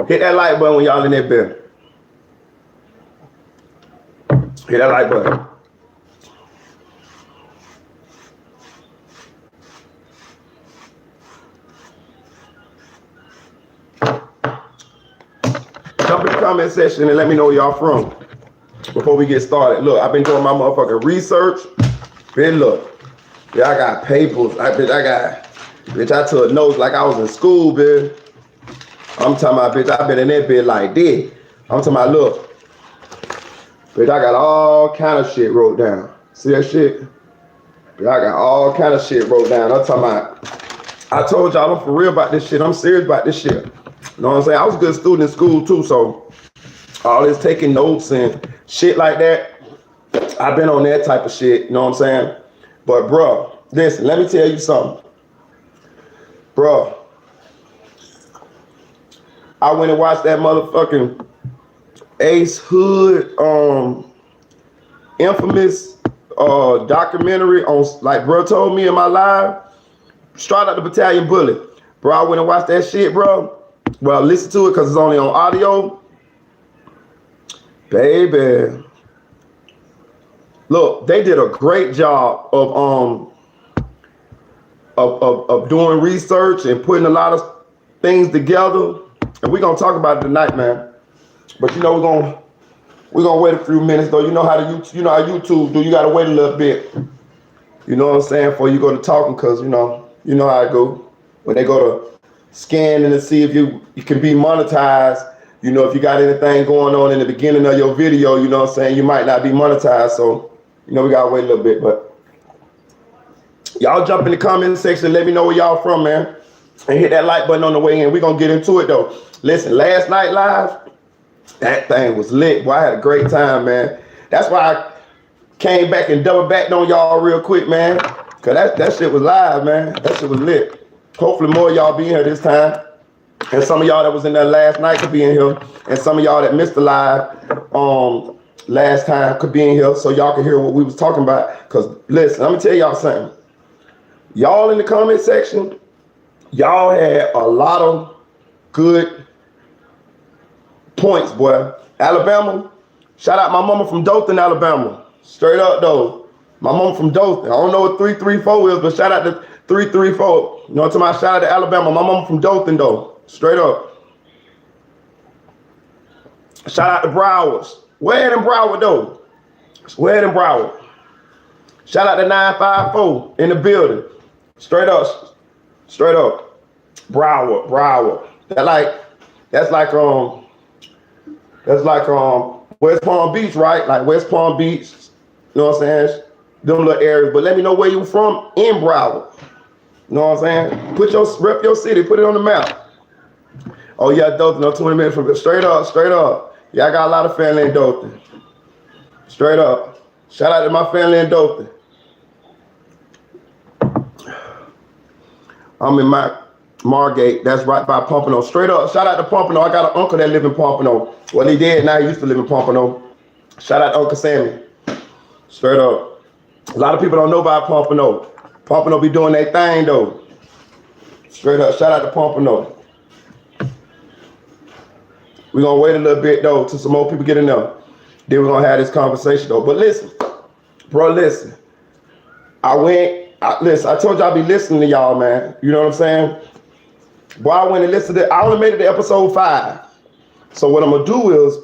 Hit that like button when y'all in that bed. Hit that like button. Jump in the comment section and let me know where y'all from before we get started. Look, I've been doing my motherfucking research. Man, look. Yeah, I got papers. I took notes like I was in school, bitch. I'm talking about, bitch, I've been in that bed like this. I'm talking about, look. Bitch, I got all kind of shit wrote down. See that shit? Bitch, I got all kind of shit wrote down. I'm talking about, I told y'all I'm for real about this shit. I'm serious about this shit. You know what I'm saying? I was a good student in school too, so all this taking notes and shit like that, I've been on that type of shit, you know what I'm saying? But bro, listen, let me tell you something. Bro, I went and watched that motherfucking Ace Hood infamous documentary on, like bro told me in my live, Straight Out the Battalion Bullet. Bro, I went and watched that shit, bro. Well, listen to it because it's only on audio. Baby. Look, they did a great job of doing research and putting a lot of things together. And we're gonna talk about it tonight, man. But you know we're gonna wait a few minutes though. You know how YouTube do, you gotta wait a little bit. You know what I'm saying, before you go to talking, cause you know how it go. When they go to scanning to see if you can be monetized. You know, if you got anything going on in the beginning of your video, you know what I'm saying, you might not be monetized. So, you know, we gotta wait a little bit, but y'all jump in the comment section, let me know where y'all from, man. And hit that like button on the way in. We're gonna get into it though. Listen, last night live, that thing was lit. Boy, I had a great time, man. That's why I came back and double backed on y'all real quick, man. Cause that shit was live, man. That shit was lit. Hopefully more of y'all be here this time. And some of y'all that was in there last night could be in here. And some of y'all that missed the live last time could be in here so y'all can hear what we was talking about. Cause listen, I'm gonna tell y'all something. Y'all in the comment section, y'all had a lot of good points, boy. Alabama, shout out my mama from Dothan, Alabama. Straight up though. My mama from Dothan. I don't know what 334 is, but shout out to 334. You know what I'm talking about? Shout out to Alabama. My mama from Dothan though. Straight up. Shout out to Broward. Where in Broward though? Where in Broward? Shout out to 954 in the building. Straight up. Straight up. Broward. That's like West Palm Beach, right? Like West Palm Beach. You know what I'm saying? Them little areas. But let me know where you from in Broward. You know what I'm saying? Rep your city, put it on the map. Oh yeah, Dothan, no 20 minutes from straight up. Yeah, I got a lot of family in Dothan. Straight up. Shout out to my family in Dothan. I'm in Margate, that's right by Pompano. Straight up, shout out to Pompano. I got an uncle that live in Pompano. Well, he did, now he used to live in Pompano. Shout out to Uncle Sammy. Straight up. A lot of people don't know about Pompano. Pompano be doing their thing though. Straight up, shout out to Pompano. We're gonna wait a little bit though till some more people get in there. Then we're gonna have this conversation though. But listen, bro, listen. I told you I'd be listening to y'all, man. You know what I'm saying? Boy, I went and listened I only made it to episode 5. So what I'm gonna do is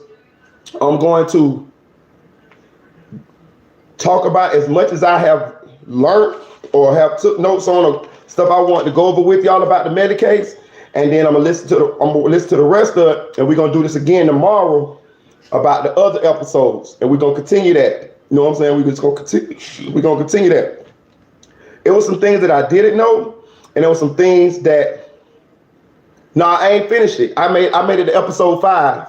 I'm going to talk about as much as I have learned or have took notes on stuff I want to go over with y'all about the Melly case. And then I'm gonna listen to the rest of it, and we're gonna do this again tomorrow about the other episodes, and we're gonna continue that. You know what I'm saying? We're gonna continue that. It was some things that I didn't know, and there was some things that I ain't finished it. I made it to episode 5.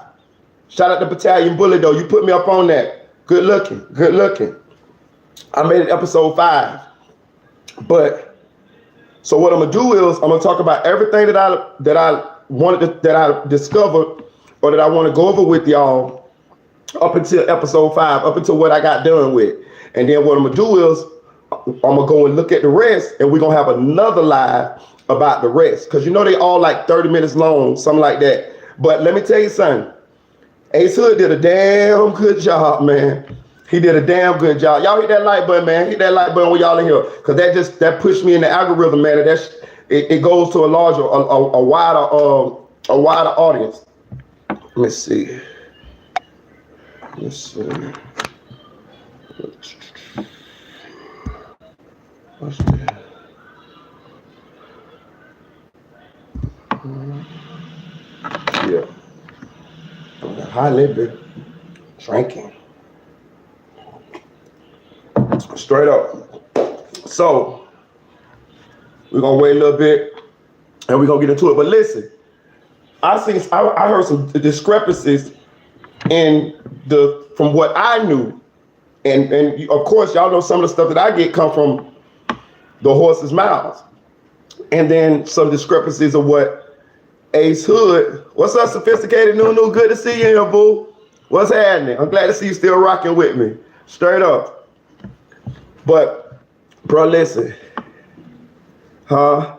Shout out to Battalion Bullet though. You put me up on that. Good looking. I made it to episode 5. But so what I'm gonna do is I'm gonna talk about everything that I discovered or that I want to go over with y'all up until episode 5, up until what I got done with. And then what I'm gonna do is I'm gonna go and look at the rest, and we're gonna have another live about the rest. Because you know they all like 30 minutes long, something like that. But let me tell you something. Ace Hood did a damn good job, man. He did a damn good job. Y'all hit that like button, man. Hit that like button when y'all in here. Because that pushed me in the algorithm, man. And it goes to a larger, a wider audience. Let's see. Let's see. What's that? Yeah. High limit drinking. Straight up. So we're gonna wait a little bit and we're gonna get into it. But listen, I heard some discrepancies from what I knew. And of course, y'all know some of the stuff that I get come from the horse's mouths. And then some discrepancies of what Ace Hood. What's up, Sophisticated Nunu? Good to see you here, boo. What's happening? I'm glad to see you still rocking with me. Straight up. But, bro, listen. Huh?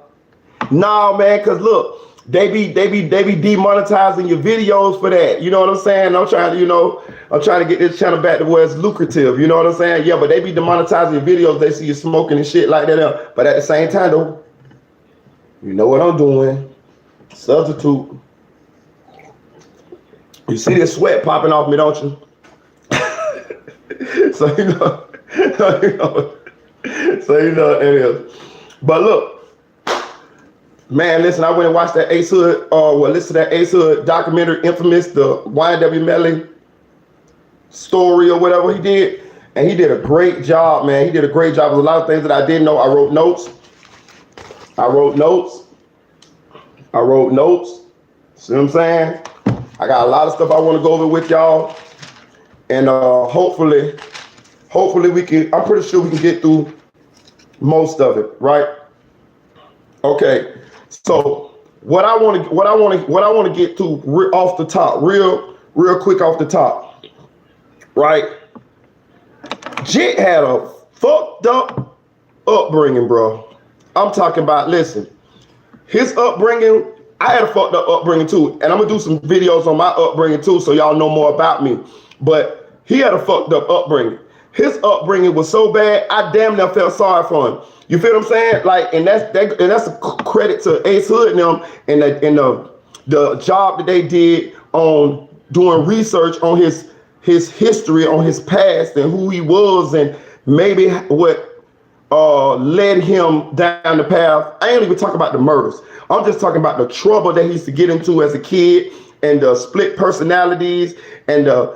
Nah, man, cause look, they be demonetizing your videos for that. You know what I'm saying? I'm trying to get this channel back to where it's lucrative. You know what I'm saying? Yeah, but they be demonetizing your videos. They see you smoking and shit like that. But at the same time, though, you know what I'm doing? Substitute. You see this sweat popping off me, don't you? So you know it is. But look. Man, listen, I went and watched that Ace Hood, listen to that Ace Hood documentary, Infamous, the YNW Melly story or whatever he did. And he did a great job, man. He did a great job. There's a lot of things that I didn't know. I wrote notes. See what I'm saying? I got a lot of stuff I want to go over with y'all. And hopefully we can, I'm pretty sure we can get through most of it, right? Okay. So what I want to get to off the top, real quick off the top, right? Jit had a fucked up upbringing, bro. I'm talking about, listen, his upbringing, I had a fucked up upbringing too. And I'm gonna do some videos on my upbringing too, so y'all know more about me. But he had a fucked up upbringing. His upbringing was so bad, I damn near felt sorry for him. You feel what I'm saying? Like, and that's a credit to Ace Hood and them and the job that they did on doing research on his history, on his past and who he was, and maybe what led him down the path. I ain't even talking about the murders. I'm just talking about the trouble that he used to get into as a kid, and the split personalities, and all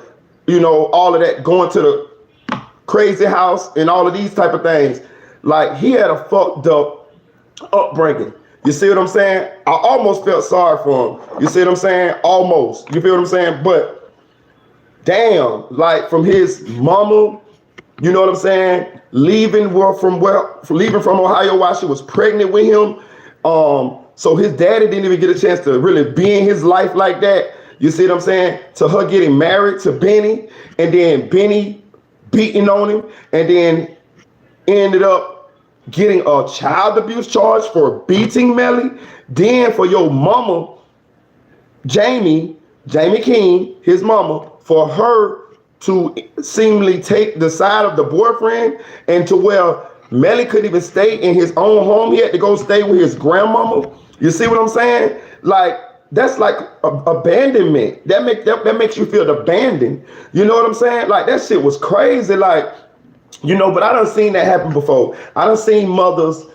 of that, going to the crazy house and all of these type of things. Like, he had a fucked up upbringing. You see what I'm saying? I almost felt sorry for him. You see what I'm saying? Almost. You feel what I'm saying? But damn, like, from his mama, you know what I'm saying? Leaving from Ohio while she was pregnant with him. So his daddy didn't even get a chance to really be in his life like that. You see what I'm saying? To her getting married to Benny, and then Benny beating on him, and then ended up getting a child abuse charge for beating Melly. Then for your mama, Jamie King, his mama, for her to seemingly take the side of the boyfriend, and to where Melly couldn't even stay in his own home. He had to go stay with his grandmama. You see what I'm saying? Like, that's like abandonment. That makes you feel abandoned. You know what I'm saying? Like, that shit was crazy. Like, but I done seen that happen before. I done seen mothers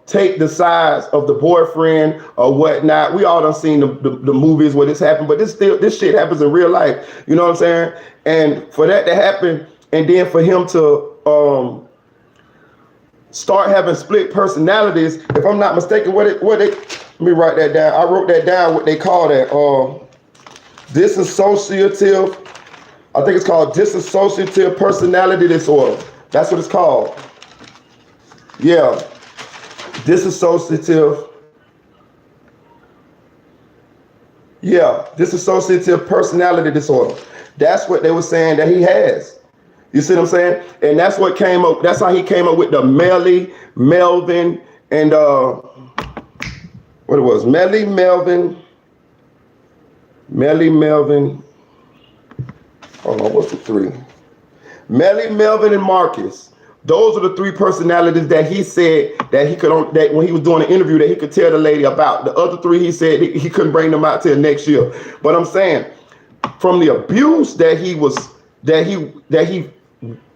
take the sides of the boyfriend or whatnot. We all done seen the movies where this happened, but this shit happens in real life. You know what I'm saying? And for that to happen, and then for him to start having split personalities, if I'm not mistaken, let me write that down. I wrote that down, what they call that. Dissociative. I think it's called dissociative personality disorder. That's what it's called. Yeah. Dissociative personality disorder. That's what they were saying that he has. You see what I'm saying? And that's what came up. That's how he came up with the Melly, Melvin, and what it was, Melly, Melvin, hold on, what's the three? Melly, Melvin, and Marcus. Those are the three personalities that he said that he could, that when he was doing an interview, that he could tell the lady about. The other three, he said he couldn't bring them out till next year. But I'm saying, from the abuse that he was, that he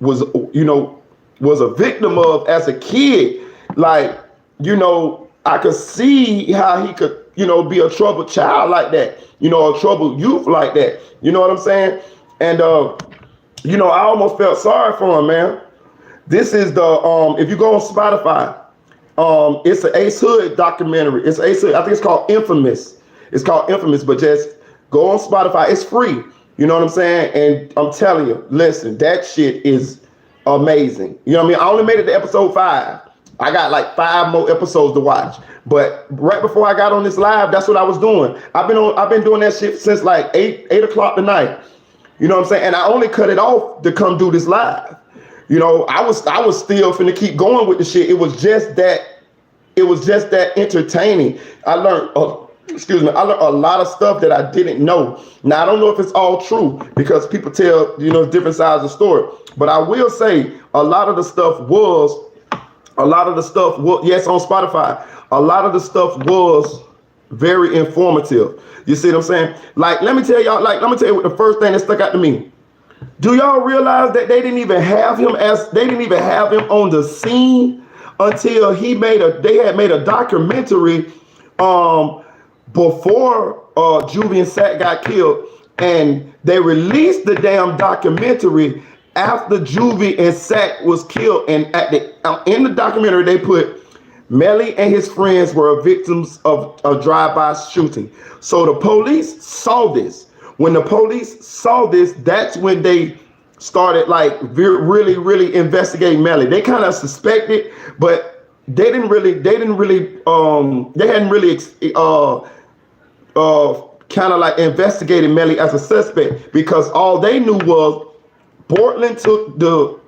was, you know, was a victim of as a kid, like, you know, I could see how he could, you know, be a troubled child like that, you know, a troubled youth like that. You know what I'm saying? And you know, I almost felt sorry for him, man. This is the if you go on Spotify, it's an Ace Hood documentary. It's Ace Hood. I think it's called Infamous. It's called Infamous, but just go on Spotify. It's free. You know what I'm saying? And I'm telling you, listen, that shit is amazing. You know what I mean? I only made it to episode 5. I got like 5 more episodes to watch. But right before I got on this live, that's what I was doing. I've been doing that shit since like 8 o'clock tonight. You know what I'm saying? And I only cut it off to come do this live. You know, I was still finna keep going with the shit. It was just that entertaining. I learned I learned a lot of stuff that I didn't know. Now I don't know if it's all true because people tell, you know, different sides of the story. But I will say a lot of the stuff was yes, on Spotify. A lot of the stuff was very informative. You see what I'm saying? Like, let me tell you what the first thing that stuck out to me. Do y'all realize that they didn't even have him on the scene until they had made a documentary before Juvie and Sack got killed, and they released the damn documentary after Juvie and Sack was killed. And in the documentary they put Melly and his friends were victims of a drive-by shooting. So the police saw this. When the police saw this, that's when they started like really investigating Melly. They kind of suspected, but they hadn't really kind of like investigated Melly as a suspect, because all they knew was Portland took the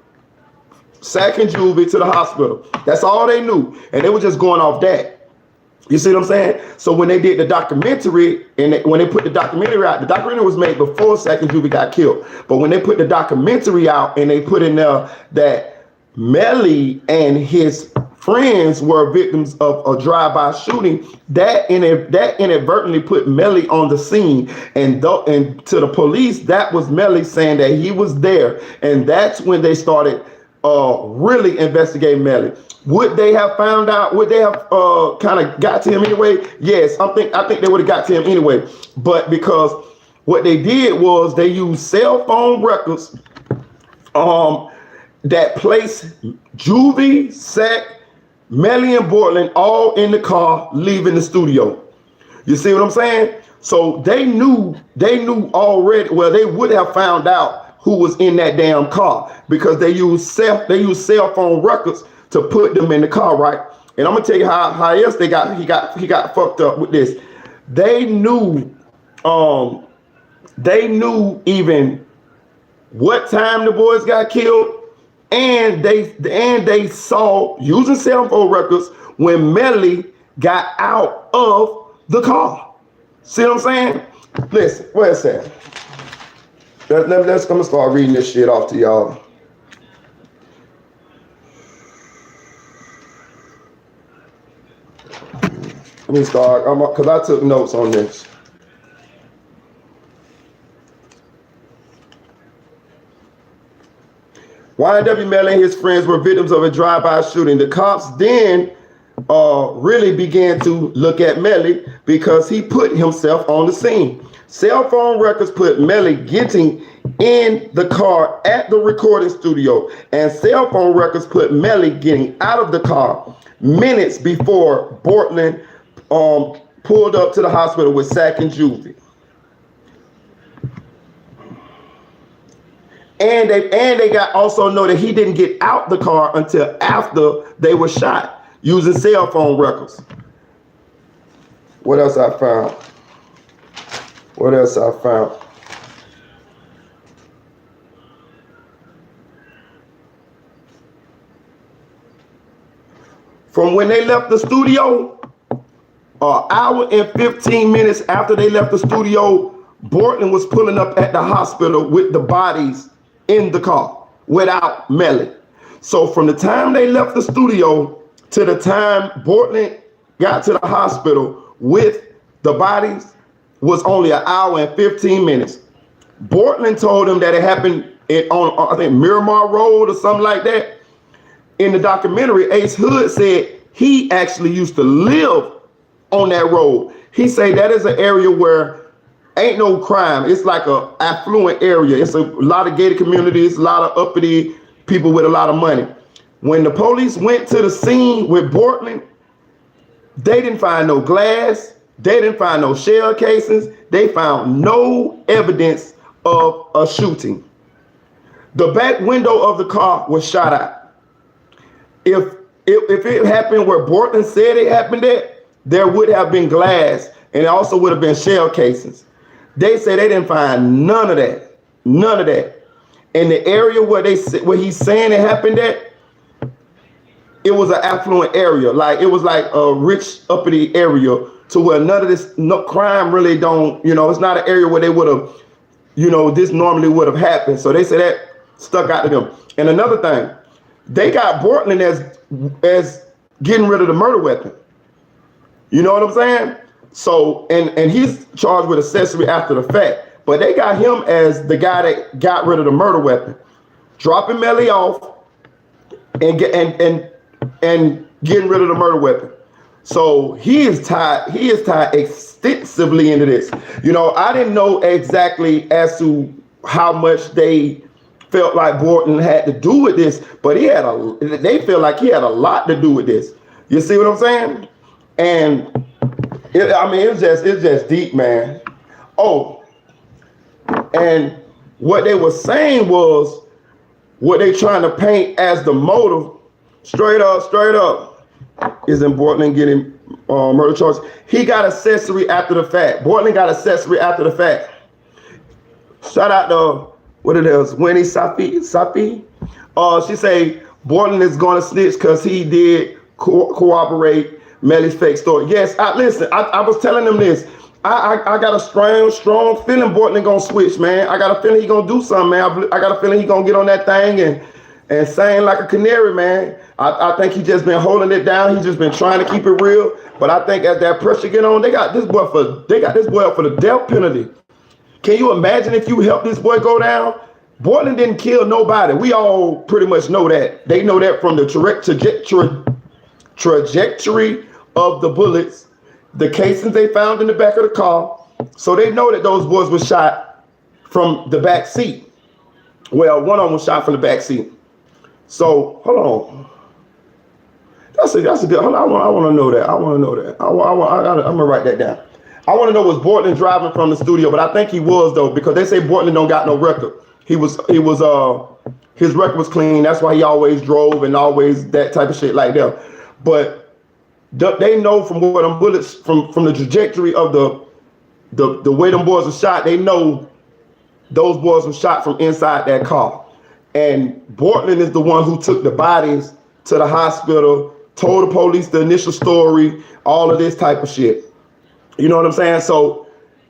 Sack and Juvie to the hospital. That's all they knew, and they were just going off that. You see what I'm saying? So when they did the documentary, and when they put the documentary out, the documentary was made before Sack and Juvie got killed. But when they put the documentary out and they put in there that Melly and his friends were victims of a drive-by shooting, that inadvertently put Melly on the scene. And to the police, that was Melly saying that he was there. And that's when they started really investigating Melly. Would they have found out? Would they have kind of got to him anyway? Yes, I think they would have got to him anyway. But because what they did was they used cell phone records that placed Juvie, Sack, Melly, and Portland all in the car leaving the studio. You see what I'm saying? So they knew already. Well, they would have found out who was in that damn car because they used cell phone records to put them in the car, right? And I'm gonna tell you how else he got fucked up with this. They knew even what time the boys got killed, and they saw, using cell phone records, when Melly got out of the car. See what I'm saying? Listen, what it said. Let's come and start reading this shit off to y'all. Let me start, because I took notes on this. YNW Melly and his friends were victims of a drive-by shooting. The cops then really began to look at Melly because he put himself on the scene. Cell phone records put Melly getting in the car at the recording studio, and cell phone records put Melly getting out of the car minutes before Portland pulled up to the hospital with Sack and Juvie. And they got also know that he didn't get out the car until after they were shot using cell phone records. What else I found? From when they left the studio, hour and 15 minutes after they left the studio, Bortman was pulling up at the hospital with the bodies in the car without Melly. So from the time they left the studio to the time Bortman got to the hospital with the bodies was only an hour and 15 minutes. Bortman told him that it happened on, I think, Miramar Road or something like that. In the documentary, Ace Hood said he actually used to live on that road. He said that is an area where ain't no crime. It's like a affluent area. It's a lot of gated communities, a lot of uppity people with a lot of money. When the police went to the scene with Bortman, they didn't find no glass. They didn't find no shell casings. They found no evidence of a shooting. The back window of the car was shot out. If it happened where Bortman said it happened at, there would have been glass, and it also would have been shell casings. They say they didn't find none of that. None of that. In the area where he's saying it happened at, it was an affluent area. Like it was like a rich uppity area to where none of this crime really don't, it's not an area where they would have, this normally would have happened. So they say that stuck out to them. And another thing, they got Bortman as getting rid of the murder weapon. You know what I'm saying? So, and he's charged with accessory after the fact, but they got him as the guy that got rid of the murder weapon, dropping Melly off and getting rid of the murder weapon. So he is tied extensively into this. I didn't know exactly as to how much they felt like Bortman had to do with this, but they feel like he had a lot to do with this. You see what I'm saying? And it's just deep, man. Oh, and what they were saying was what they trying to paint as the motive, straight up, is Bortman getting murder charges. He got accessory after the fact. Bortman got accessory after the fact. Shout out to what it is, Winnie Safi. She say Bortman is going to snitch because he did corroborate Melly's fake story. Yes, listen, I was telling them this. I got a strong feeling Bortman gonna switch, man. I got a feeling he gonna do something, man. I got a feeling he gonna get on that thing and sing like a canary, man. I think he just been holding it down. He just been trying to keep it real. But I think as that pressure get on, they got this boy up for the death penalty. Can you imagine if you help this boy go down? Bortman didn't kill nobody. We all pretty much know that. They know that from the trajectory of the bullets, the casings they found in the back of the car. So they know that those boys were shot from the back seat. Well, one of them was shot from the back seat. So hold on. That's a good. Hold on, I want to know that. I'm gonna write that down. I want to know, was Bortman driving from the studio? But I think he was, though, because they say Bortman don't got no record. His record was clean. That's why he always drove and always that type of shit like that. But they know from where them bullets, from the trajectory of the way them boys were shot, they know those boys were shot from inside that car. And Bortman is the one who took the bodies to the hospital, told the police the initial story, all of this type of shit. You know what I'm saying? So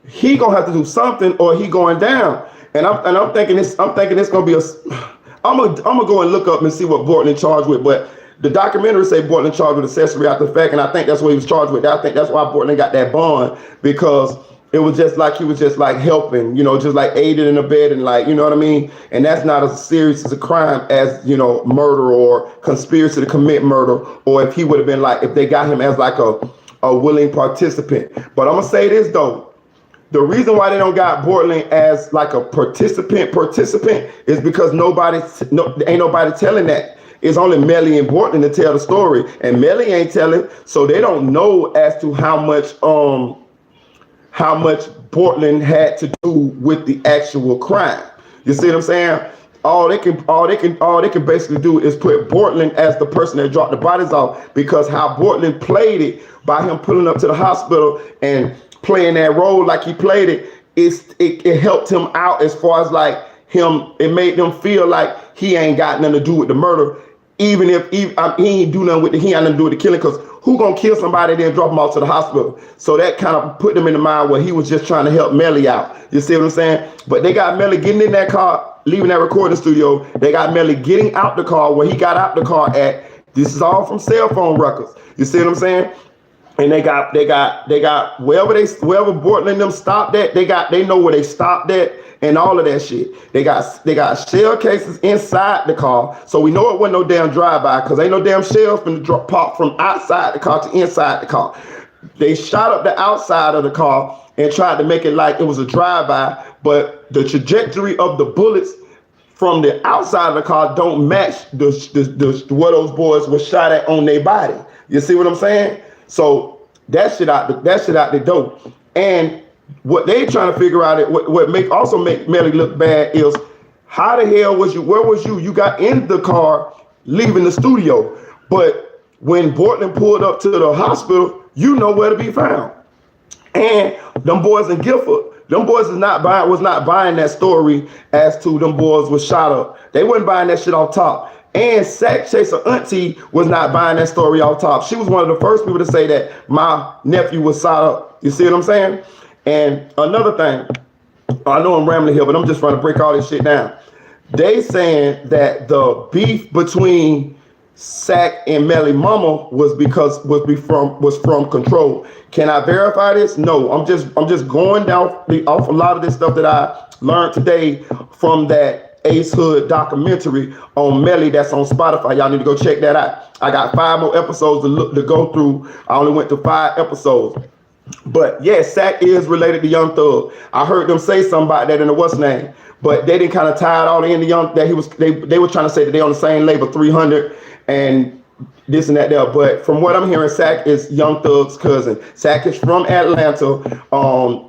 he gonna have to do something, or he going down. And I'm thinking it's gonna be I'm gonna go and look up and see what Bortman charged with. But the documentary say Bortman charged with accessory after the fact, and I think that's what he was charged with. I think that's why Bortman got that bond, because it was just like he was just like helping, just like aiding in the bed, and like, you know what I mean? And that's not as serious as a crime as, murder or conspiracy to commit murder, or if he would have been like, if they got him as like a willing participant. But I'm gonna say this though, the reason why they don't got Bortman as like a participant is because ain't nobody telling that. It's only Melly and Bortman to tell the story, and Melly ain't telling, so they don't know as to how much Bortman had to do with the actual crime. You see what I'm saying? All they can basically do is put Bortman as the person that dropped the bodies off, because how Bortman played it by him pulling up to the hospital and playing that role like he played it, it helped him out as far as like him. It made them feel like he ain't got nothing to do with the murder. Even if he ain't do nothing with he ain't nothing to do with the killing, because who gonna kill somebody then drop them off to the hospital? So that kind of put them in the mind where he was just trying to help Melly out. You see what I'm saying? But they got Melly getting in that car, leaving that recording studio. They got Melly getting out the car where he got out the car at. This is all from cell phone records. You see what I'm saying? And they got wherever Bortland them stopped at, they know where they stopped at and all of that shit. They got shell cases inside the car, so we know it wasn't no damn drive-by, because ain't no damn shells been pop from outside the car to inside the car. They shot up the outside of the car and tried to make it like it was a drive-by, but the trajectory of the bullets from the outside of the car don't match what those boys were shot at on their body. You see what I'm saying? So that shit out the door. And what they trying to figure out, what make Melly look bad is, how the hell was you? Where was you? You got in the car leaving the studio, but when Bortland pulled up to the hospital, you know where to be found. And them boys in Guilford, them boys was not buying that story as to them boys was shot up. They wasn't buying that shit off top. And Sack Chaser Auntie was not buying that story off top. She was one of the first people to say that my nephew was shot up. You see what I'm saying? And another thing, I know I'm rambling here, but I'm just trying to break all this shit down. They saying that the beef between Sack and Melly Mama was from control. Can I verify this? No, I'm just going down off a lot of this stuff that I learned today from that Ace Hood documentary on Melly that's on Spotify. Y'all need to go check that out. I got 5 more episodes to go through. I only went to 5 episodes. But yeah, Sack is related to Young Thug. I heard them say something about that in the what's name, but they didn't kind of tie it all in. They were trying to say that they on the same label, 300 and this and that there. But from what I'm hearing, Sack is Young Thug's cousin. Sack is from Atlanta.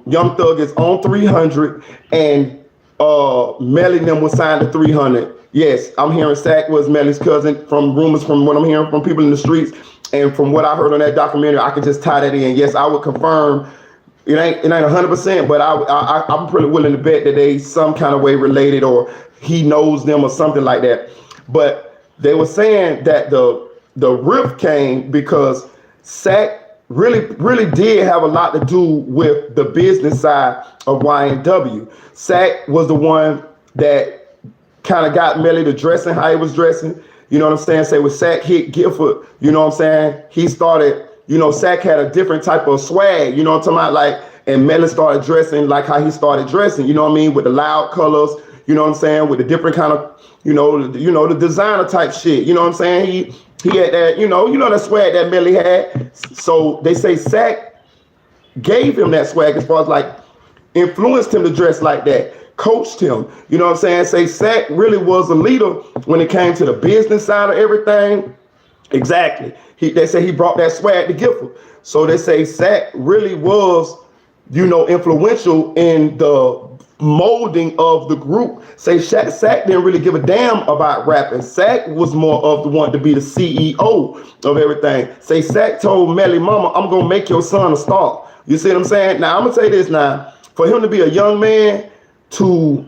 Young Thug is on 300, and Melly and them was signed to 300. Yes, I'm hearing Sack was Melly's cousin from rumors, from what I'm hearing from people in the streets. And from what I heard on that documentary, I could just tie that in. Yes, I would confirm it ain't 100%, but I'm pretty willing to bet that they some kind of way related, or he knows them or something like that. But they were saying that the rift came because Sack really did have a lot to do with the business side of YNW. Sack was the one that kind of got Melly to dressing how he was dressing. You know what I'm saying? Say when Sack hit Gifford, you know what I'm saying? He started, Sack had a different type of swag, you know what I'm talking about? Like, and Melly started dressing like how he started dressing, you know what I mean? With the loud colors, you know what I'm saying? With the different kind of, the designer type shit, you know what I'm saying? He had that, that swag that Melly had. So they say Sack gave him that swag, as far as like influenced him to dress like that. Coached him, you know what I'm saying? Say Sack really was a leader when it came to the business side of everything. Exactly. They say he brought that swag to Gifford. So they say Sack really was, influential in the molding of the group. Say Sack didn't really give a damn about rapping. Sack was more of the one to be the CEO of everything. Say Sack told Melly Mama, I'm gonna make your son a star. You see what I'm saying? Now I'm gonna say this now. For him to be a young man, to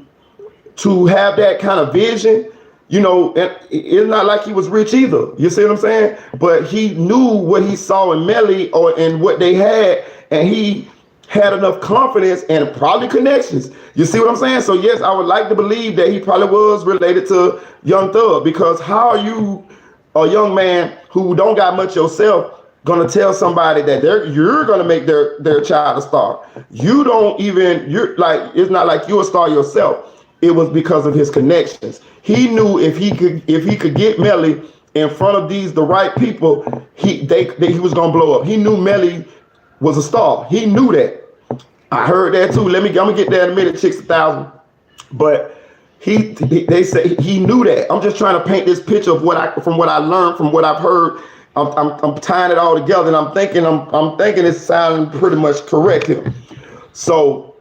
have that kind of vision, it's not like he was rich either. You see what I'm saying? But he knew what he saw in Melly and what they had, and he had enough confidence and probably connections. You see what I'm saying? So yes, I would like to believe that he probably was related to Young Thug, because how are you, a young man who don't got much yourself, gonna tell somebody that you're gonna make their child a star? It's not like you're a star yourself. It was because of his connections. He knew if he could get Melly in front of the right people, he was gonna blow up. He knew Melly was a star. He knew that. I heard that too. I'm gonna get there in a minute, Chicks 1,000. But they say he knew that. I'm just trying to paint this picture of from what I learned, from what I've heard. I'm tying it all together, and I'm thinking it's sounding pretty much correct here. So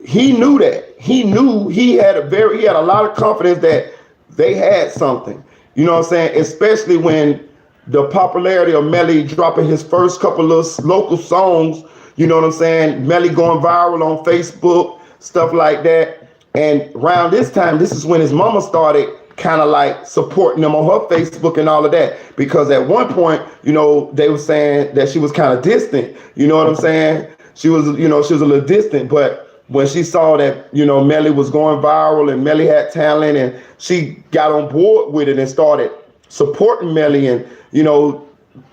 he knew that. He knew he had a lot of confidence that they had something. You know what I'm saying? Especially when the popularity of Melly dropping his first couple of local songs, you know what I'm saying? Melly going viral on Facebook, stuff like that. And around this time, this is when his mama started kind of like supporting them on her Facebook and all of that. Because at one point, you know, they were saying that she was kind of distant. You know what I'm saying? She was, you know, she was a little distant. But when she saw that, you know, Melly was going viral and Melly had talent, and she got on board with it and started supporting Melly, and, you know,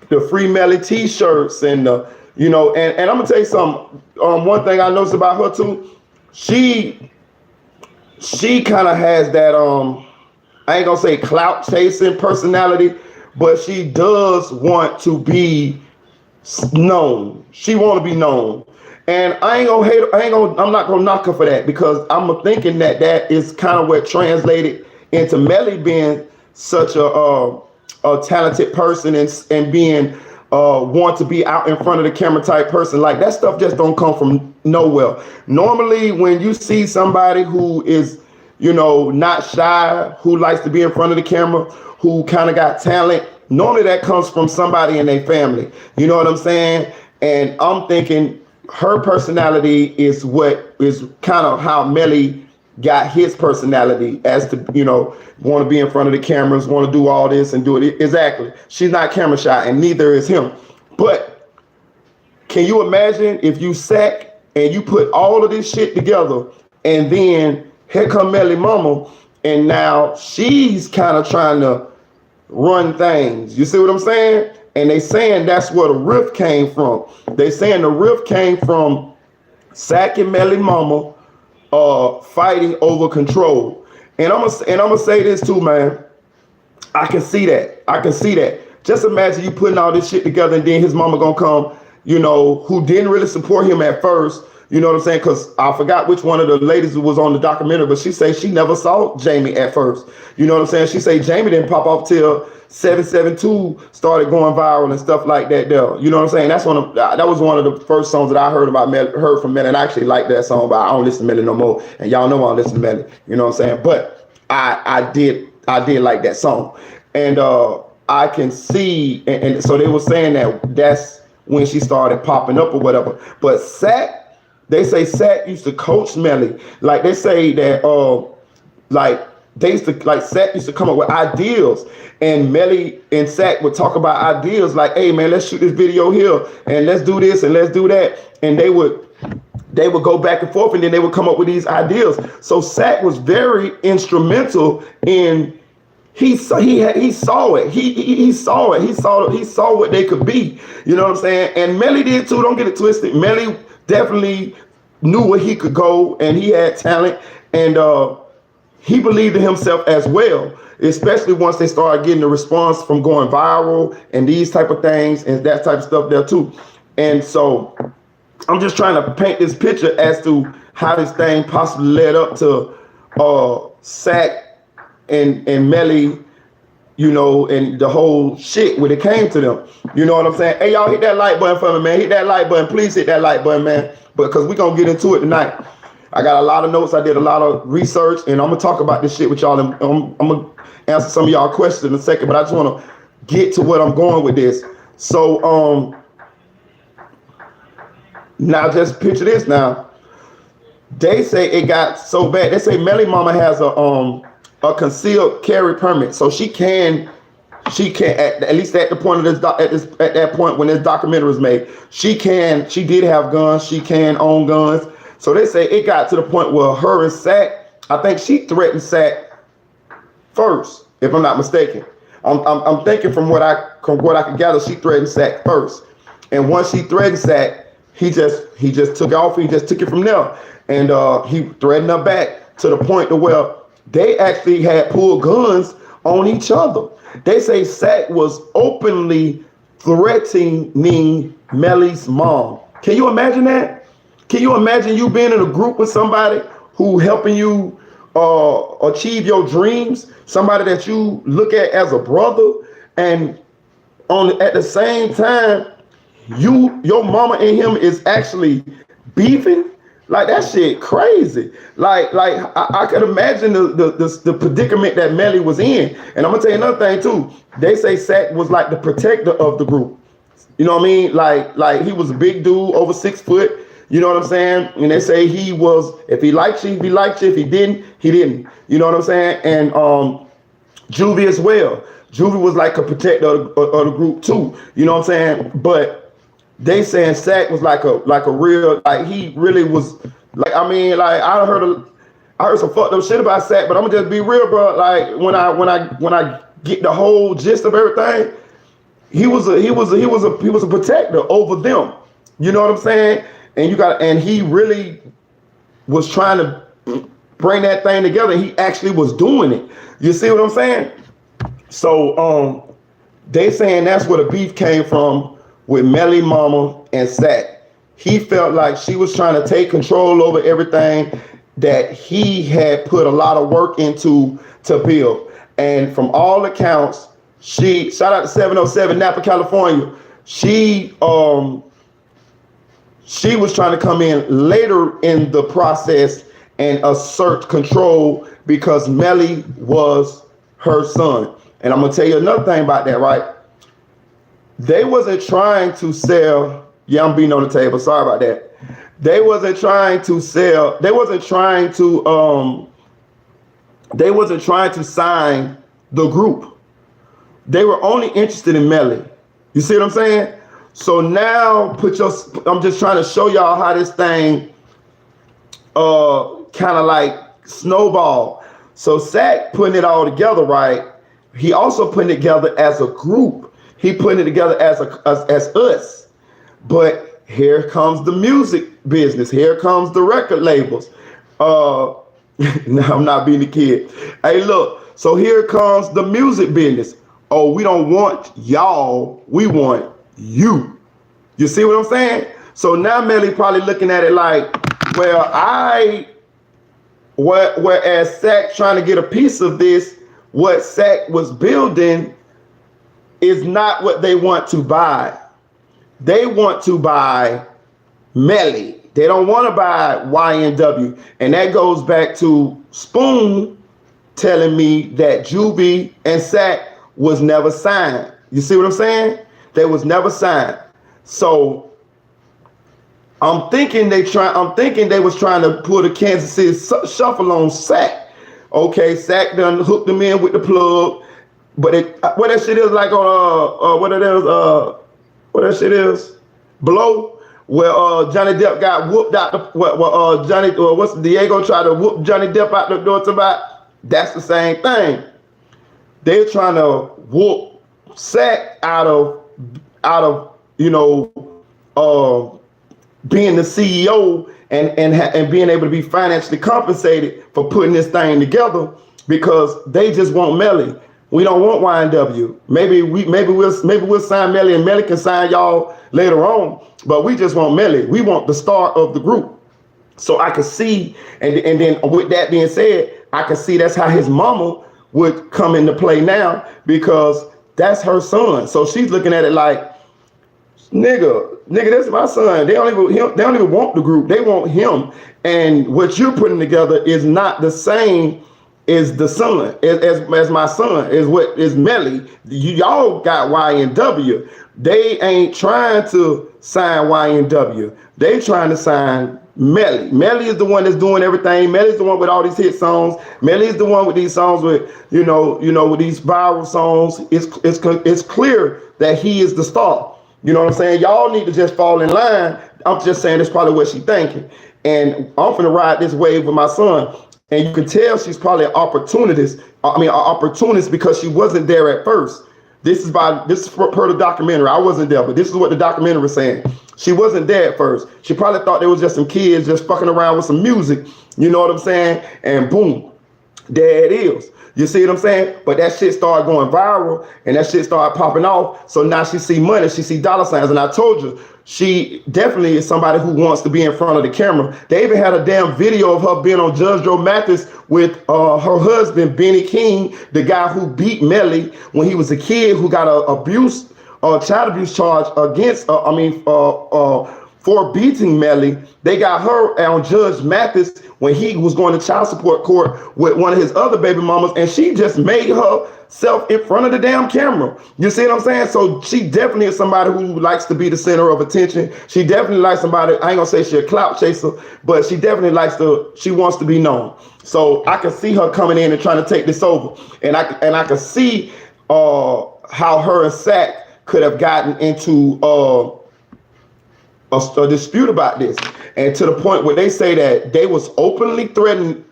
the Free Melly t-shirts and you know, and I'm gonna tell you something. One thing I noticed about her too, she kind of has that I ain't gonna say clout chasing personality, but she does want to be known. She want to be known, and I'm not gonna knock her for that, because I'm thinking that is kind of what translated into Melly being such a talented person, and being want to be out in front of the camera type person. Like, that stuff just don't come from nowhere. Normally, when you see somebody who is, you know, not shy, who likes to be in front of the camera, who kind of got talent, normally that comes from somebody in their family. You know what I'm saying? And I'm thinking her personality is what is kind of how Melly got his personality, as to, you know, want to be in front of the cameras, want to do all this and do it. Exactly. She's not camera shy, and neither is him. But can you imagine if you sat and you put all of this shit together, and then here come Melly Mama, and now she's kind of trying to run things. You see what I'm saying? And they saying that's where the rift came from. They saying the rift came from Sack and Melly Mama fighting over control. And I'm gonna say this too, man. I can see that. Just imagine you putting all this shit together, and then his mama gonna come, you know, who didn't really support him at first. You know what I'm saying? Because I forgot which one of the ladies who was on the documentary, but she said she never saw Jamie at first. You know what I'm saying? She said Jamie didn't pop off till 772 started going viral and stuff like that there. You know what I'm saying? That was one of the first songs that I heard from Melly, and I actually like that song, but I don't listen to Melly no more. And y'all know I don't listen to Melly. You know what I'm saying? But I did like that song. And I can see, and so they were saying that's when she started popping up or whatever. But they say Sack used to coach Melly. Like, they say that Sack used to come up with ideas, and Melly and Sack would talk about ideas like, hey man, let's shoot this video here, and let's do this and let's do that. And they would go back and forth, and then they would come up with these ideas. So Sack was very instrumental in, he saw it. He saw it. He saw what they could be. You know what I'm saying? And Melly did too. Don't get it twisted. Melly definitely knew where he could go, and he had talent, and he believed in himself as well, especially once they started getting the response from going viral and these type of things and that type of stuff there too. And so I'm just trying to paint this picture as to how this thing possibly led up to Sack and Melly, you know, and the whole shit when it came to them. You know what I'm saying? Hey, y'all, hit that like button for me, man. Hit that like button. Please hit that like button, man. Because we're going to get into it tonight. I got a lot of notes. I did a lot of research, and I'm going to talk about this shit with y'all. And I'm going to answer some of y'all questions in a second, but I just want to get to what I'm going with this. So, now just picture this now. They say it got so bad. They say Melly Mama has a concealed carry permit, so she can at least at the point of at that point when this documentary was made, she did have guns, she can own guns. So they say it got to the point where her and Sack, I think she threatened Sack first, if I'm not mistaken. I'm thinking from what I could gather, she threatened Sack first, and once she threatened Sack, he just took off. He just took it from there, and he threatened her back to the point to where they actually had pulled guns on each other. They say Sack was openly threatening Melly's mom. Can you imagine that? Can you imagine you being in a group with somebody who helping you achieve your dreams, somebody that you look at as a brother, and at the same time, your mama and him is actually beefing? Like, that shit crazy. Like I could imagine the predicament that Melly was in. And I'm gonna tell you another thing too. They say Sack was like the protector of the group. You know what I mean? Like he was a big dude, over 6 foot. You know what I'm saying? And they say he was, if he liked you, he liked you. If he didn't, he didn't. You know what I'm saying? And Juvie as well. Juvie was like a protector of the group too. You know what I'm saying? But they saying Sack was like a real, like he really was, like, I mean, like I heard some fucked up shit about Sack, but I'm gonna just be real, bro. Like when I get the whole gist of everything, he was a protector over them. You know what I'm saying? And he really was trying to bring that thing together. He actually was doing it. You see what I'm saying? So they saying that's where the beef came from with Melly Mama and Sack. He felt like she was trying to take control over everything that he had put a lot of work into to build. And from all accounts, shout out to 707 Napa, California. She was trying to come in later in the process and assert control because Melly was her son. And I'm gonna tell you another thing about that, right? They wasn't trying to sell. Yeah, I'm beating on the table. Sorry about that. They wasn't trying to sell. They wasn't trying to sign the group. They were only interested in Melly. You see what I'm saying? So now I'm just trying to show y'all how this thing kind of like snowball. So Sack putting it all together, right? He also putting it together as a group. He putting it together as us. But here comes the music business. Here comes the record labels. No, I'm not being a kid. Hey, look. So here comes the music business. Oh, we don't want y'all. We want you. You see what I'm saying? So now Melly probably looking at it like, well, whereas Sack trying to get a piece of this, what Sack was building is not what they want to buy. They want to buy Melly. They don't want to buy YNW. And that goes back to Spoon telling me that Juvie and Sack was never signed. You see what I'm saying? They was never signed. So I'm thinking they was trying to put a Kansas City shuffle on Sack. Okay, Sack done hooked them in with the plug, but what that shit is like on what that shit is, Blow, where Johnny Depp got whooped out what's Diego tried to whoop Johnny Depp out the door to buy. That's the same thing. They're trying to whoop Sack out of being the CEO and being able to be financially compensated for putting this thing together, because they just want Melly. We don't want YNW. Maybe we'll sign Melly and Melly can sign y'all later on, but we just want Melly. We want the star of the group. So I can see, and then with that being said, I can see that's how his mama would come into play now, because that's her son. So she's looking at it like, nigga, that's my son. They don't even want the group. They want him. And what you're putting together is not the same as the son, as my son, is Melly. Y'all got YNW. They ain't trying to sign YNW. They trying to sign Melly. Melly is the one that's doing everything. Melly's the one with all these hit songs. Melly is the one with these songs with, with these viral songs. It's clear that he is the star. You know what I'm saying? Y'all need to just fall in line. I'm just saying that's probably what she's thinking. And I'm finna ride this wave with my son. And you can tell she's probably an opportunist because she wasn't there at first. This is per the documentary. I wasn't there, but this is what the documentary was saying. She wasn't there at first. She probably thought there was just some kids just fucking around with some music. You know what I'm saying? And boom, there it is. You see what I'm saying? But that shit started going viral and that shit started popping off. So now she see money, she see dollar signs. And I told you, she definitely is somebody who wants to be in front of the camera. They even had a damn video of her being on Judge Joe Mathis with her husband, Benny King, the guy who beat Melly when he was a kid, who got a child abuse charge against, for beating Melly. They got her on Judge Mathis when he was going to child support court with one of his other baby mamas, and she just made herself in front of the damn camera. You see what I'm saying? So she definitely is somebody who likes to be the center of attention. She definitely likes somebody, I ain't gonna say she's a clout chaser, but she definitely she wants to be known. So I can see her coming in and trying to take this over. And I can see how her and Sack could have gotten into a dispute about this, and to the point where they say that they was openly threatening.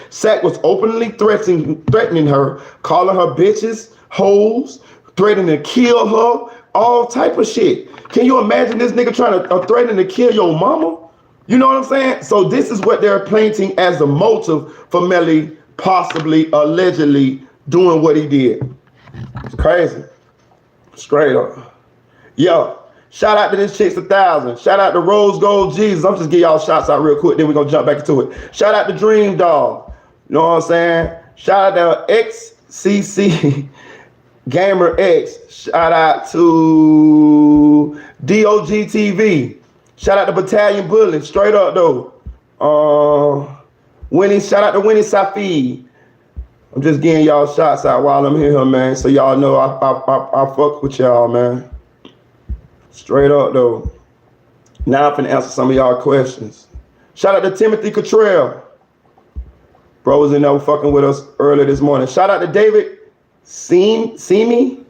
Sack was openly threatening her, calling her bitches, hoes, threatening to kill her, all type of shit. Can you imagine this nigga trying to threaten to kill your mama? You know what I'm saying? So this is what they're painting as the motive for Melly possibly, allegedly doing what he did. It's crazy. Straight up. Yo. Shout out to this Chicks 1000. Shout out to Rose Gold Jesus. I'm just give y'all shots out real quick, then we're gonna jump back into it. Shout out to Dream Dog. You know what I'm saying? Shout out to XCC Gamer X. Shout out to DOG TV. Shout out to Battalion Bully. Straight up though. Winnie. Shout out to Winnie Safi. I'm just getting y'all shots out while I'm here, man. So y'all know I fuck with y'all, man. Straight up though. Now I'm finna answer some of y'all questions. Shout out to Timothy Cottrell. Bro was in there fucking with us earlier this morning. Shout out to David Simi.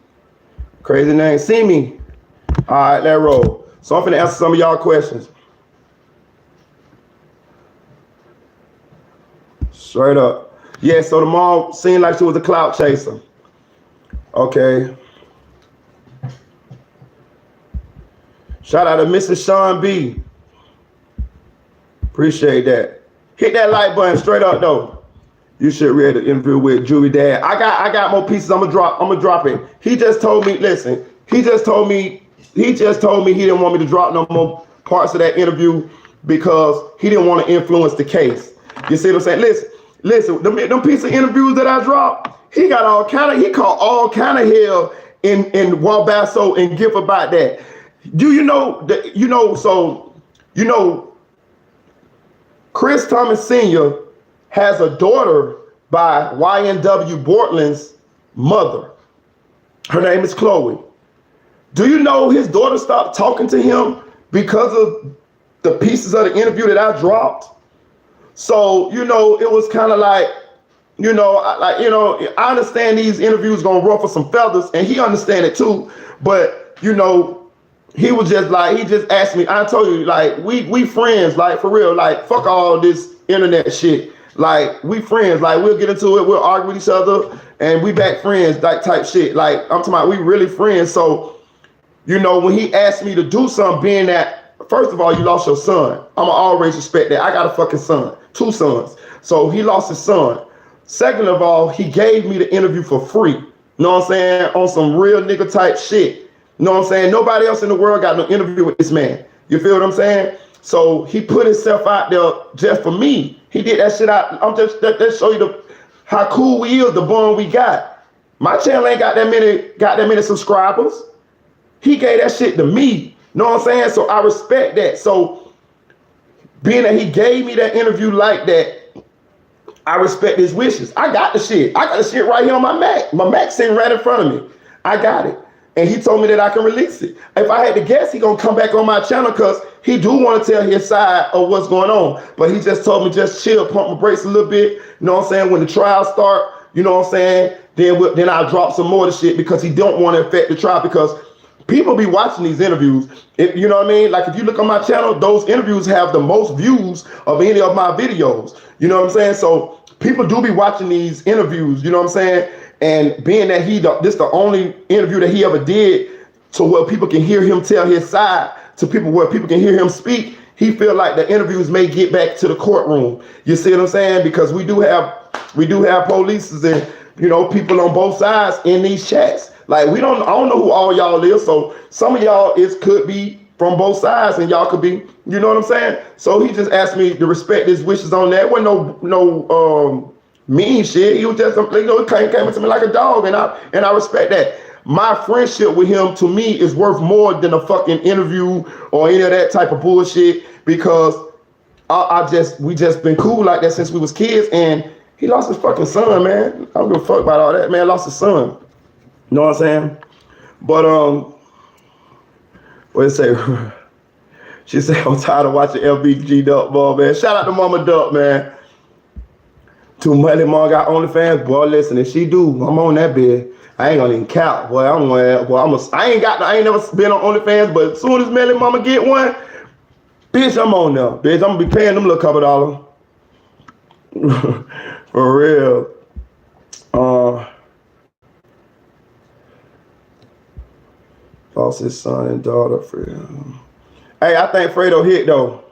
Crazy name. Simi. All right, let roll. So I'm finna answer some of y'all questions. Straight up. Yeah, so the mom seemed like she was a clout chaser. Okay. Shout out to Mrs. Sean B. Appreciate that. Hit that like button straight up though. You should read the interview with Juvie Dad. I got more pieces. I'm gonna drop it. He just told me, listen, he just told me he didn't want me to drop no more parts of that interview because he didn't want to influence the case. You see what I'm saying? Listen, them piece of interviews that I dropped, he got he caught all kind of hell in Wabasso and Gift about that. Do you know that, Chris Thomas Sr. has a daughter by YNW Bortland's mother. Her name is Chloe. Do you know his daughter stopped talking to him because of the pieces of the interview that I dropped? So, it was kind of like, I understand these interviews gonna ruffle some feathers, and he understand it too, but, he was just like, he just asked me, I told you, like, we friends, like, for real, like, fuck all this internet shit. Like, we friends, like, we'll get into it, we'll argue with each other, and we back friends, like, type shit. Like, I'm talking about, we really friends. So, when he asked me to do something, being that, first of all, you lost your son. I'ma always respect that. I got a fucking son, 2 sons. So he lost his son. Second of all, he gave me the interview for free. You know what I'm saying? On some real nigga type shit. You know what I'm saying? Nobody else in the world got no interview with this man. You feel what I'm saying? So he put himself out there just for me. He did that shit out. I'm just that show you how cool we is, the bond we got. My channel ain't got that many subscribers. He gave that shit to me. You know what I'm saying? So I respect that. So being that he gave me that interview like that, I respect his wishes. I got the shit. I got the shit right here on my Mac. My Mac's sitting right in front of me. I got it. And he told me that I can release it. If I had to guess, he gonna come back on my channel because he do want to tell his side of what's going on. But he just told me just chill, pump my brakes a little bit. You know what I'm saying? When the trial start, you know what I'm saying? Then I'll drop some more of the shit because he don't want to affect the trial because people be watching these interviews. You know what I mean? Like if you look on my channel, those interviews have the most views of any of my videos. You know what I'm saying? So people do be watching these interviews, you know what I'm saying? And being that this the only interview that he ever did to where people can hear him tell his side, to people where people can hear him speak, he feel like the interviews may get back to the courtroom. You see what I'm saying? Because we do have police and people on both sides in these chats. Like I don't know who all y'all is, so some of y'all could be from both sides and y'all could be, you know what I'm saying? So he just asked me to respect his wishes on that. Wasn't no mean shit. He was just, he came into me like a dog, and I respect that. my friendship with him to me is worth more than a fucking interview or any of that type of bullshit, because we just been cool like that since we was kids. And he lost his fucking son, man. I don't give a fuck about all that, man. Lost his son. You know what I'm saying? But what did it say? She said, I'm tired of watching LBG Duck ball, man. Shout out to Mama Duck, man. To Melly Mom got OnlyFans, boy. Listen, if she do, I'm on that bed. I ain't gonna even count, boy. I ain't never been on OnlyFans, but as soon as Melly Mama get one, bitch, I'm on there. Bitch, I'm gonna be paying them little couple dollars. For real. Lost his son and daughter for him. Hey, I think Fredo hit though.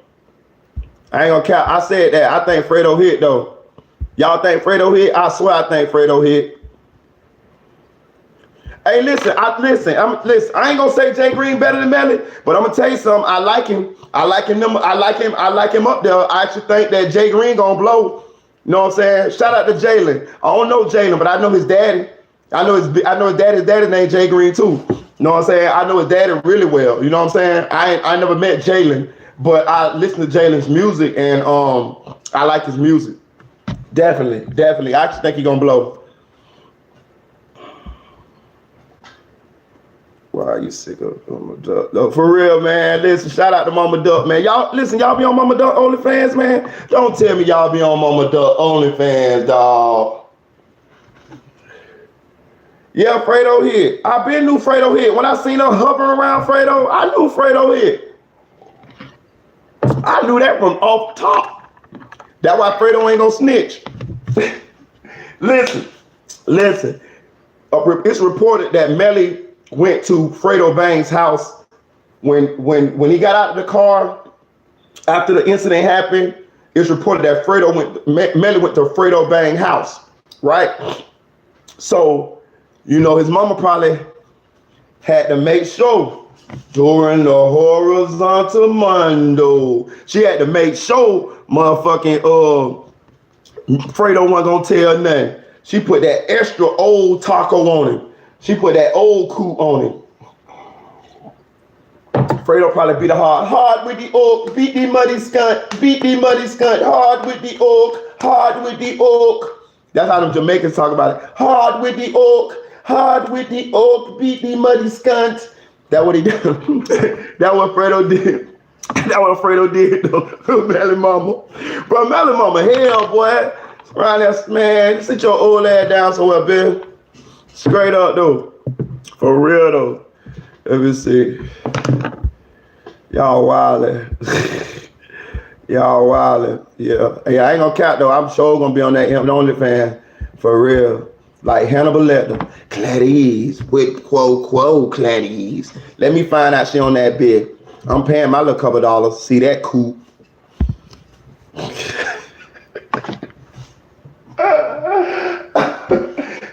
I ain't gonna count. I said that. I think Fredo hit though. Y'all think Fredo hit? I swear I think Fredo hit. Hey, listen. I ain't gonna say Jay Green better than Melly, but I'm gonna tell you something. I like him. I like him up there. I actually think that Jay Green gonna blow. You know what I'm saying? Shout out to Jalen. I don't know Jalen, but I know his daddy. I know his daddy's named Jay Green too. You know what I'm saying? I know his daddy really well. You know what I'm saying? I never met Jalen, but I listen to Jalen's music and I like his music. Definitely. I actually think he's gonna blow. Why are you sick of Mama Duck? No, for real, man. Listen, shout out to Mama Duck, man. Y'all be on Mama Duck OnlyFans, man. Don't tell me y'all be on Mama Duck OnlyFans, dawg. Yeah, Fredo hit. I been knew Fredo hit. When I seen her hovering around Fredo, I knew Fredo hit. I knew that from off top. That's why Fredo ain't gonna snitch. Listen. It's reported that Melly went to Fredo Bang's house when he got out of the car after the incident happened. It's reported that Melly went to Fredo Bang's house, right? So, you know, his mama probably had to make sure during the horizontal mundo. She had to make sure motherfucking Fredo wasn't gonna tell nothing. She put that extra old taco on him. She put that old coot on him. Fredo probably beat the hard with the oak, beat the muddy skunt, hard with the oak. That's how them Jamaicans talk about it. Hard with the oak, beat the muddy skunt. That what he did. That what Fredo did. That what Fredo did though. Melly Mama. Bro, Melly Mama, hell boy. Around there, man, sit your old ass down somewhere, Ben. Straight up though. For real though. Let me see. Y'all wildin'. Y'all wildin'. Yeah. Hey, I ain't gonna cap though. I'm sure gonna be on that OnlyFans. For real. Like Hannibal Lecter. Clarice with quote Clarice. Let me find out she on that bed. I'm paying my little couple dollars. See that cool.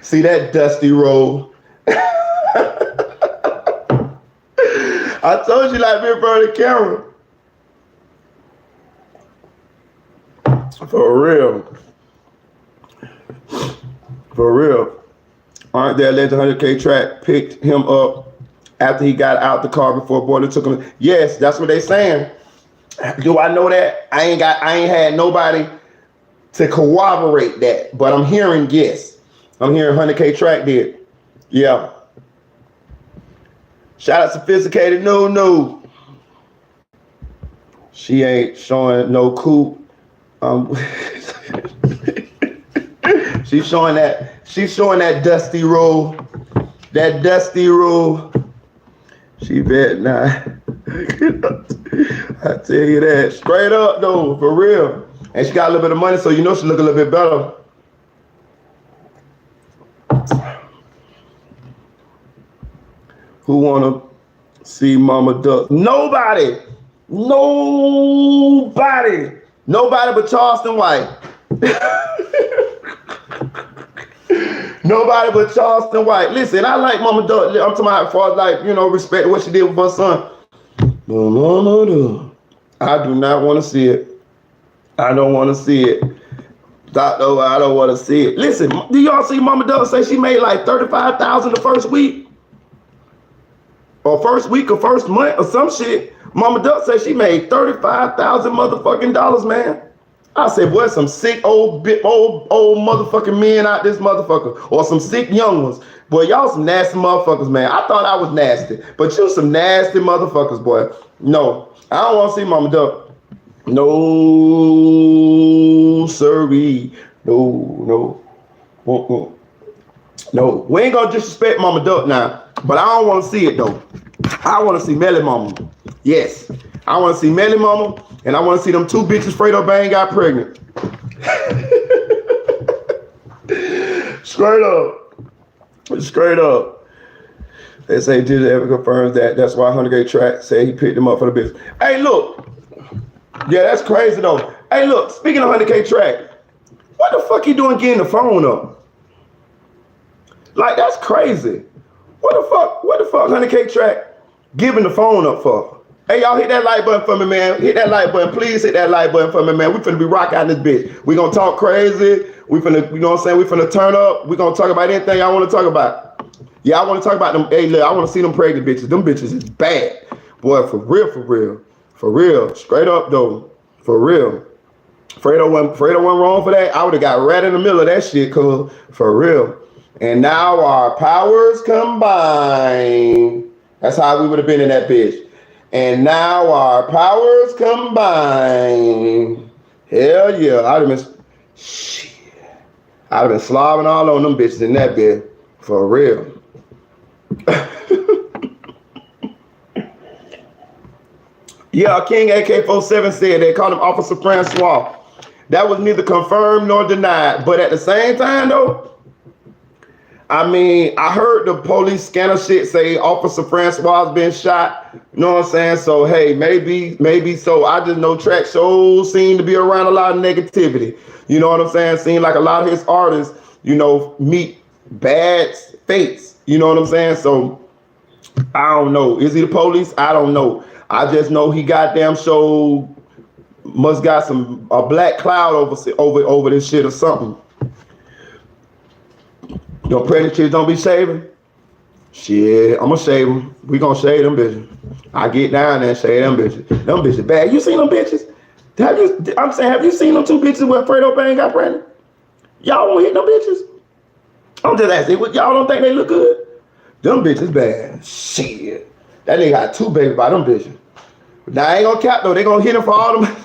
See that dusty roll. I told you like me in front of the camera. For real. Aren't there alleged 100K track picked him up after he got out the car before Border took him? Yes, that's what they saying. Do I know that? I ain't had nobody to corroborate that, but I'm hearing yes. I'm hearing 100K track did. Yeah. Shout out Sophisticated. No. She ain't showing no cool. She's showing that dusty roll. That dusty roll. She bet not. I tell you that. Straight up though, for real. And she got a little bit of money, so you know she look a little bit better. Who wanna see Mama Duck? Nobody but Charleston White. Nobody but Charleston White. Listen, I like Mama Duck. I'm talking about as far as like, you know, respect what she did with her son. No. I do not want to see it. I don't want to see it. I don't want to see it. Listen, do y'all see Mama Duck say she made like $35,000 the first week? or first week or first month or some shit, Mama Duck said she made $35,000 motherfucking dollars, man. I said, boy, some sick old motherfucking men out this motherfucker, or some sick young ones. Boy, y'all some nasty motherfuckers, man. I thought I was nasty, but you some nasty motherfuckers, boy. No, I don't want to see Mama Duck. No, sirree. No. No, we ain't gonna disrespect Mama Duck now, but I don't want to see it though. I want to see Melly Mama. Yes, I want to see Melly Mama, and I want to see them two bitches Fredo Bang got pregnant. Straight up. They say did it ever confirms that. That's why 100K Track said he picked him up for the business. Hey, look. Yeah, that's crazy though. Hey, look. Speaking of 100K Track, what the fuck you doing getting the phone up? Like, that's crazy. What the fuck 100K Track giving the phone up for? Hey, y'all hit that like button for me, man. Hit that like button. Please hit that like button for me, man. We finna be rocking out this bitch. We gonna talk crazy. We finna, you know what I'm saying? We finna turn up. We gonna talk about anything y'all wanna talk about. Yeah, I wanna talk about them. Hey, look, I wanna see them pregnant bitches. Them bitches is bad. Boy, for real. Straight up, though. For real. Fredo wasn't wrong for that. I would've got right in the middle of that shit, cuz. For real. And now our powers combine. That's how we would have been in that bitch. And now our powers combine. Hell yeah. I'd have been slobbing all on them bitches in that bitch. For real. Yeah, King AK-47 said they called him Officer Francois. That was neither confirmed nor denied. But at the same time, though, I mean, I heard the police scanner shit say Officer Francois has been shot. You know what I'm saying? So, hey, maybe so. I just know Track shows seem to be around a lot of negativity. You know what I'm saying? Seem like a lot of his artists, you know, meet bad fates. You know what I'm saying? So, I don't know. Is he the police? I don't know. I just know he goddamn show must got a black cloud over this shit or something. Your pregnant kids don't be shaving? Shit, I'm gonna shave them. We gonna shave them bitches. I get down there and shave them bitches. Them bitches bad. You seen them bitches? Have you seen them two bitches where Fredo Bang got pregnant? Y'all won't hit them bitches? I'm just asking, y'all don't think they look good? Them bitches bad. Shit. That nigga got two babies by them bitches. Now I ain't gonna cap though. They gonna hit him for all them.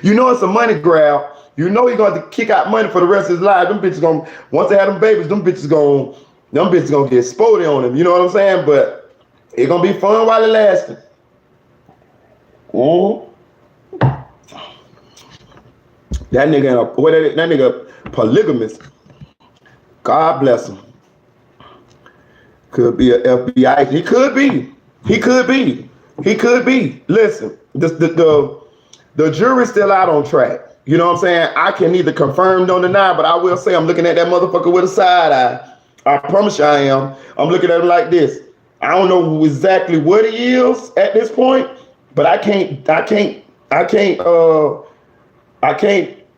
You know it's a money grab. You know he's gonna kick out money for the rest of his life. Them bitches gonna, once they have them babies, them bitches gonna get spotty on him. You know what I'm saying? But it's gonna be fun while it lasting. That nigga polygamist. God bless him. Could be a FBI. He could be. Listen, the jury's still out on Track. You know what I'm saying? I can neither confirm nor deny, but I will say I'm looking at that motherfucker with a side eye. I promise you I am. I'm looking at him like this. I don't know exactly what he is at this point, but I can't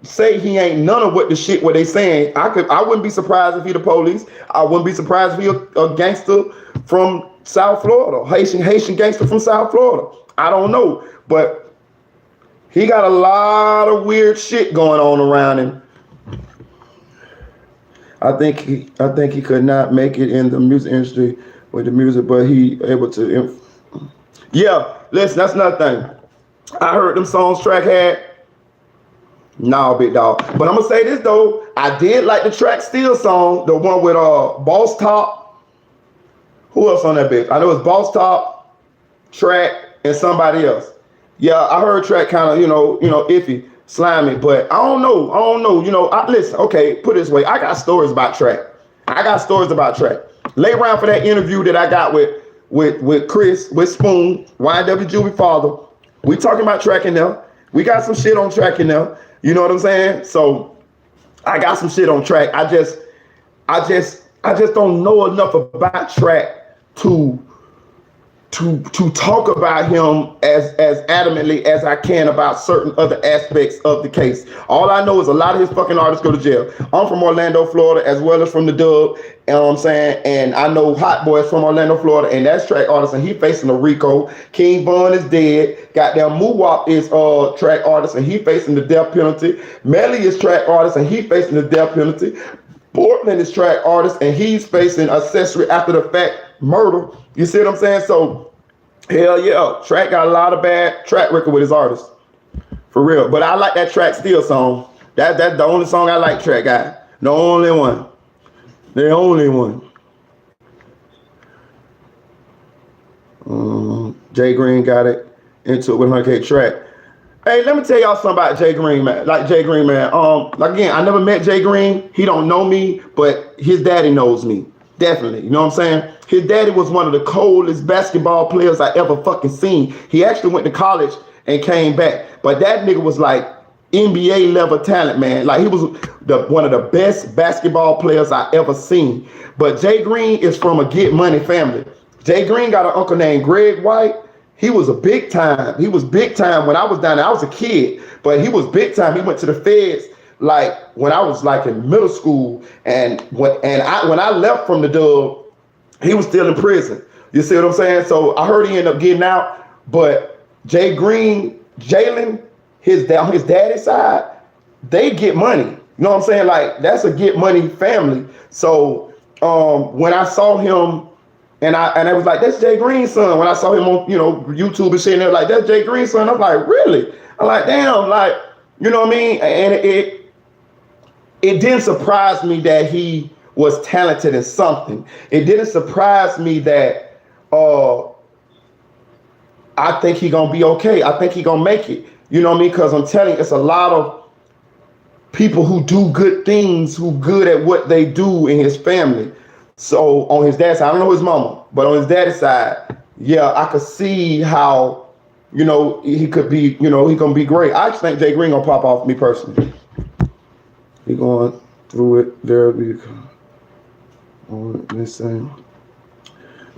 say he ain't none of what they saying. I wouldn't be surprised if he the police. I wouldn't be surprised if he a gangster from South Florida, Haitian gangster from South Florida. I don't know, but he got a lot of weird shit going on around him. I think he could not make it in the music industry with the music, but he able to. Yeah, listen, that's another thing. I heard them songs Track had. No, big dog. But I'm gonna say this though. I did like the Track Still song, the one with Boss Top. Who else on that bitch? I know it's Boss Top, Track, and somebody else. Yeah, I heard Track kind of, you know, iffy, slimy, but I don't know. You know, listen, okay, put it this way. I got stories about Track. Lay around for that interview that I got with Chris, with Spoon, YNW Juvie father. We talking about Track in there. We got some shit on Track in there. You know what I'm saying? So I got some shit on Track. I just don't know enough about Track to to talk about him as adamantly as I can about certain other aspects of the case. All I know is a lot of his fucking artists go to jail. I'm from Orlando, Florida, as well as from the Dub. You know what I'm saying? And I know Hot Boy is from Orlando, Florida, and that's track artist, and he facing a RICO. King Von is dead. Goddamn Moowop is track artist, and he facing the death penalty. Melly is track artist, and he facing the death penalty. Portland is track artist, and he's facing accessory after the fact murder. You see what I'm saying? So, hell yeah, Track got a lot of bad track record with his artists, for real. But I like that Track Still song. That's the only song I like Track got. The only one. The only one. Jay Green got it into it with 100K Track. Hey, let me tell y'all something about Jay Green, man. Like Jay Green, man. Again, I never met Jay Green. He don't know me, but his daddy knows me. Definitely. You know what I'm saying? His daddy was one of the coldest basketball players I ever fucking seen. He actually went to college and came back. But that nigga was like NBA level talent, man. Like he was one of the best basketball players I ever seen. But Jay Green is from a get money family. Jay Green got an uncle named Greg White. He was a big time. He was big time when I was down there. I was a kid, but he was big time. He went to the feds like when I was like in middle school, and when I left from the Dub, he was still in prison. You see what I'm saying? So I heard he ended up getting out, but Jay Green, Jalen, his daddy's side, they get money. You know what I'm saying? Like that's a get money family. So when I saw him, and I was like, that's Jay Green's son. When I saw him on YouTube and shit, and they're like, that's Jay Green's son. I'm like, really? I'm like, damn, like, you know what I mean? And it didn't surprise me that he was talented in something. It didn't surprise me that I think he gonna be okay. I think he gonna make it. You know what I mean? Because I'm telling you, it's a lot of people who do good things, who good at what they do in his family. So on his dad's side, I don't know his mama, but on his daddy's side, yeah, I could see how, he could be, he gonna be great. I just think Jay Green gonna pop off, me personally. He going through it there on this thing.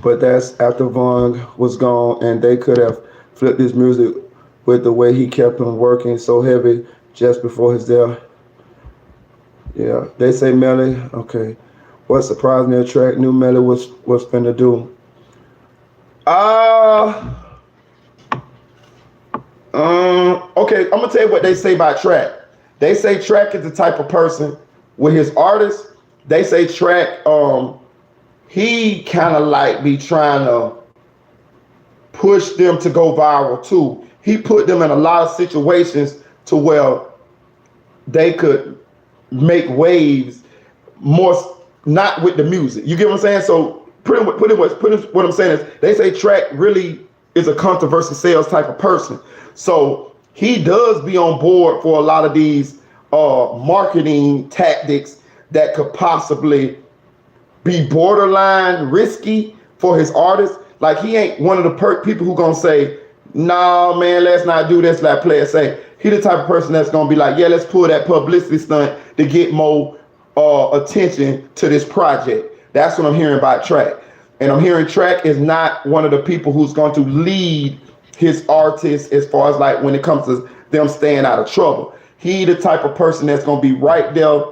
But that's after Von was gone, and they could have flipped his music with the way he kept him working so heavy just before his death. Yeah, they say Melly. Okay, what surprised me a track knew Melly was finna do. Okay, I'm gonna tell you what they say about Track. They say Track is the type of person with his artists. They say Track, he kind of like be trying to push them to go viral too. He put them in a lot of situations to where they could make waves more, not with the music. You get what I'm saying? So pretty what I'm saying is they say Track really is a controversy sales type of person. So he does be on board for a lot of these marketing tactics that could possibly be borderline risky for his artists. Like he ain't one of the people who gonna say, nah, man, let's not do this like play it safe. He the type of person that's gonna be like, yeah, let's pull that publicity stunt to get more attention to this project. That's what I'm hearing about Track. And I'm hearing Track is not one of the people who's going to lead his artists as far as like when it comes to them staying out of trouble. He the type of person that's going to be right there,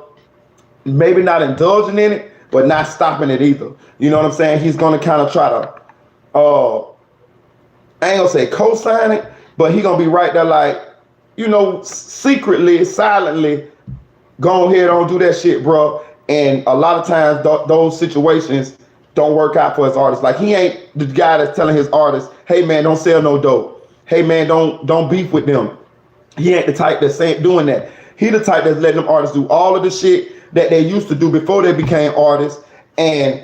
maybe not indulging in it, but not stopping it either. You know what I'm saying? He's going to kind of try to, I ain't going to say co-sign it, but he going to be right there like, secretly, silently, go ahead, don't do that shit, bro. And a lot of times those situations don't work out for his artists. Like he ain't the guy that's telling his artists, hey man, don't sell no dope. Hey man, don't beef with them. He ain't the type that's doing that. He the type that's letting them artists do all of the shit that they used to do before they became artists, and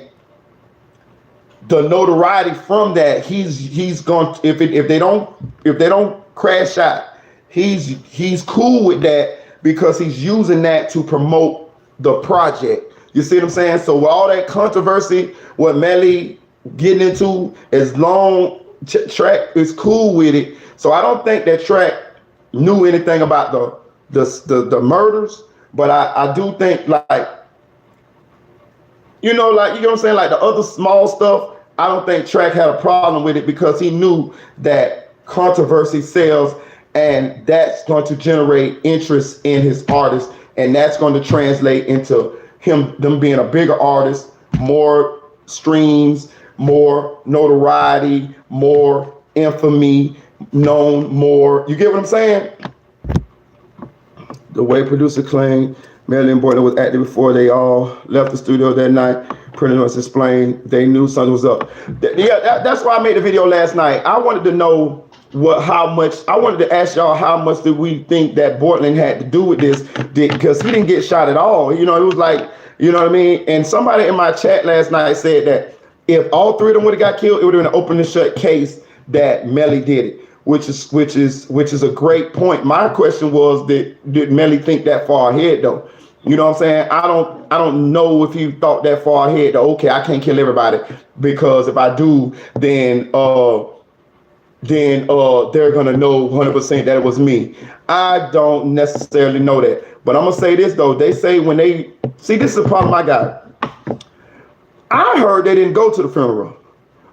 the notoriety from that, he's going if they don't crash out, he's cool with that because he's using that to promote the project. You see what I'm saying? So with all that controversy, what Melly getting into, as long Track is cool with it. So I don't think that Track knew anything about the murders, but I do think like, you know what I'm saying? Like the other small stuff, I don't think Track had a problem with it because he knew that controversy sells, and that's going to generate interest in his artist, and that's going to translate into them being a bigger artist, more streams, more notoriety, more infamy, known more. You get what I'm saying? The way producer claimed Melly and Boylan was active before they all left the studio that night. Pretty much explained they knew something was up. That's why I made the video last night. I wanted to know how much. I wanted to ask y'all how much did we think that Boylan had to do with this? Because he didn't get shot at all. You know, it was like, you know what I mean? And somebody in my chat last night said that if all three of them would have got killed, it would have been an open and shut case that Melly did it, which is a great point. My question was, did Melly think that far ahead though? You know what I'm saying? I don't know if he thought that far ahead. Okay, I can't kill everybody because if I do, then they're gonna know 100% that it was me. I don't necessarily know that, but I'm gonna say this though. They say when they see, this is a problem I got. I heard they didn't go to the funeral,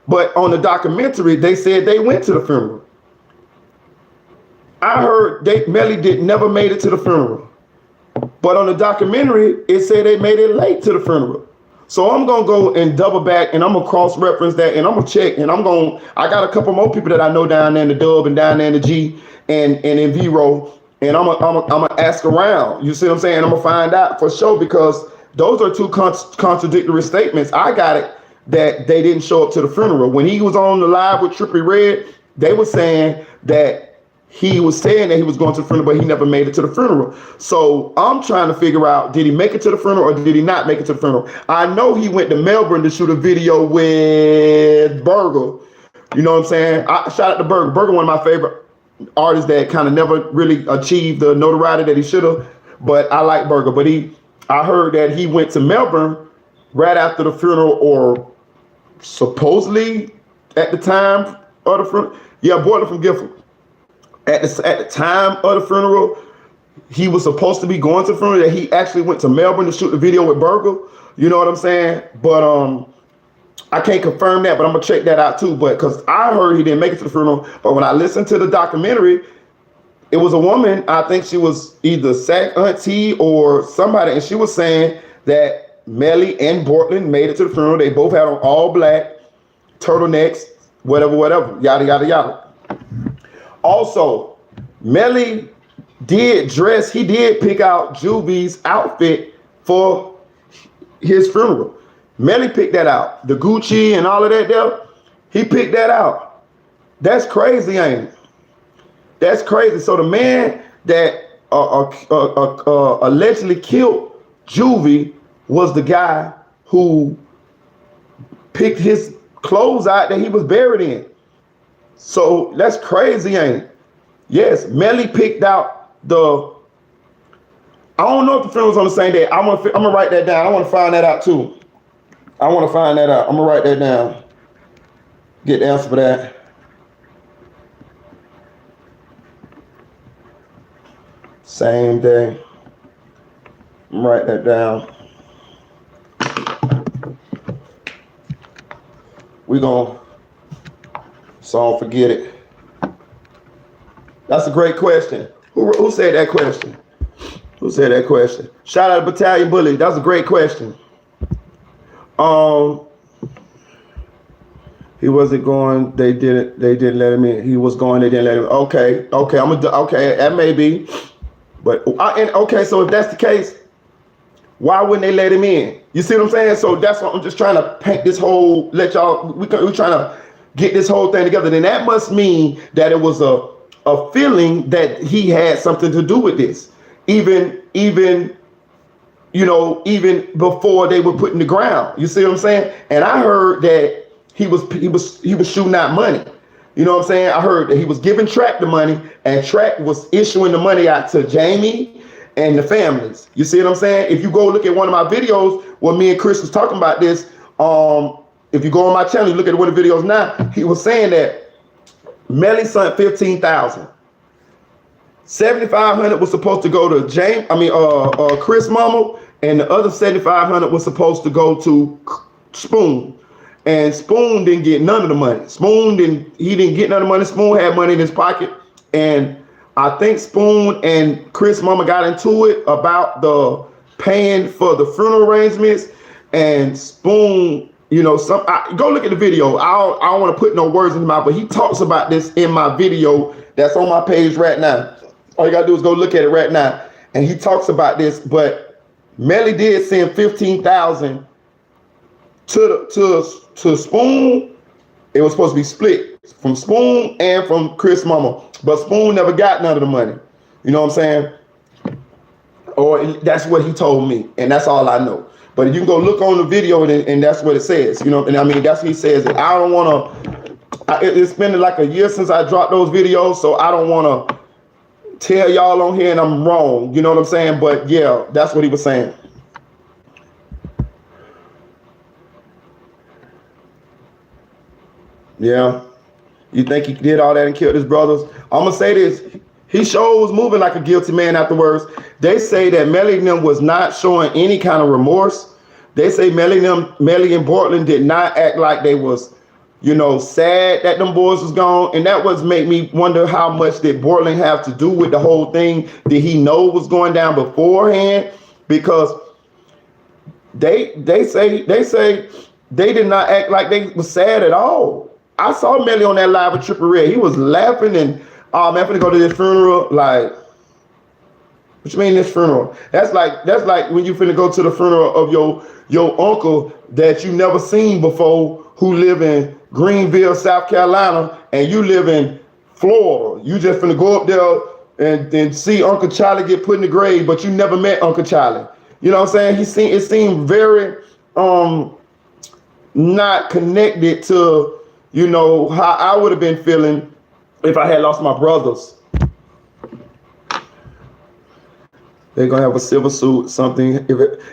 but on the documentary they said they went to the funeral. I heard Melly never made it to the funeral. But on the documentary, it said they made it late to the funeral. So I'm going to go and double back and I'm going to cross-reference that and I'm going to check and I got a couple more people that I know down there in the Dub and down there in the G and in V-Row, and I'm going to ask around. You see what I'm saying? I'm going to find out for sure, because those are two contradictory statements. I got it that they didn't show up to the funeral. When he was on the live with Trippie Redd, they were saying that he was saying that he was going to the funeral, but he never made it to the funeral. So I'm trying to figure out, did he make it to the funeral or did he not make it to the funeral? I know he went to Melbourne to shoot a video with Burger. You know what I'm saying? Shout out to Burger. Burger, one of my favorite artists that kind of never really achieved the notoriety that he should have. But I like Burger. But I heard that he went to Melbourne right after the funeral, or supposedly at the time of the funeral. Yeah, Boylan from Gifford. At the time of the funeral, he was supposed to be going to the funeral, that he actually went to Melbourne to shoot the video with Burger. You know what I'm saying? But I can't confirm that, but I'm gonna check that out too. But because I heard he didn't make it to the funeral, but when I listened to the documentary, it was a woman, I think she was either Sack auntie or somebody, and she was saying that Melly and Boylan made it to the funeral. They both had on all black, turtlenecks, whatever, yada, yada, yada. Also, Melly did pick out Juvie's outfit for his funeral. Melly picked that out. The Gucci and all of that there, he picked that out. That's crazy, ain't it? That's crazy. So the man that allegedly killed Juvie was the guy who picked his clothes out that he was buried in. So that's crazy, ain't it? Yes, Melly picked out I don't know if the funeral was on the same day. I'm gonna write that down. I want to find that out too. I want to find that out. I'm gonna write that down. Get the answer for that. Same day. I'm write that down. So don't forget it. That's a great question. Who said that question? Who said that question? Shout out to Battalion Bully. That's a great question. He wasn't going. They didn't let him in. He was going. They didn't let him in. Okay. Okay. That may be. But okay. So if that's the case, why wouldn't they let him in? You see what I'm saying? So that's what I'm just trying to paint this whole. We're trying to get this whole thing together. Then that must mean that it was a feeling that he had something to do with this, even before they were put in the ground. You see what I'm saying? And I heard that he was shooting out money. You know what I'm saying? I heard that he was giving Track the money, and Track was issuing the money out to Jamie and the families. You see what I'm saying? If you go look at one of my videos where me and Chris was talking about this, if you go on my channel, you look at one of the videos now, he was saying that Melly sent $15,000. $7,500 was supposed to go to Chris Mama, and the other $7,500 was supposed to go to Spoon. and Spoon didn't get none of the money. He didn't get none of the money. Spoon had money in his pocket, and I think Spoon and Chris Mama got into it about the paying for the funeral arrangements, and Spoon, go look at the video. I don't want to put no words in his mouth, but he talks about this in my video that's on my page right now. All you gotta do is go look at it right now, and he talks about this. But Melly did send $15,000 to Spoon. It was supposed to be split from Spoon and from Chris Mama, but Spoon never got none of the money. You know what I'm saying? Or that's what he told me, and that's all I know. But you can go look on the video, and that's what it says. And I mean, that's what he says. I don't want to. It's been like a year since I dropped those videos, so I don't want to tell y'all on here and I'm wrong. You know what I'm saying? But yeah, that's what he was saying. Yeah. You think he did all that and killed his brothers? I'm going to say this. He sure was moving like a guilty man afterwards. They say that Melly and them was not showing any kind of remorse. They say Melly and Portland did not act like they was, sad that them boys was gone. And that was make me wonder how much did Portland have to do with the whole thing? Did he know was going down beforehand? Because they say they did not act like they was sad at all. I saw Melly on that live with Trippie Redd. He was laughing and, oh man, I'm finna go to this funeral. Like, what you mean this funeral? That's like when you finna go to the funeral of your uncle that you never seen before, who live in Greenville, South Carolina, and you live in Florida. You just finna go up there and see Uncle Charlie get put in the grave, but you never met Uncle Charlie. You know what I'm saying? It seemed very not connected to, how I would have been feeling if I had lost my brothers. They're gonna have a silver suit, something.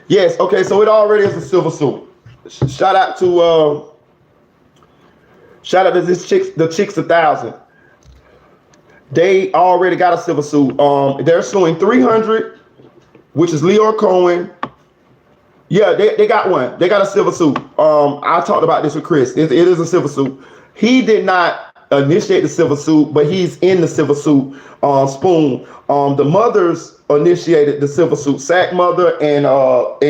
Yes, okay, so it already is a silver suit. Shout out to this the Chicks 1000. They already got a silver suit. They're suing 300, which is Leor Cohen. Yeah, they got one. They got a silver suit. I talked about this with Chris. It is a silver suit. He did not initiate the silver suit, but he's in the silver suit. Spoon. The mothers initiated the silver suit. Sack mother and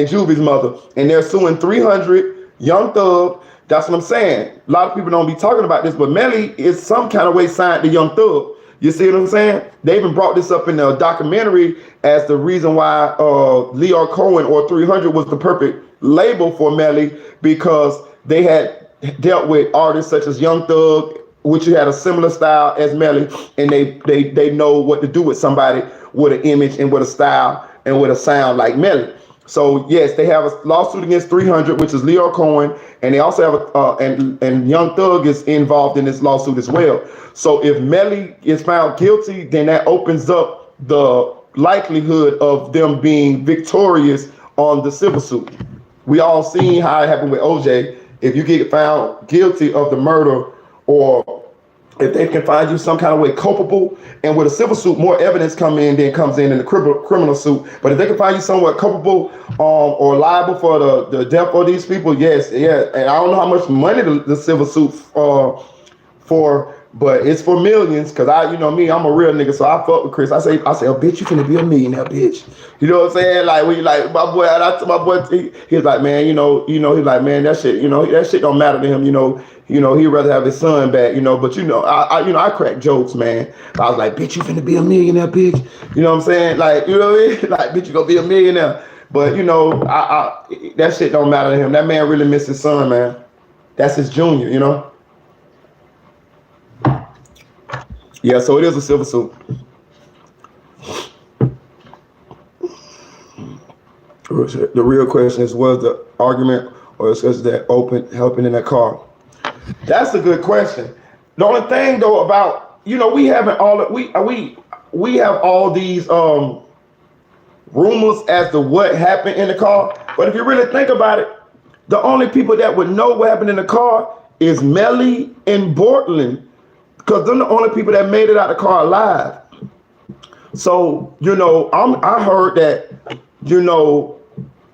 Juvie's mother, and they're suing 300. Young Thug. That's what I'm saying. A lot of people don't be talking about this, but Melly is some kind of way signed to Young Thug. You see what I'm saying? They even brought this up in the documentary as the reason why Leor Cohen or 300 was the perfect label for Melly, because they had dealt with artists such as Young Thug, which had a similar style as Melly, and they know what to do with somebody with an image and with a style and with a sound like Melly. So yes, they have a lawsuit against 300, which is Leor Cohen, and they also have and Young Thug is involved in this lawsuit as well. So if Melly is found guilty, then that opens up the likelihood of them being victorious on the civil suit. We all seen how it happened with OJ. If you get found guilty of the murder, or if they can find you some kind of way culpable, and with a civil suit, more evidence comes in the criminal suit. But if they can find you somewhat culpable or liable for the death of these people, yes, yeah. And I don't know how much money the civil suit for, but it's for millions. Cause me, I'm a real nigga, so I fuck with Chris. I say, oh bitch, you finna be a millionaire, bitch. You know what I'm saying? Like when you like my boy, he's like, man, he's like, man, that shit, that shit don't matter to him, he'd rather have his son back, but I crack jokes, man. I was like, bitch, you finna be a millionaire, bitch. You know what I'm saying? Like, you know what I mean? Like, bitch, you gonna be a millionaire. But that shit don't matter to him. That man really missed his son, man. That's his junior, Yeah, so it is a silver suit. The real question is, was the argument or is that helping in that car? That's a good question. The only thing though about, we haven't we have all these rumors as to what happened in the car. But if you really think about it, the only people that would know what happened in the car is Melly and Portland, because they're the only people that made it out of the car alive. So, I heard that,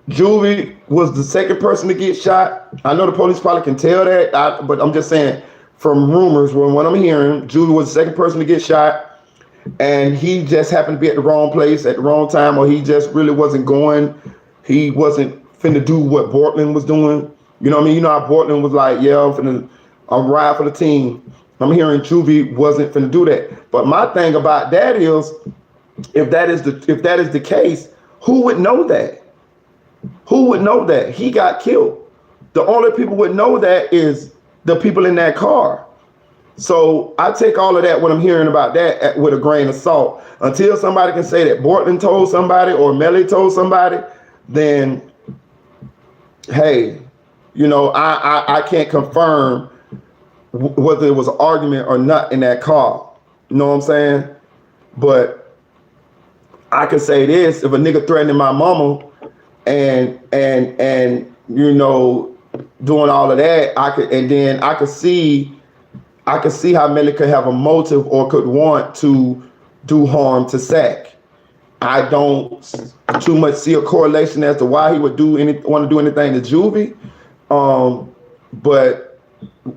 Juvie was the second person to get shot. I know the police probably can tell that, but I'm just saying from rumors, when what I'm hearing, Juvie was the second person to get shot, and he just happened to be at the wrong place at the wrong time, or he just really wasn't going. He wasn't finna do what Bortland was doing. You know what I mean? You know how Bortland was like, yeah, I'm ride for the team. I'm hearing Juvie wasn't finna do that. But my thing about that is, if that is the case, who would know that? Who would know that he got killed? The only people would know that is the people in that car. So I take all of that, what I'm hearing about that, with a grain of salt. Until somebody can say that Bortland told somebody or Melly told somebody, then hey, you know, I can't confirm whether it was an argument or not in that car. You know what I'm saying? But I can say this: if a nigga threatening my mama and you know, doing all of that, I could see how Melly could have a motive or could want to do harm to Sack. I don't too much see a correlation as to why he would want to do anything to Juvie. But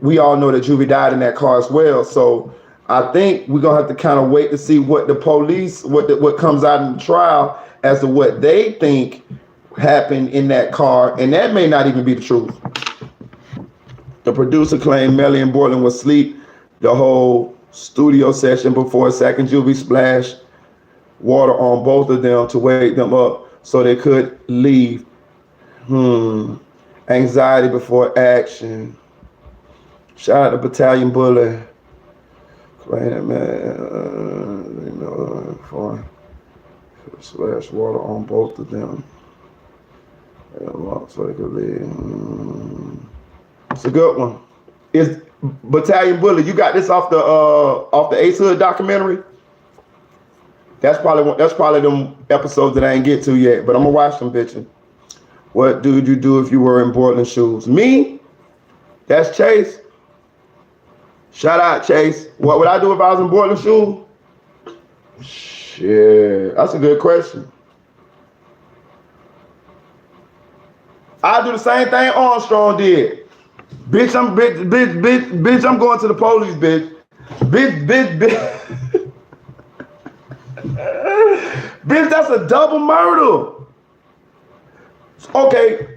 we all know that Juvie died in that car as well. So I think we're gonna have to kind of wait to see what the police, what comes out in the trial as to what they think happened in that car, and that may not even be the truth. The producer claimed Melly and Bortland was asleep the whole studio session before Sack and Juvie splashed water on both of them to wake them up so they could leave. Anxiety before action. Shout out to Battalion Bully. Playing it, man. You know, for splash water on both of them. So they could leave. It's a good one. It's Battalion Bully. You got this off the Ace Hood documentary. That's probably them episodes that I ain't get to yet, but I'm gonna watch them bitches. What dude you do if you were in Bortland shoes? Me? That's Chase. Shout out Chase. What would I do if I was in Bortland shoes? Shit, that's a good question. I do the same thing Armstrong did. Bitch, I'm going to the police, bitch. Bitch. Bitch, that's a double murder. Okay,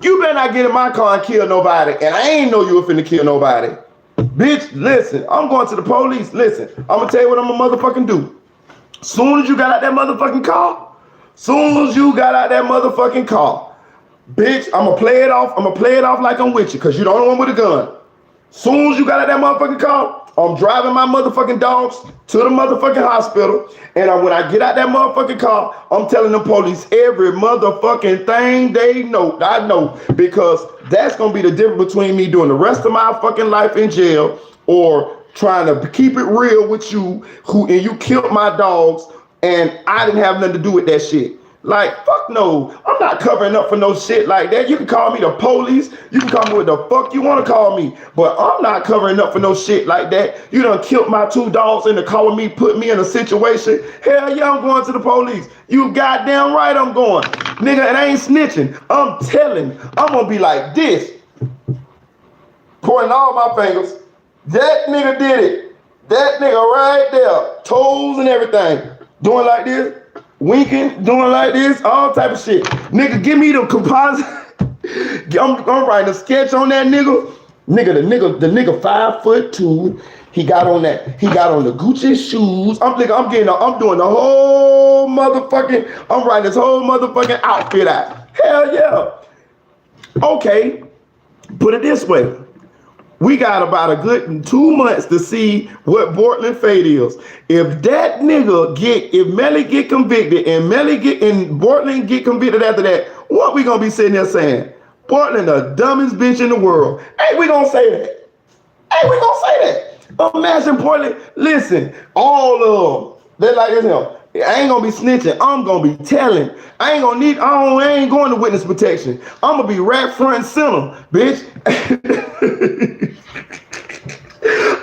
you better not get in my car and kill nobody, and I ain't know you were finna kill nobody. Bitch, listen, I'm going to the police. Listen, I'm gonna tell you what I'm gonna motherfucking do. Soon as you got out that motherfucking car, bitch, I'm gonna play it off like I'm with you, cause you the only one with a gun. Soon as you got out that motherfucking car, I'm driving my motherfucking dogs to the motherfucking hospital, and when I get out that motherfucking car, I'm telling the police every motherfucking thing they know. I know, because that's gonna be the difference between me doing the rest of my fucking life in jail or trying to keep it real with you, and you killed my dogs, and I didn't have nothing to do with that shit. Like, fuck no. I'm not covering up for no shit like that. You can call me the police. You can call me what the fuck you want to call me. But I'm not covering up for no shit like that. You done killed my two dogs in the car with me, put me in a situation. Hell yeah, I'm going to the police. You goddamn right I'm going. Nigga, and I ain't snitching. I'm telling. I'm going to be like this. Pointing all my fingers. That nigga did it. That nigga right there. Toes and everything. Doing like this. Winking, doing like this, all type of shit. Nigga, give me the composite. I'm writing a sketch on that nigga. The nigga 5'2". He got on the Gucci shoes. I'm doing the whole motherfucking, I'm writing this whole motherfucking outfit out. Hell yeah. Okay, put it this way. We got about a good 2 months to see what Bortland fate is. If that nigga if Melly get convicted and Bortland get convicted after that, what we gonna be sitting there saying? Bortland the dumbest bitch in the world. Ain't we gonna say that? Imagine Portland. Listen, all of them. They're like this. I ain't gonna be snitching. I'm gonna be telling. I ain't going to witness protection. I'm gonna be right front and center, bitch.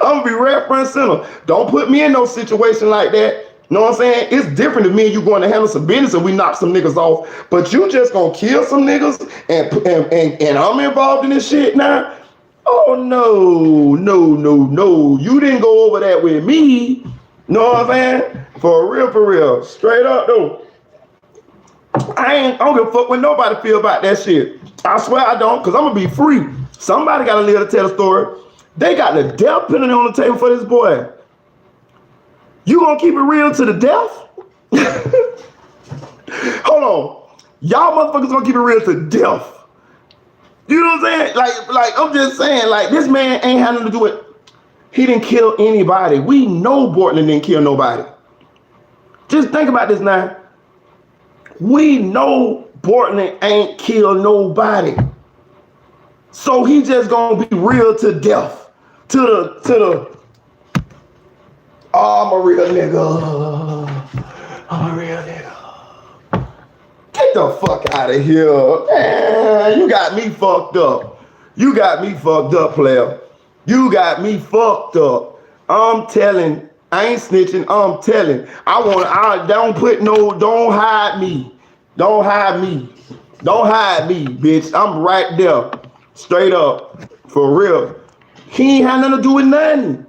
I'm gonna be right front and center. Don't put me in no situation like that. Know what I'm saying? It's different than me and you going to handle some business and we knock some niggas off. But you just gonna kill some niggas and I'm involved in this shit now? Oh no, no, no, no. You didn't go over that with me. Know what I'm saying? For real. Straight up though. I don't give a fuck what nobody feel about that shit. I swear I don't, because I'm going to be free. Somebody got to live to tell the story. They got the death penalty on the table for this boy. You going to keep it real to the death? Hold on. Y'all motherfuckers going to keep it real to death. You know what I'm saying? Like I'm just saying, like, this man ain't had nothing to do with, he didn't kill anybody. We know Bortman didn't kill nobody. Just think about this now. We know Bortman ain't killed nobody. So he just gonna be real to death. To the oh, I'm a real nigga. I'm a real nigga. Get the fuck out of here. Man, you got me fucked up. You got me fucked up, player. You got me fucked up. I'm telling, I ain't snitching, I'm telling. Don't hide me. Don't hide me. Don't hide me, bitch. I'm right there. Straight up. For real. He ain't had nothing to do with nothing.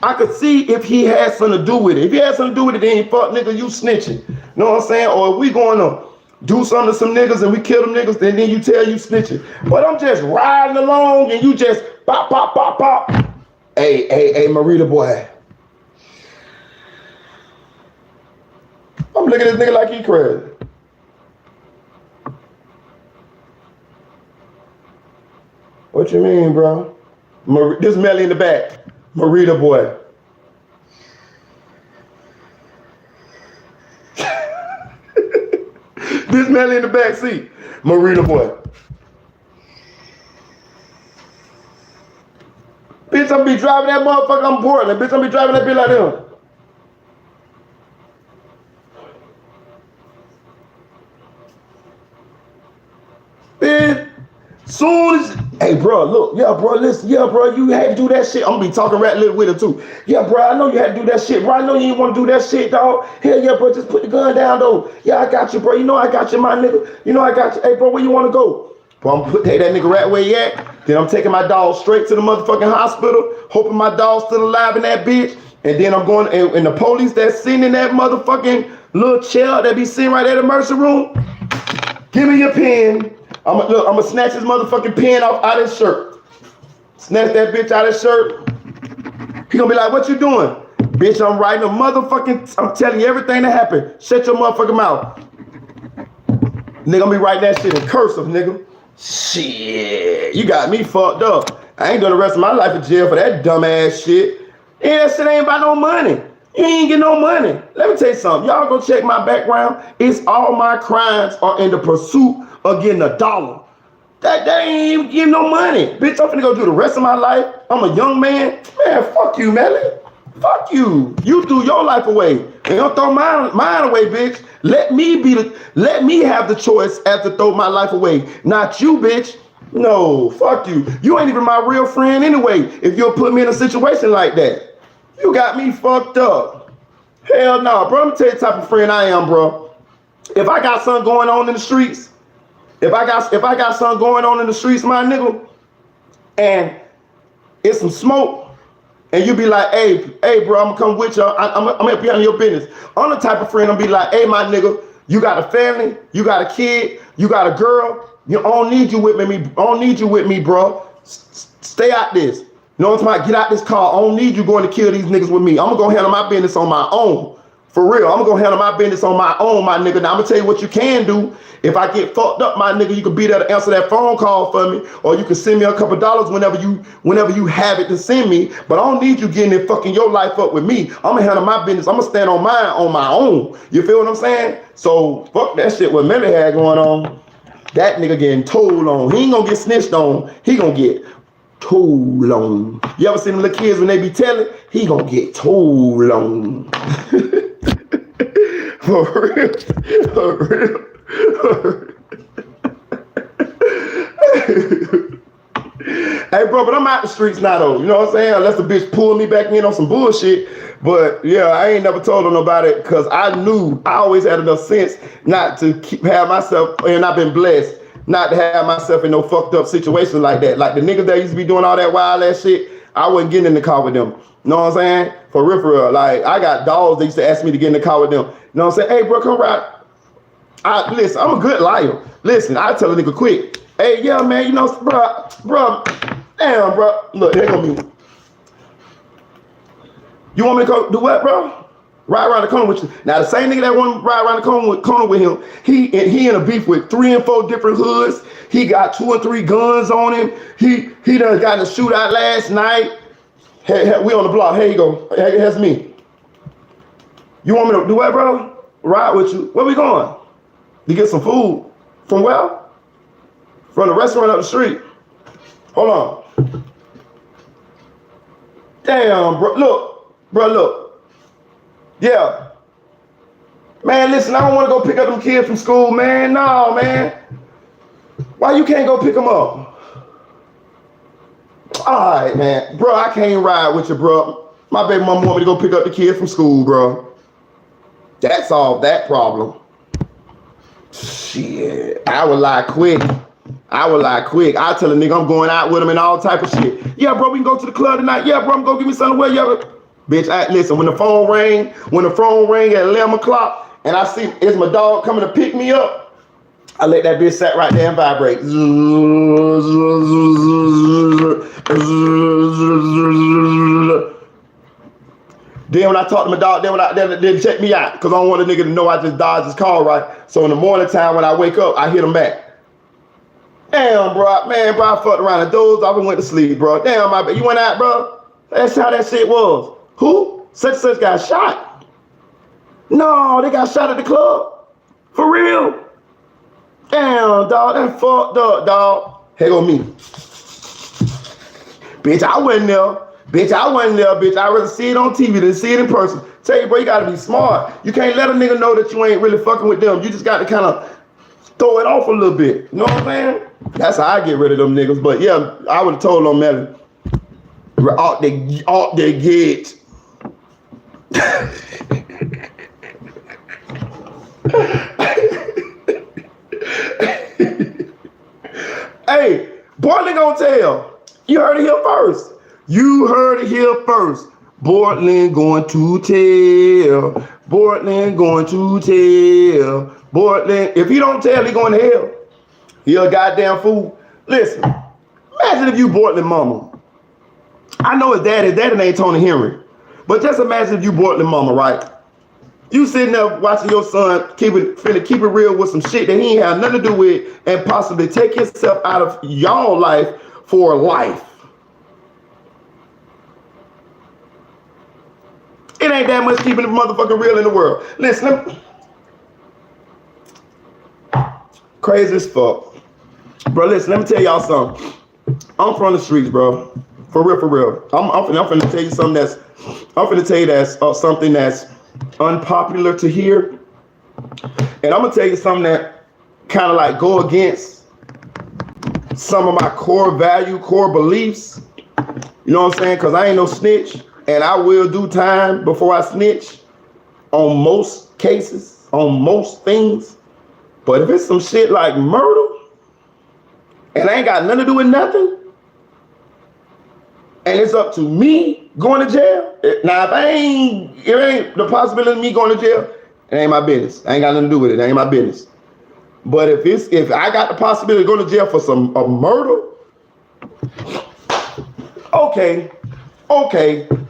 I could see if he had something to do with it. If he had something to do with it, then fuck nigga, you snitching. Know what I'm saying? Or if we going to do something to some niggas and we kill them niggas, then you tell you snitching. But I'm just riding along and you just pop, pop, pop, pop. Hey, Marita boy. I'm looking at this nigga like he crazy. What you mean, bro? This Melly in the back. Marita boy. This Melly in the back seat. Marita boy. Bitch, I'm be driving that motherfucker. I'm Portland. Bitch, I'm be driving that bitch like them. Bitch, soon as, hey, bro, look, yeah, bro, listen, yeah, bro, you had to do that shit. I'm gonna be talking rat little with her too. Yeah, bro, I know you had to do that shit, bro. I know you didn't want to do that shit, dog. Hell yeah, bro, just put the gun down, though. Yeah, I got you, bro. You know I got you, my nigga. You know I got you. Hey, bro, where you want to go? Bro, I'm gonna take that nigga right where he at. Then I'm taking my dog straight to the motherfucking hospital, hoping my dog's still alive in that bitch. And then I'm going, and the police that's sitting in that motherfucking little chair that be sitting right there in the emergency room, give me your pen. I'm gonna snatch his motherfucking pen off out of his shirt. Snatch that bitch out of his shirt. He gonna be like, what you doing? Bitch, I'm writing a motherfucking, I'm telling you everything that happened. Shut your motherfucking mouth. Nigga, I'm be writing that shit in cursive, nigga. Shit, you got me fucked up. I ain't doing the rest of my life in jail for that dumb ass shit. And that shit ain't about no money. You ain't get no money. Let me tell you something. Y'all go check my background. It's all my crimes are in the pursuit of getting $1. That ain't even getting no money. Bitch, I'm finna go do the rest of my life. I'm a young man. Man, fuck you, Melly. Fuck you. You threw your life away. And don't throw mine away, bitch. Let me have the choice as to throw my life away. Not you, bitch. No, fuck you. You ain't even my real friend anyway. If you'll put me in a situation like that. You got me fucked up. Hell no, bro. I'm gonna tell you the type of friend I am, bro. If I got something going on in the streets, if I got something going on in the streets, my nigga, and it's some smoke, and you be like, hey, bro, I'm gonna come with you. I'm gonna be on your business. I'm the type of friend I'm be like, hey, my nigga, you got a family, you got a kid, you got a girl. I don't need you with me. I don't need you with me, bro. Stay out this. You know what I'm talking about? Get out this car. I don't need you going to kill these niggas with me. I'm gonna go handle my business on my own. For real, I'm gonna go handle my business on my own, my nigga. Now I'm gonna tell you what you can do. If I get fucked up, my nigga, you can be there to answer that phone call for me, or you can send me a couple dollars whenever you have it to send me. But I don't need you getting and fucking your life up with me. I'm gonna handle my business. I'm gonna stand on mine on my own. You feel what I'm saying? So fuck that shit what Melly had going on. That nigga getting told on. He ain't gonna get snitched on. He gonna get told on. You ever seen them little kids when they be telling? He gonna get told on. For real. For real. Hey, bro, but I'm out the streets now, though. You know what I'm saying? Unless the bitch pull me back in on some bullshit. But yeah, I ain't never told on nobody because I knew I always had enough sense not to have myself, and I've been blessed not to have myself in no fucked up situation like that. Like the niggas that used to be doing all that wild ass shit, I wasn't getting in the car with them. You know what I'm saying? For real. Like I got dogs that used to ask me to get in the car with them. You know what I'm saying? Hey, bro, come ride. Listen, I'm a good liar. Listen, I tell a nigga quick. Hey, yeah, man, you know, bro, damn, bro. Look, there go me. You want me to go do what, bro? Ride around the corner with you. Now, the same nigga that want to ride around the corner with him, he in a beef with 3 and 4 different hoods. He got 2 or 3 guns on him. He done got in a shootout last night. Hey, we on the block. Here you go. Hey, that's me. You want me to do what, bro? Ride with you. Where we going? To get some food. From where? From the restaurant up the street. Hold on. Damn, bro. Look. Yeah. Man, listen, I don't want to go pick up them kids from school, man. No, man. Why you can't go pick them up? All right, man. Bro, I can't ride with you, bro. My baby mama want me to go pick up the kids from school, bro. That solved that problem. Shit. I would lie quick. I tell a nigga I'm going out with him and all type of shit. Yeah, bro, we can go to the club tonight. Yeah, bro, I'm gonna give me something to wear. Yeah, bitch, listen, when the phone rang at 11 o'clock and I see it's my dog coming to pick me up, I let that bitch sit right there and vibrate. Then when I talk to my dog, then check me out because I don't want a nigga to know I just dodged his call, right? So in the morning time when I wake up, I hit him back. Damn, bro, I fucked around and dozed off and went to sleep, bro. Damn, you went out, bro? That's how that shit was. Who? Such got shot. No, they got shot at the club. For real? Damn, dog, that fucked up, dog. Here go me. Bitch, I wasn't there. Bitch. I'd rather see it on TV than see it in person. Tell you, bro, you gotta be smart. You can't let a nigga know that you ain't really fucking with them. You just got to kind of throw it off a little bit. You know what I'm saying? That's how I get rid of them niggas. But yeah, I would have told on Melly. Out they get. Hey, Portland gonna tell. You heard it here first. Portland going to tell. Portland, if he don't tell, he going to hell. He a goddamn fool. Listen, imagine if you Portland mama. I know his daddy ain't Tony Henry. But just imagine if you Portland mama, right? You sitting there watching your son keep it real with some shit that he ain't have nothing to do with and possibly take himself out of y'all life for life. It ain't that much keeping the motherfucking real in the world. Listen, crazy as fuck. Bro, listen, let me tell y'all something. I'm from the streets, bro. For real. I'm finna tell you something that's something that's unpopular to hear. And I'm gonna tell you something that kind of like go against some of my core beliefs. You know what I'm saying? Because I ain't no snitch. And I will do time before I snitch on most cases, on most things. But if it's some shit like murder, and I ain't got nothing to do with nothing, and it's up to me going to jail. Now, if it ain't the possibility of me going to jail, it ain't my business. I ain't got nothing to do with it. It ain't my business. But if I got the possibility of going to jail for a murder, okay,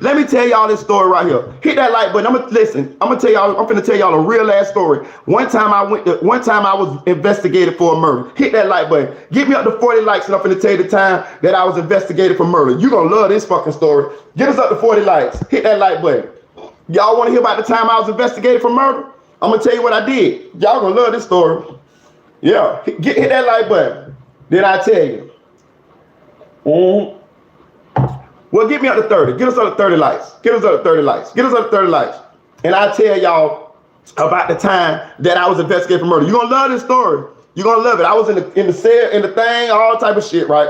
let me tell y'all this story right here. Hit that like button. I'm finna tell y'all a real ass story. One time I was investigated for a murder. Hit that like button. Get me up to 40 likes and I'm finna tell you the time that I was investigated for murder. You gonna love this fucking story. Get us up to 40 likes. Hit that like button. Y'all wanna hear about the time I was investigated for murder? I'm gonna tell you what I did. Y'all gonna love this story. Yeah, hit that like button. Then I tell you. Well, get me up to 30. Get us up to 30 likes. And I tell y'all about the time that I was investigated for murder. You're gonna love this story. You're gonna love it. I was in the cell, in the thing, all type of shit, right?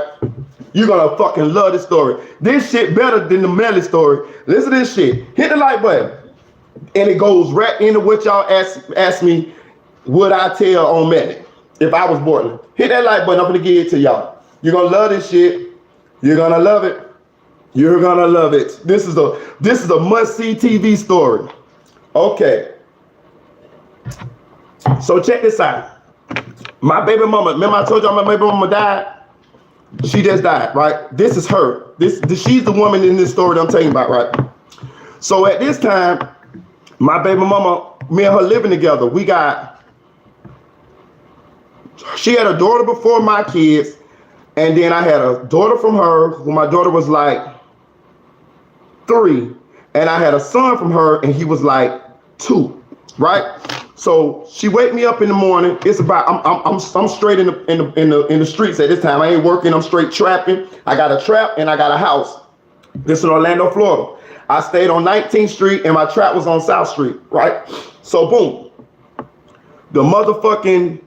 You're gonna fucking love this story. This shit better than the Melly story. Listen to this shit. Hit the like button. And it goes right into what y'all ask me, would I tell on Melly if I was Portland? Hit that like button. I'm gonna give it to y'all. You're gonna love this shit. You're gonna love it. You're gonna love it. This is a must-see TV story. Okay. So check this out. My baby mama, remember I told y'all my baby mama died? She just died, right? This is her. She's the woman in this story that I'm telling you about, right? So at this time, my baby mama, me and her living together. She had a daughter before my kids, and then I had a daughter from her, when my daughter was like 3, and I had a son from her, and he was like 2, right? So she wake me up in the morning. It's about I'm straight in the streets at this time. I ain't working. I'm straight trapping. I got a trap and I got a house. This is in Orlando, Florida. I stayed on 19th Street and my trap was on South Street, right? So boom, the motherfucking,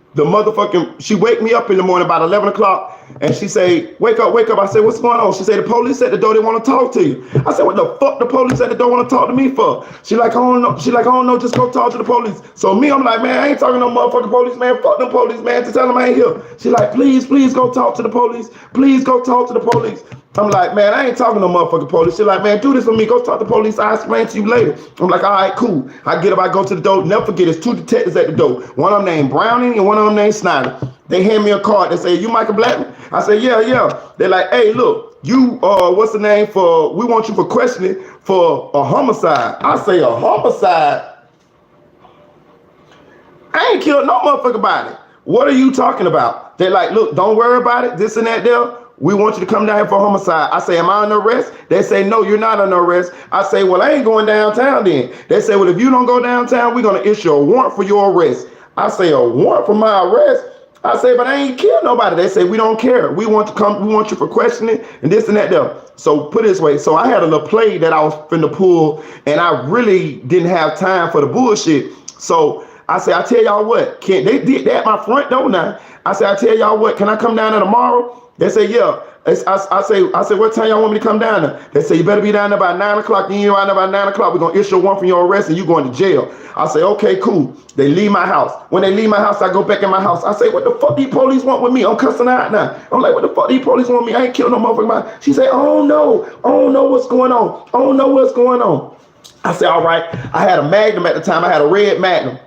she wake me up in the morning about 11 o'clock and she say, wake up. I said, what's going on? She say, the police at the door, they want to talk to you. I said, what the fuck the police at the door want to talk to me for? She like, I don't know, just go talk to the police. So me, I'm like, man, I ain't talking to no motherfucking police, man. Fuck them police, man, to tell them I ain't here. She like, please go talk to the police. Please go talk to the police. I'm like, man, I ain't talking to no motherfucking police. She like, man, do this for me. Go talk to the police. I'll explain to you later. I'm like, all right, cool. I get up, I go to the door. Never forget, there's 2 detectives at the door. One of them named Browning and one of them named Snyder. They hand me a card. They say, you Michael Blackman? I say, yeah. They're like, hey, look, you, what's the name for, we want you for questioning for a homicide. I say, a homicide? I ain't killed no motherfucker body. What are you talking about? They're like, look, don't worry about it, this and that there. We want you to come down here for homicide. I say, am I under arrest? They say, no, you're not under arrest. I say, well, I ain't going downtown then. They say, well, if you don't go downtown, we're going to issue a warrant for your arrest. I say, a warrant for my arrest? I say, but I ain't killed nobody. They say, we don't care. We want you for questioning and this and that there. So put it this way. So I had a little play that I was finna pull and I really didn't have time for the bullshit. So I say, I tell y'all what, they did that at my front door now. I say, I tell y'all what, can I come down there tomorrow? They say, yeah. I say, what time y'all want me to come down there? They say, you better be down there by 9 o'clock. You ain't around there by 9 o'clock. We're going to issue one for your arrest and you going to jail. I say, okay, cool. They leave my house. When they leave my house, I go back in my house. I say, what the fuck these police want with me? I'm cussing out now. I'm like, what the fuck these police want with me? I ain't killed no motherfucker man. She say, oh no, what's going on. Oh no, what's going on. I say, all right. I had a Magnum at the time. I had a red Magnum.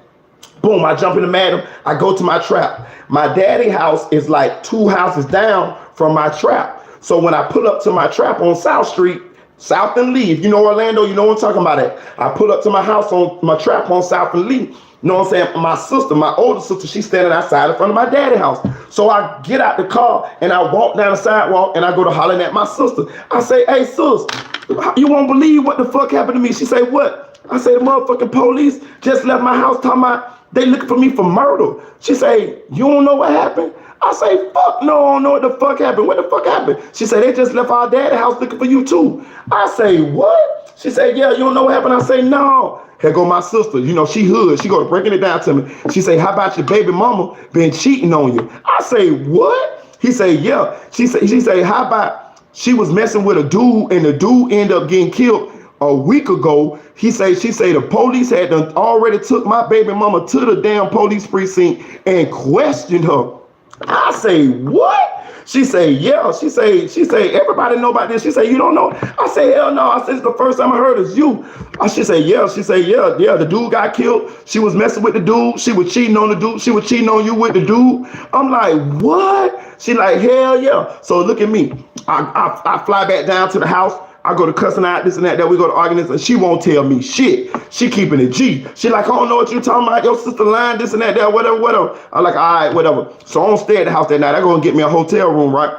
Boom, I jump in the Magnum. I go to my trap. My daddy house is like 2 houses down from my trap. So when I pull up to my trap on South Street, South and Lee, if you know Orlando, you know what I'm talking about it. I pull up to my house on my trap on South and Lee. You know what I'm saying? My sister, my older sister, she's standing outside in front of my daddy house. So I get out the car and I walk down the sidewalk and I go to hollering at my sister. I say, hey, sis, you won't believe what the fuck happened to me. She say, what? I say, the motherfucking police just left my house talking about they looking for me for murder. She say, you don't know what happened? I say, fuck no, I don't know what the fuck happened. What the fuck happened? She said, they just left our dad's house looking for you too. I say, what? She said, yeah, you don't know what happened? I say, no. Here go my sister. You know, she hood. She go breaking it down to me. She say, how about your baby mama been cheating on you? I say, what? He say, yeah. She say, how about she was messing with a dude and the dude ended up getting killed a week ago. She say the police had already took my baby mama to the damn police precinct and questioned her. I say, what? She say, yeah. She say, everybody know about this. She say, you don't know? I say, hell no. I said, it's the first time I heard is you. She say, yeah. She say, yeah. The dude got killed. She was messing with the dude. She was cheating on the dude. She was cheating on you with the dude. I'm like, what? She like, hell yeah. So look at me. I fly back down to the house. I go to cussing out, this and that, we go to arguments, and she won't tell me shit. She keeping it G. She like, I don't know what you talking about, your sister lying, this and that, whatever. I'm like, all right, whatever. So I don't stay at the house that night. I go and get me a hotel room, right?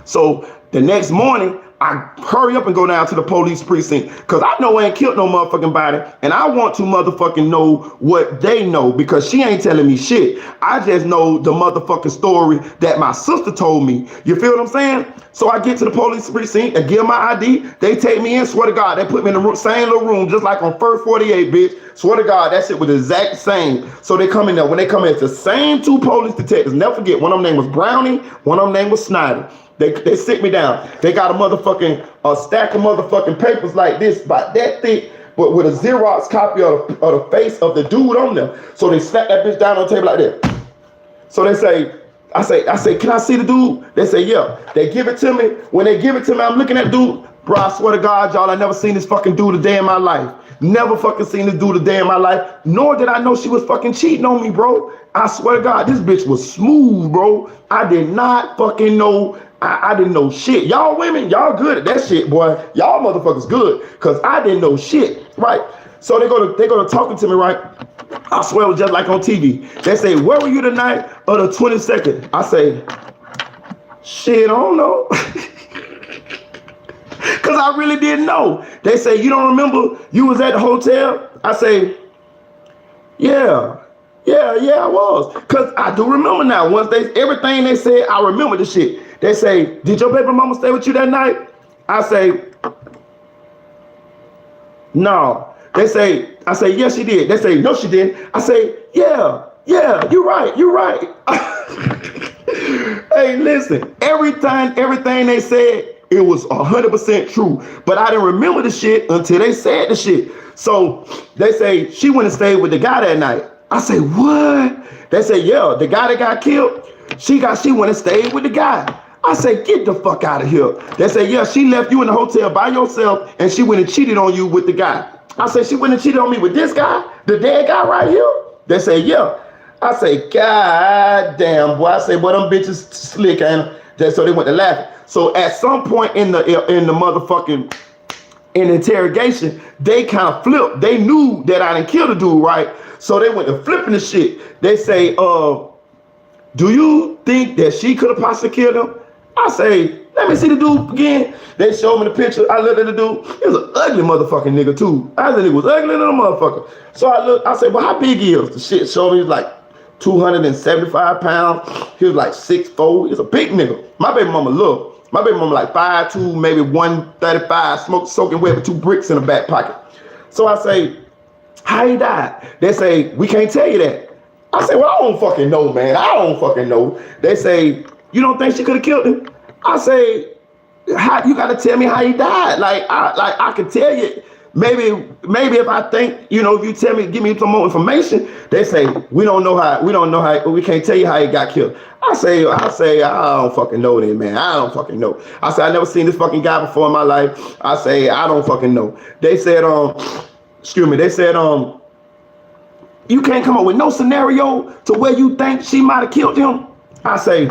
So the next morning, I hurry up and go down to the police precinct because I know I ain't killed no motherfucking body and I want to motherfucking know what they know because she ain't telling me shit. I just know the motherfucking story that my sister told me. You feel what I'm saying? So I get to the police precinct and give them my ID. They take me in. Swear to God, they put me in the same little room just like on First 48, bitch. Swear to God, that shit was the exact same. So they come in there. When they come in, it's the same 2 police detectives. Never forget, one of them name was Browning, one of them name was Snyder. They sit me down. They got a stack of motherfucking papers like this, about that thick, but with a Xerox copy of the face of the dude on them. So they slap that bitch down on the table like that. So they say, I say, can I see the dude? They say, yeah. They give it to me. When they give it to me, I'm looking at dude. Bro, I swear to God, y'all, I never seen this fucking dude a day in my life. Never fucking seen this dude a day in my life. Nor did I know she was fucking cheating on me, bro. I swear to God, this bitch was smooth, bro. I did not fucking know. I didn't know shit. Y'all women, y'all good at that shit, boy. Y'all motherfuckers good. Cause I didn't know shit, right? So they go to talking to me, right? I swear it was just like on TV. They say, where were you the night of the 22nd? I say, shit, I don't know. Cause I really didn't know. They say, you don't remember you was at the hotel? I say, yeah, I was. Cause I do remember now. Once everything they said, I remember the shit. They say, did your baby mama stay with you that night? I say, no. I say, yes, she did. They say, no, she didn't. I say, yeah, you're right. Hey, listen, everything they said, it was 100% true. But I didn't remember the shit until they said the shit. So they say, she went and stayed with the guy that night. I say, what? They say, yeah, the guy that got killed, she went and stayed with the guy. I say, get the fuck out of here. They say, yeah, she left you in the hotel by yourself and she went and cheated on you with the guy. I say, she went and cheated on me with this guy, the dead guy right here? They say, yeah. I say, God damn, boy. I say, boy, them bitches slick, and so they went to laughing. So at some point in the motherfucking interrogation, they kind of flipped. They knew that I didn't kill the dude, right? So they went to flipping the shit. They say, do you think that she could have possibly killed him? I say, let me see the dude again. They showed me the picture. I looked at the dude. He was an ugly motherfucking nigga too. I think he was ugly little motherfucker. So I looked, I said, well, how big he is? The shit showed me he was like 275 pounds. He was like 6'4". He's a big nigga. My baby mama looked. My baby mama like 5'2", maybe 135, soaking wet with 2 bricks in the back pocket. So I say, how he died? They say, we can't tell you that. I say, well, I don't fucking know, man. I don't fucking know. They say, you don't think she could have killed him? I say, how, you gotta tell me how he died. Like I can tell you, maybe if I think, if you tell me, give me some more information. They say, we don't know how, we can't tell you how he got killed. I say, I don't fucking know that, man. I don't fucking know. I say, I never seen this fucking guy before in my life. I say, I don't fucking know. They said, they said, you can't come up with no scenario to where you think she might have killed him. I say,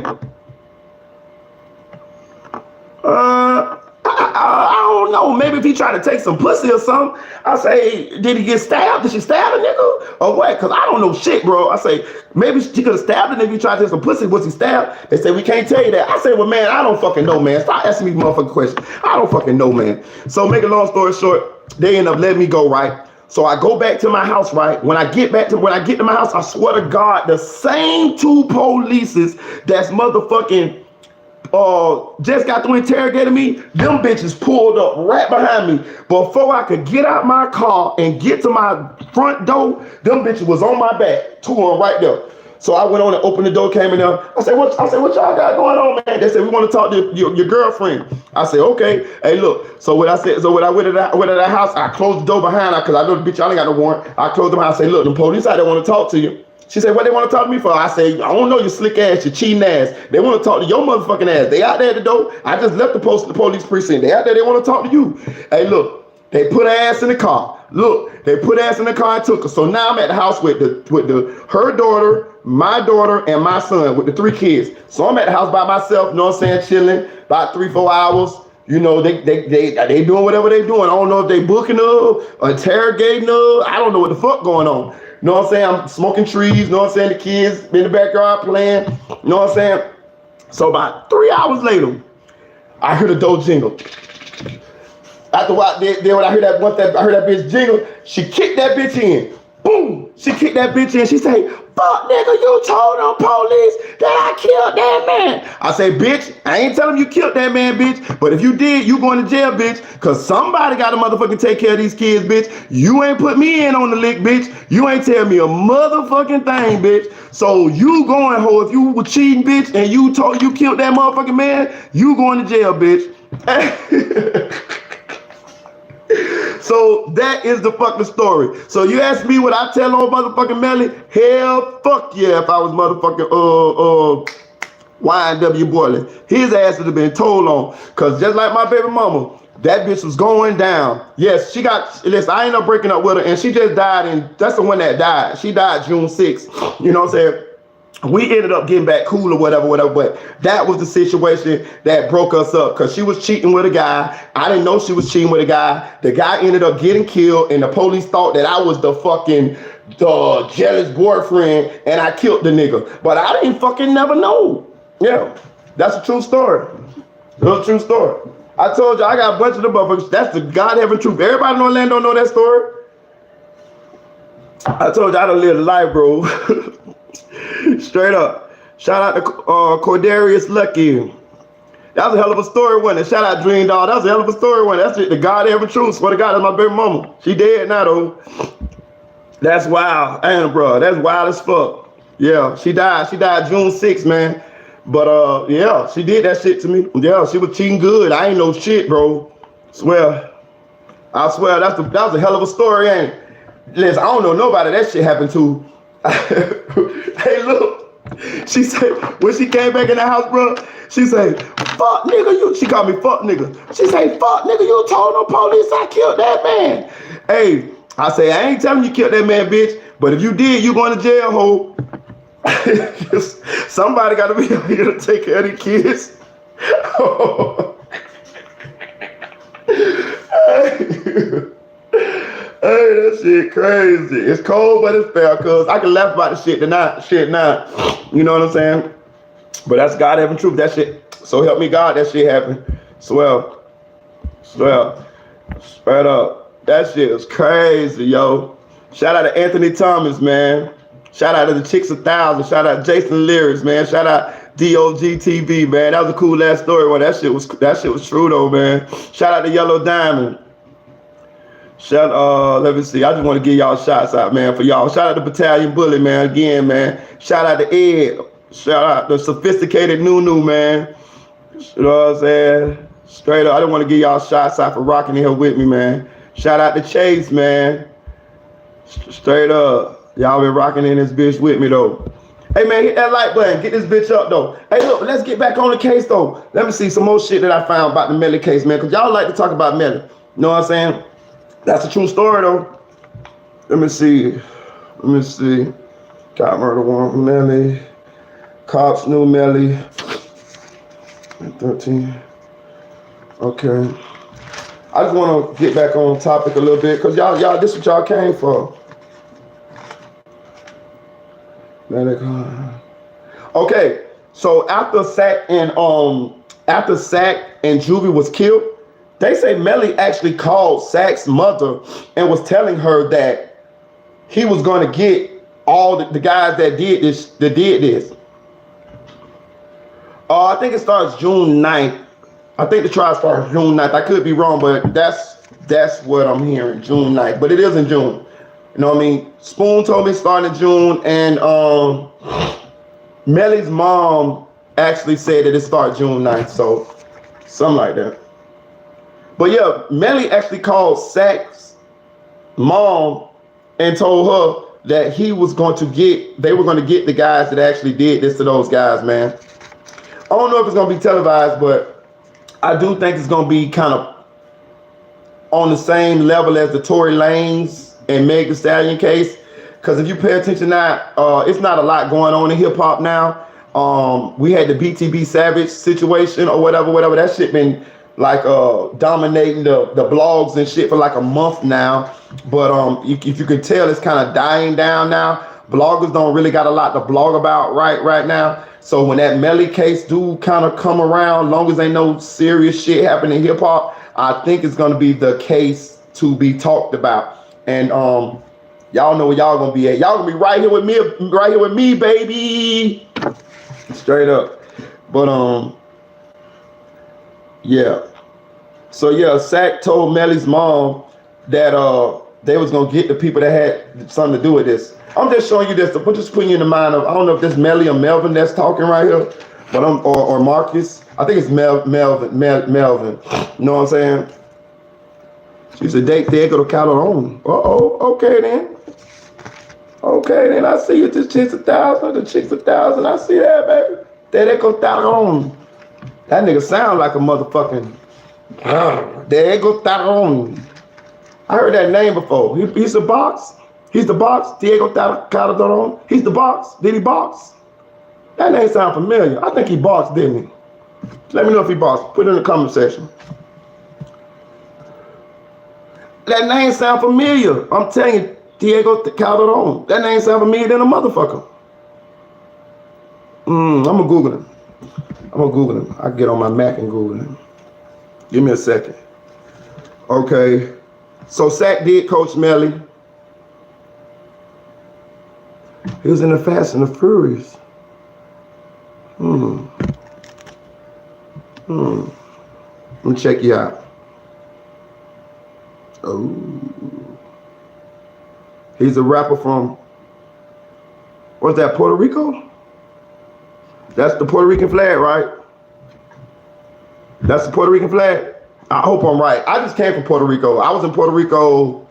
I don't know. Maybe if he tried to take some pussy or something. I say, did he get stabbed? Did she stab a nigga? Or what? Because I don't know shit, bro. I say, maybe she could have stabbed him if he tried to take some pussy. Was he stabbed? They say, we can't tell you that. I say, well, man, I don't fucking know, man. Stop asking me motherfucking questions. I don't fucking know, man. So make a long story short, they end up letting me go, right? So I go back to my house, right? When I get to my house, I swear to God, the same 2 polices that's motherfucking just got through interrogating me, them bitches pulled up right behind me. Before I could get out my car and get to my front door, them bitches was on my back, 2 of them right there. So I went on and opened the door, came in there. I said, what y'all got going on, man? They said, we want to talk to your girlfriend. I said, okay. Hey, look. So when I went to that house, I closed the door behind her because I know the bitch, I ain't got no warrant. I closed the door. I say, look, the police out there want to talk to you. She said, what they want to talk to me for? I say, I don't know, you slick ass, you cheating ass. They want to talk to your motherfucking ass. They out there at the door. I just left the police precinct. They out there, they want to talk to you. Hey, look, they put her ass in the car. Look, they put her ass in the car and took her. So now I'm at the house with her daughter, my daughter, and my son with the 3 kids. So I'm at the house by myself, you know what I'm saying, chilling about 3-4 hours. They doing whatever they doing. I don't know if they booking her or interrogating her. I don't know what the fuck going on. You know what I'm saying? I'm smoking trees. You know what I'm saying? The kids in the backyard playing. You know what I'm saying? So about 3 hours later, I heard the door jingle. After what? Then when I heard that bitch jingle, she kicked that bitch in. Boom! She kicked that bitch in. She say, fuck nigga, you told them police that I killed that man. I say, bitch, I ain't telling you killed that man, bitch. But if you did, you going to jail, bitch. Cause somebody got to motherfucking take care of these kids, bitch. You ain't put me in on the lick, bitch. You ain't tell me a motherfucking thing, bitch. So you going, ho, if you were cheating, bitch, and you told you killed that motherfucking man, you going to jail, bitch. So that is the fucking story. So you ask me what I tell on motherfucking Melly? Hell fuck yeah, if I was motherfucking YNW Boiling. His ass would have been told on. Cause just like my baby mama, that bitch was going down. Yes, she got, listen, I ended up breaking up with her and she just died, and that's the one that died. She died June 6th. You know what I'm saying? We ended up getting back cool or whatever, but that was the situation that broke us up because she was cheating with a guy. I didn't know she was cheating with a guy. The guy ended up getting killed, and the police thought that I was the fucking jealous boyfriend, and I killed the nigga. But I didn't fucking never know. Yeah, that's a true story. That's a true story. I told you I got a bunch of the motherfuckers. That's the God-heaven truth. Everybody in Orlando know that story. I told you I done lived a life, bro. Straight up. Shout out to Cordarius Lucky. That was a hell of a story, wasn't it? Shout out Dream Doll. That was a hell of a story, wasn't it? That's it. The God ever truth. Swear to God, that's my baby mama. She dead now, though. That's wild. Damn, bro. That's wild as fuck. Yeah, she died. She died June 6th, man. But, yeah, she did that shit to me. Yeah, she was cheating good. I ain't no shit, bro. Swear. I swear, that was a hell of a story, ain't it? Listen, I don't know nobody that shit happened to. Hey, look, she said, when she came back in the house, bro, she said, fuck nigga, you, she called me fuck nigga. She said, fuck nigga, you told the police I killed that man. Hey, I say, I ain't telling you killed that man, bitch, but if you did, you going to jail, ho. Somebody got to be out here to take care of the kids. Hey, that shit crazy. It's cold, but it's fair, cuz I can laugh about the shit now. You know what I'm saying? But that's God having truth. That shit, so help me God, that shit happened. Swear up. That shit is crazy, yo. Shout out to Anthony Thomas, man. Shout out to the Chicks 1000. Shout out Jason Lyrics, man. Shout out DOG TV, man. That was a cool ass story. Well, that shit was true though, man. Shout out to Yellow Diamond. Let me see. I just want to give y'all shots out, man, for y'all. Shout out to Battalion Bully, man, again, man. Shout out to Ed. Shout out to Sophisticated Nunu, man. You know what I'm saying? Straight up. I just want to give y'all shots out for rocking in here with me, man. Shout out to Chase, man. Straight up. Y'all been rocking in this bitch with me, though. Hey, man, hit that like button. Get this bitch up, though. Hey, look, let's get back on the case, though. Let me see some more shit that I found about the Melly case, man, because y'all like to talk about Melly. You know what I'm saying? That's a true story, though. Let me see. Got murder warrant, Melly. Cops knew Melly. 13. Okay. I just want to get back on topic a little bit, because y'all, this is what y'all came for. Okay, so after Sack and Juvie was killed, they say Melly actually called Sack's mother and was telling her that he was going to get all the guys that did this. I think it starts June 9th. I think the trial starts June 9th. I could be wrong, but that's what I'm hearing, June 9th. But it is in June. You know what I mean? Spoon told me it started in June, and Melly's mom actually said that it started June 9th, so something like that. But yeah, Melly actually called Sack's mom and told her that they were going to get the guys that actually did this to those guys, man. I don't know if it's going to be televised, but I do think it's going to be kind of on the same level as the Tory Lanez and Meg Thee Stallion case. Because if you pay attention now, it's not a lot going on in hip hop now. We had the BTB Savage situation or whatever. That shit been like dominating the blogs and shit for like a month now. But if you could tell, it's kind of dying down now. Bloggers don't really got a lot to blog about right now. So when that Melly case do kind of come around, long as ain't no serious shit happening in hip hop, I think it's gonna be the case to be talked about. And Y'all know where y'all gonna be at. Y'all gonna be right here with me, baby. Straight up. But yeah. So yeah, Sack told Melly's mom that they was gonna get the people that had something to do with this. I'm just showing you this, but just putting you in the mind of, I don't know if this Melly or Melvin that's talking right here, but or Marcus. I think it's Melvin. You know what I'm saying? She said, they go to Calderon. Okay then. Okay then, I see it. This chick's 1,000, the chick's 1,000. I see that, baby. They go Calderon. That nigga sound like a motherfucking. There go Calderon. I heard that name before. He's the box. He's the box. Diego Calderon. He's the box. Did he box? That name sound familiar. I think he boxed, didn't he? Let me know if he boxed. Put it in the comment section. That name sound familiar. I'm telling you, Diego Calderon. That name sound familiar than a motherfucker. I'm gonna Google him. I can get on my Mac and Google him. Give me a second. Okay. So Sack did coach Melly. He was in the Fast and the Furious. Let me check you out. Oh. He's a rapper from, what's that, Puerto Rico? That's the Puerto Rican flag, right? That's the Puerto Rican flag? I hope I'm right. I just came from Puerto Rico. I was in Puerto Rico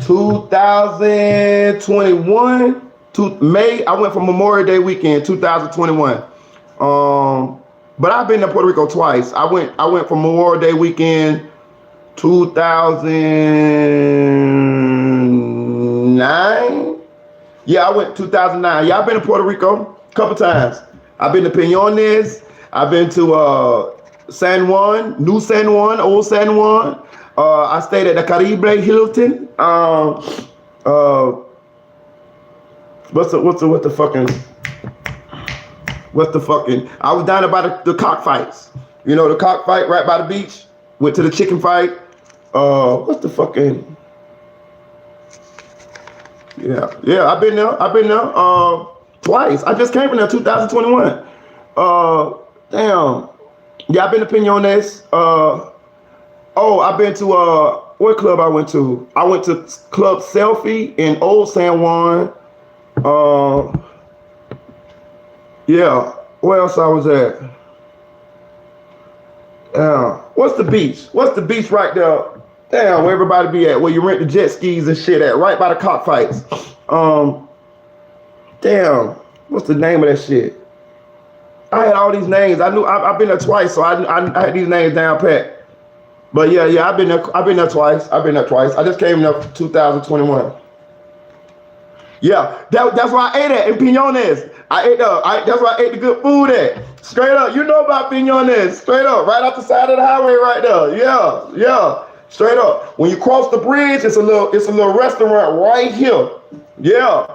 2021 to May. I went for Memorial Day weekend 2021. But I've been to Puerto Rico twice. I went for Memorial Day weekend 2009. Yeah, I went 2009. Yeah, I've been to Puerto Rico a couple times. I've been to Piñones. I've been to San Juan, New San Juan, Old San Juan. I stayed at the Caribe Hilton. What's the fucking? I was down there by the cockfights. You know, the cockfight right by the beach. Went to the chicken fight. What's the fucking? Yeah. I've been there. Twice. I just came from there 2021. Damn. Yeah, I've been to Piñones. I've been to what club I went to? I went to Club Selfie in Old San Juan. Yeah. Where else I was at? What's the beach? What's the beach right there? Damn, where everybody be at? Where you rent the jet skis and shit at? Right by the cockfights. Damn. What's the name of that shit? I had all these names. I've been there twice, so I had these names down pat. But yeah, I've been there twice. I just came there 2021. Yeah, that's why I ate at in Piñones. That's why I ate the good food at. Straight up, you know about Piñones. Straight up, right off the side of the highway right there. Yeah. Straight up. When you cross the bridge, it's a little restaurant right here. Yeah,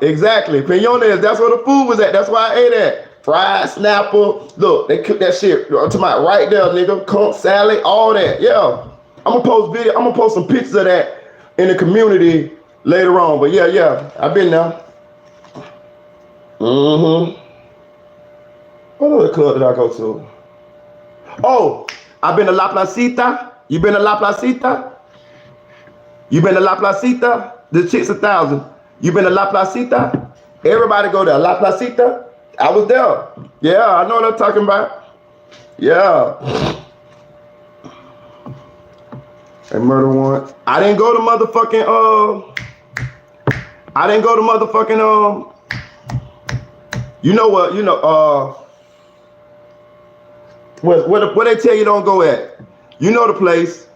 exactly. Piñones, that's where the food was at. That's why I ate at. Fried snapper. Look, they cook that shit to my right there, nigga. Conch salad, all that. Yeah. I'm gonna post some pictures of that in the community later on. But yeah. I've been there. What other club did I go to? Oh, I've been to La Placita. You been to La Placita? The chick's 1,000. You been to La Placita? Everybody go there. La Placita? I was there. Yeah, I know what I'm talking about. Yeah. And murder one. I didn't go to motherfucking where they tell you don't go at. You know the place.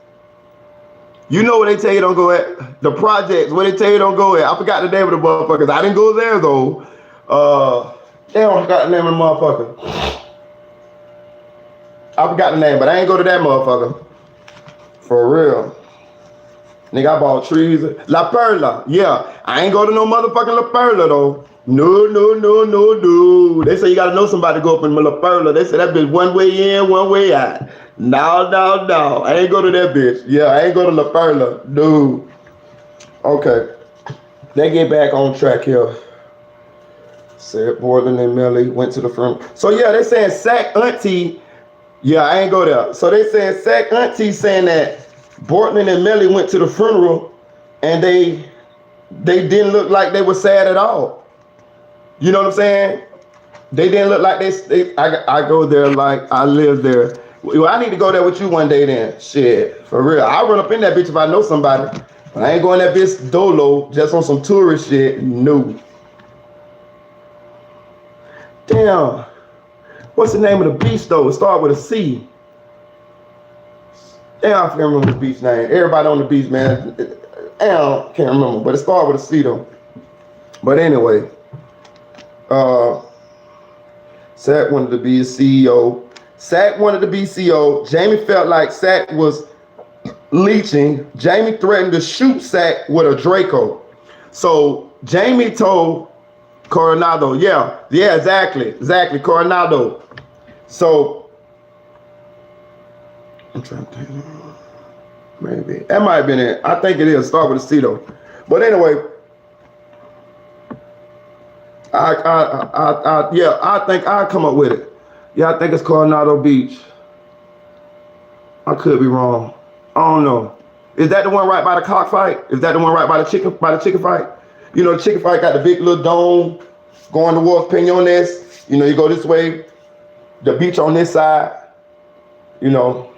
You know where they tell you don't go at. The projects where they tell you don't go at. I forgot the name of the motherfuckers. I didn't go there though. Damn, I forgot the name of the motherfucker. I forgot the name, but I ain't go to that motherfucker. For real. Nigga, I bought trees. La Perla. Yeah. I ain't go to no motherfucking La Perla though. No. They say you gotta know somebody to go up in La Perla. They say that bitch one way in, one way out. No. I ain't go to that bitch. Yeah, I ain't go to La Perla. No. Okay. They get back on track here. Said Borland and Melly went to the front. So yeah, they saying Sack Auntie. Yeah, I ain't go there. So they saying Sack Auntie saying that Bortland and Melly went to the funeral and they didn't look like they were sad at all. You know what I'm saying? They didn't look like I go there like I live there. Well, I need to go there with you one day then. Shit, for real. I'll run up in that bitch if I know somebody. But I ain't going that bitch dolo just on some tourist shit. No. Damn. What's the name of the beach though? It started with a C. Damn, I can't remember the beach name. Everybody on the beach, man. Damn, can't remember. But it started with a C though. But anyway. Sack wanted to be a CEO. Sack wanted to be CEO. Jamie felt like Sack was leeching. Jamie threatened to shoot Sack with a Draco. So Jamie told Coronado, yeah, exactly, Coronado. So I'm trying to think. Maybe that might have been it. I think it is. Start with a C though. But anyway. I think I'll come up with it. Yeah, I think it's Coronado Beach. I could be wrong. I don't know. Is that the one right by the cockfight? Is that the one right by the chicken fight? You know, the chicken fight got the big little dome going towards Pinones. You know, you go this way, the beach on this side. You know,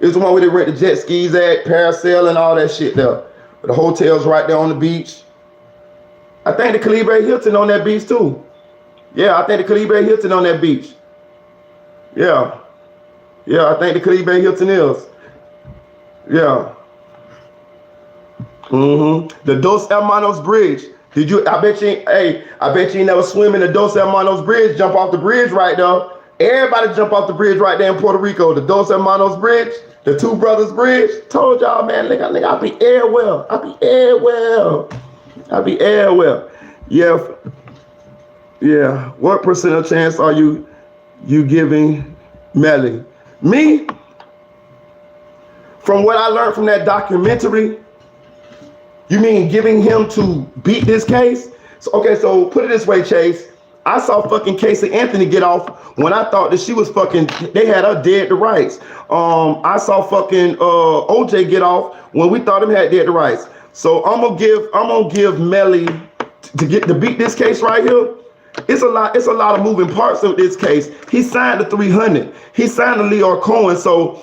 it's the one where they rent the jet skis at, parasail and all that shit there. The hotel's right there on the beach. I think the Calibre Hilton on that beach too. Yeah, I think the Calibre Hilton on that beach. Yeah. Yeah, I think the Calibre Hilton is. Yeah. The Dos Hermanos Bridge. I bet you ain't never swim in the Dos Hermanos Bridge, jump off the bridge right there. Everybody jump off the bridge right there in Puerto Rico. The Dos Hermanos Bridge, the Two Brothers Bridge. Told y'all, man, nigga, I'll be everywhere. I'll be everywhere. Yeah. What percent of chance are you giving Melly? Me? From what I learned from that documentary, you mean giving him to beat this case? So put it this way, Chase. I saw fucking Casey Anthony get off when I thought that she was they had her dead to rights. I saw fucking OJ get off when we thought him had dead to rights. So I'm gonna give Melly to beat this case right here. It's a lot of moving parts of this case. He signed the 300. He signed the Leo Cohen. So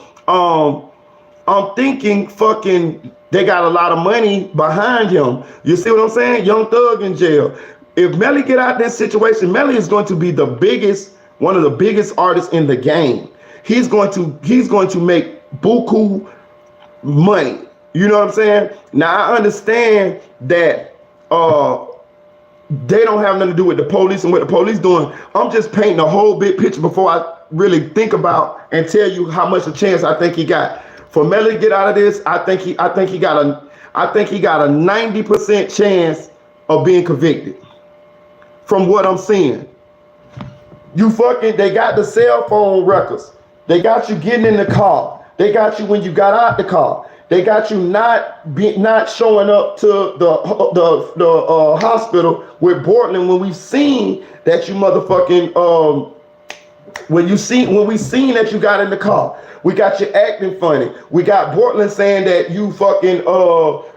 I'm thinking fucking they got a lot of money behind him. You see what I'm saying? Young Thug in jail. If Melly get out this situation, Melly is going to be one of the biggest artists in the game. He's going to make buku money. You know what I'm saying? Now I understand that they don't have nothing to do with the police and what the police doing. I'm just painting a whole big picture before I really think about and tell you how much a chance I think he got. For Melly to get out of this, I think he got a 90% chance of being convicted. From what I'm seeing. They got the cell phone records. They got you getting in the car. They got you when you got out the car. They got you not showing up to the hospital with Bortland when we've seen that you motherfucking when we seen that you got in the car. We got you acting funny. We got Bortland saying that you fucking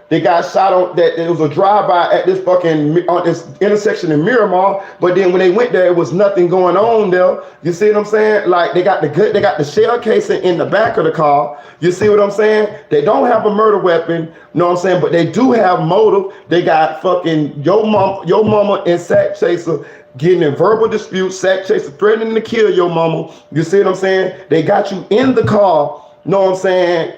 they got shot on, that it was a drive-by at this fucking on this intersection in Miramar, but then when they went there, it was nothing going on there. You see what I'm saying? Like they got the shell casing in the back of the car. You see what I'm saying? They don't have a murder weapon, you know what I'm saying? But they do have motive. They got fucking your mama and Sack Chaser getting in verbal disputes, Sack Chaser threatening to kill your mama. You see what I'm saying? They got you in the car, you know what I'm saying?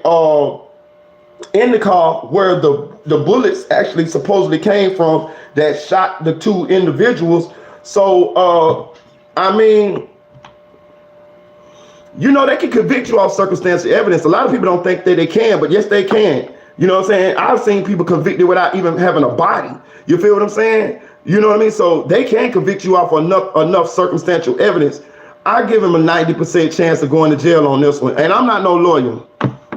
In the car where the bullets actually supposedly came from that shot the two individuals. So I mean, you know, they can convict you off circumstantial evidence. A lot of people don't think that they can, but yes, they can. You know what I'm saying? I've seen people convicted without even having a body. You feel what I'm saying? You know what I mean? So they can convict you off enough circumstantial evidence. I give him a 90% chance of going to jail on this one. And I'm not no lawyer.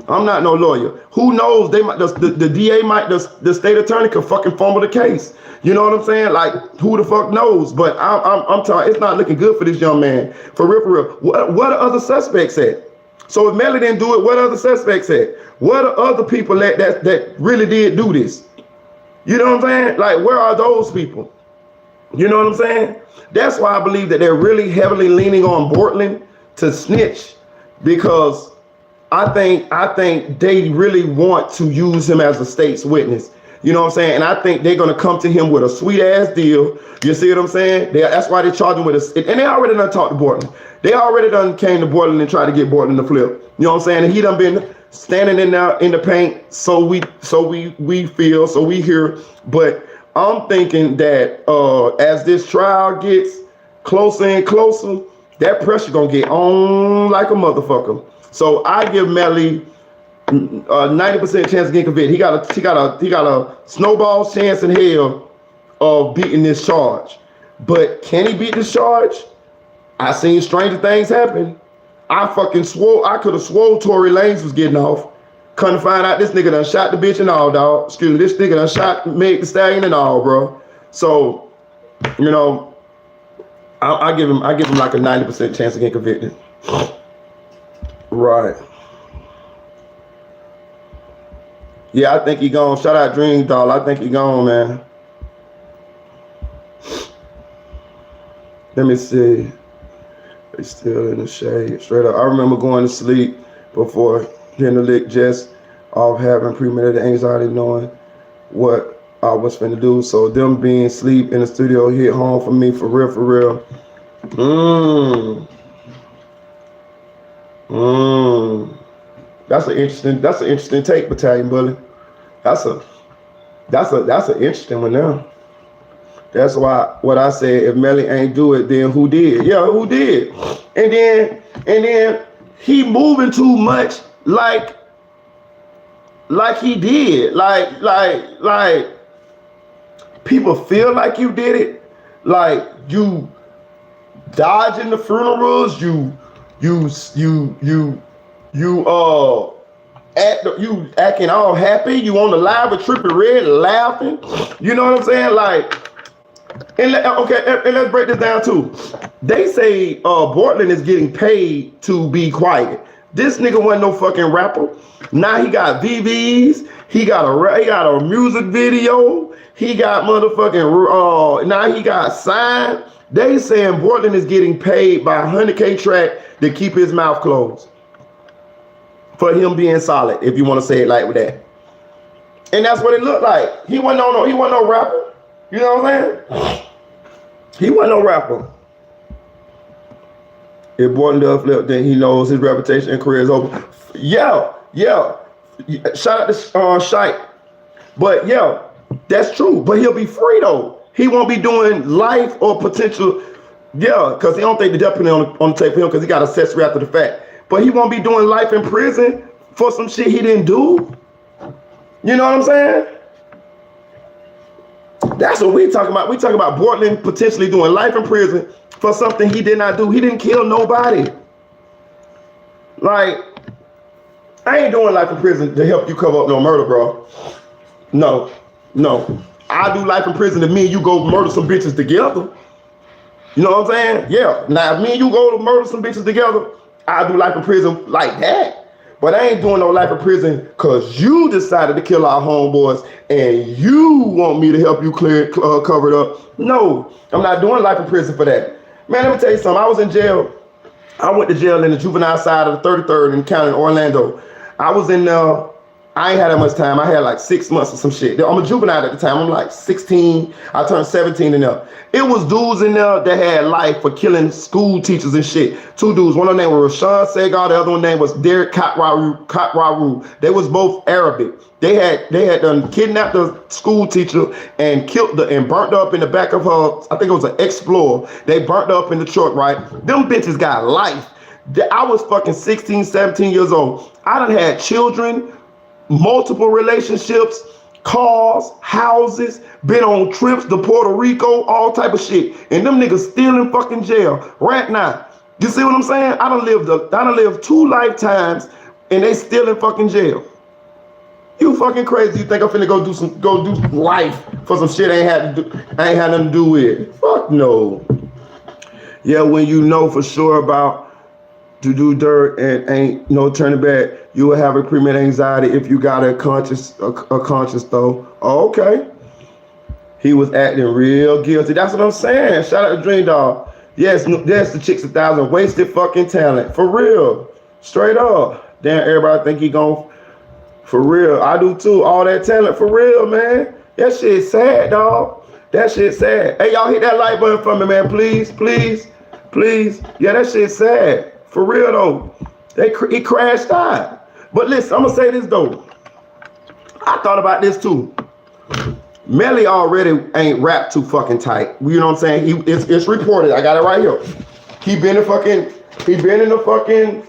I'm not no lawyer. Who knows? They might the DA might the state attorney could fucking fumble the case. You know what I'm saying? Like, who the fuck knows? But I'm telling, it's not looking good for this young man. For real, for real. What are other suspects at? So if Melly didn't do it, what other suspects at? What are other people that really did do this? You know what I'm saying? Like, where are those people? You know what I'm saying? That's why I believe that they're really heavily leaning on Bortland to snitch, because I think they really want to use him as a state's witness. You know what I'm saying? And I think they're gonna come to him with a sweet ass deal. You see what I'm saying? That's why they charge him with a. And they already done talked to Bortland. They already done came to Bortland and tried to get Bortland to flip. You know what I'm saying? And he done been standing in there in the paint. So we hear. But I'm thinking that as this trial gets closer and closer, that pressure gonna get on like a motherfucker. So I give Melly 90% chance of getting convicted. He got a snowball chance in hell of beating this charge. But can he beat this charge? I seen stranger things happen. I fucking swore, I could have swore Tory Lanez was getting off. Couldn't find out this nigga done shot the bitch and all, dog. Excuse me, this nigga done shot Meg the Stallion and all, bro. So, you know, I give him like a 90% chance of getting convicted. Right. Yeah, I think he gone. Shout out Dream Doll. I think he gone, man. Let me see. They still in the shade. Straight up. I remember going to sleep before getting the lick just off having premeditated anxiety, knowing what I was finna do. So them being asleep in the studio hit home for me, for real, for real. That's an interesting take, Battalion Bully. That's an interesting one now. That's why what I said, if Melly ain't do it, then who did? Yeah, who did? And then he moving too much like he did. Like people feel like you did it. Like you dodging the funerals, you acting all happy, you on the live with Trippie Redd laughing. You know what I'm saying? Like, and let's break this down too. They say Bortland is getting paid to be quiet. This nigga wasn't no fucking rapper. Now he got VVs, he got a music video, he got motherfucking now he got signed. They saying Bortland is getting paid by 100K track to keep his mouth closed. For him being solid, if you want to say it like that. And that's what it looked like. He wasn't no rapper. You know what I'm saying? He wasn't no rapper. If Bortland does flip, then he knows his reputation and career is over. Yeah. Shout out to Shite. But yeah, that's true. But he'll be free though. He won't be doing life or potential. Yeah, because he don't think the death penalty on the tape for him because he got accessory after the fact. But he won't be doing life in prison for some shit he didn't do. You know what I'm saying? That's what we talking about. We talking about Bortland potentially doing life in prison for something he did not do. He didn't kill nobody. Like, I ain't doing life in prison to help you cover up no murder, bro. No. I do life in prison to me and you go murder some bitches together. You know what I'm saying? Yeah. Now, if me and you go to murder some bitches together, I do life in prison like that. But I ain't doing no life in prison because you decided to kill our homeboys and you want me to help you cover it up. No, I'm not doing life in prison for that. Man, let me tell you something. I was in jail. I went to jail in the juvenile side of the 33rd in County, Orlando. I was in I ain't had that much time. I had like 6 months or some shit. I'm a juvenile at the time. I'm like 16. I turned 17 in there. It was dudes in there that had life for killing school teachers and shit. 2 dudes. One of them was Rashawn Segal. The other one name was Derek Katwaru. They was both Arabic. They had done kidnapped a school teacher and killed her and burnt her up in the back of her. I think it was an Explorer. They burnt her up in the truck, right? Them bitches got life. I was fucking 16, 17 years old. I done had children, multiple relationships, cars, houses, been on trips to Puerto Rico, all type of shit. And them niggas still in fucking jail right now. You see what I'm saying? I done lived 2 lifetimes and they still in fucking jail. You fucking crazy. You think I'm finna go do life for some shit I ain't had nothing to do with? Fuck no. Yeah, when you know for sure about to do dirt and ain't no turning back, you will have a premeditated anxiety if you got a conscious though. Oh, okay. He was acting real guilty. That's what I'm saying. Shout out to Dream Dog. Yes, the Chicks 1000 wasted fucking talent. For real. Straight up. Damn, everybody think he gon' for real. I do too. All that talent for real, man. That shit sad, dog. That shit sad. Hey, y'all hit that like button for me, man. Please, please, please. Yeah, that shit sad. For real though. He crashed out. But listen, I'm gonna say this though. I thought about this too. Melly already ain't rapped too fucking tight. You know what I'm saying? It's reported. I got it right here. He been in the fucking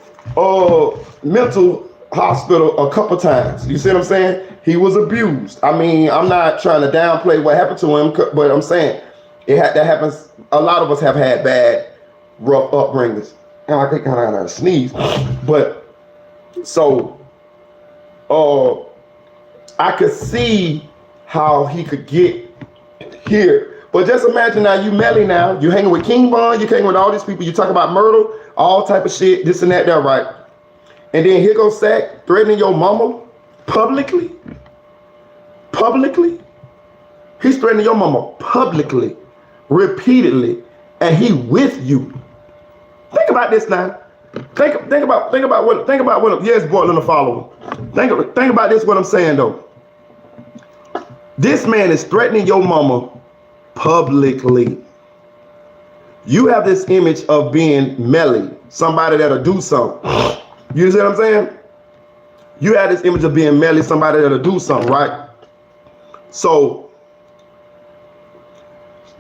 mental hospital a couple times. You see what I'm saying? He was abused. I mean, I'm not trying to downplay what happened to him, but I'm saying that happens. A lot of us have had bad, rough upbringings. And I think kind of got a sneeze, but so I could see how he could get here. But just imagine now, you Melly now, you hanging with King Von, you hanging with all these people, you talk about murder, all type of shit, this and that, right? And then here goes Sack threatening your mama publicly. Publicly. He's threatening your mama publicly, repeatedly, and he with you. Think about this now. Think about what. Yes, Portland to follow. Think about this. What I'm saying though. This man is threatening your mama publicly. You have this image of being Melly, somebody that'll do something. You see what I'm saying? You have this image of being Melly, somebody that'll do something, right? So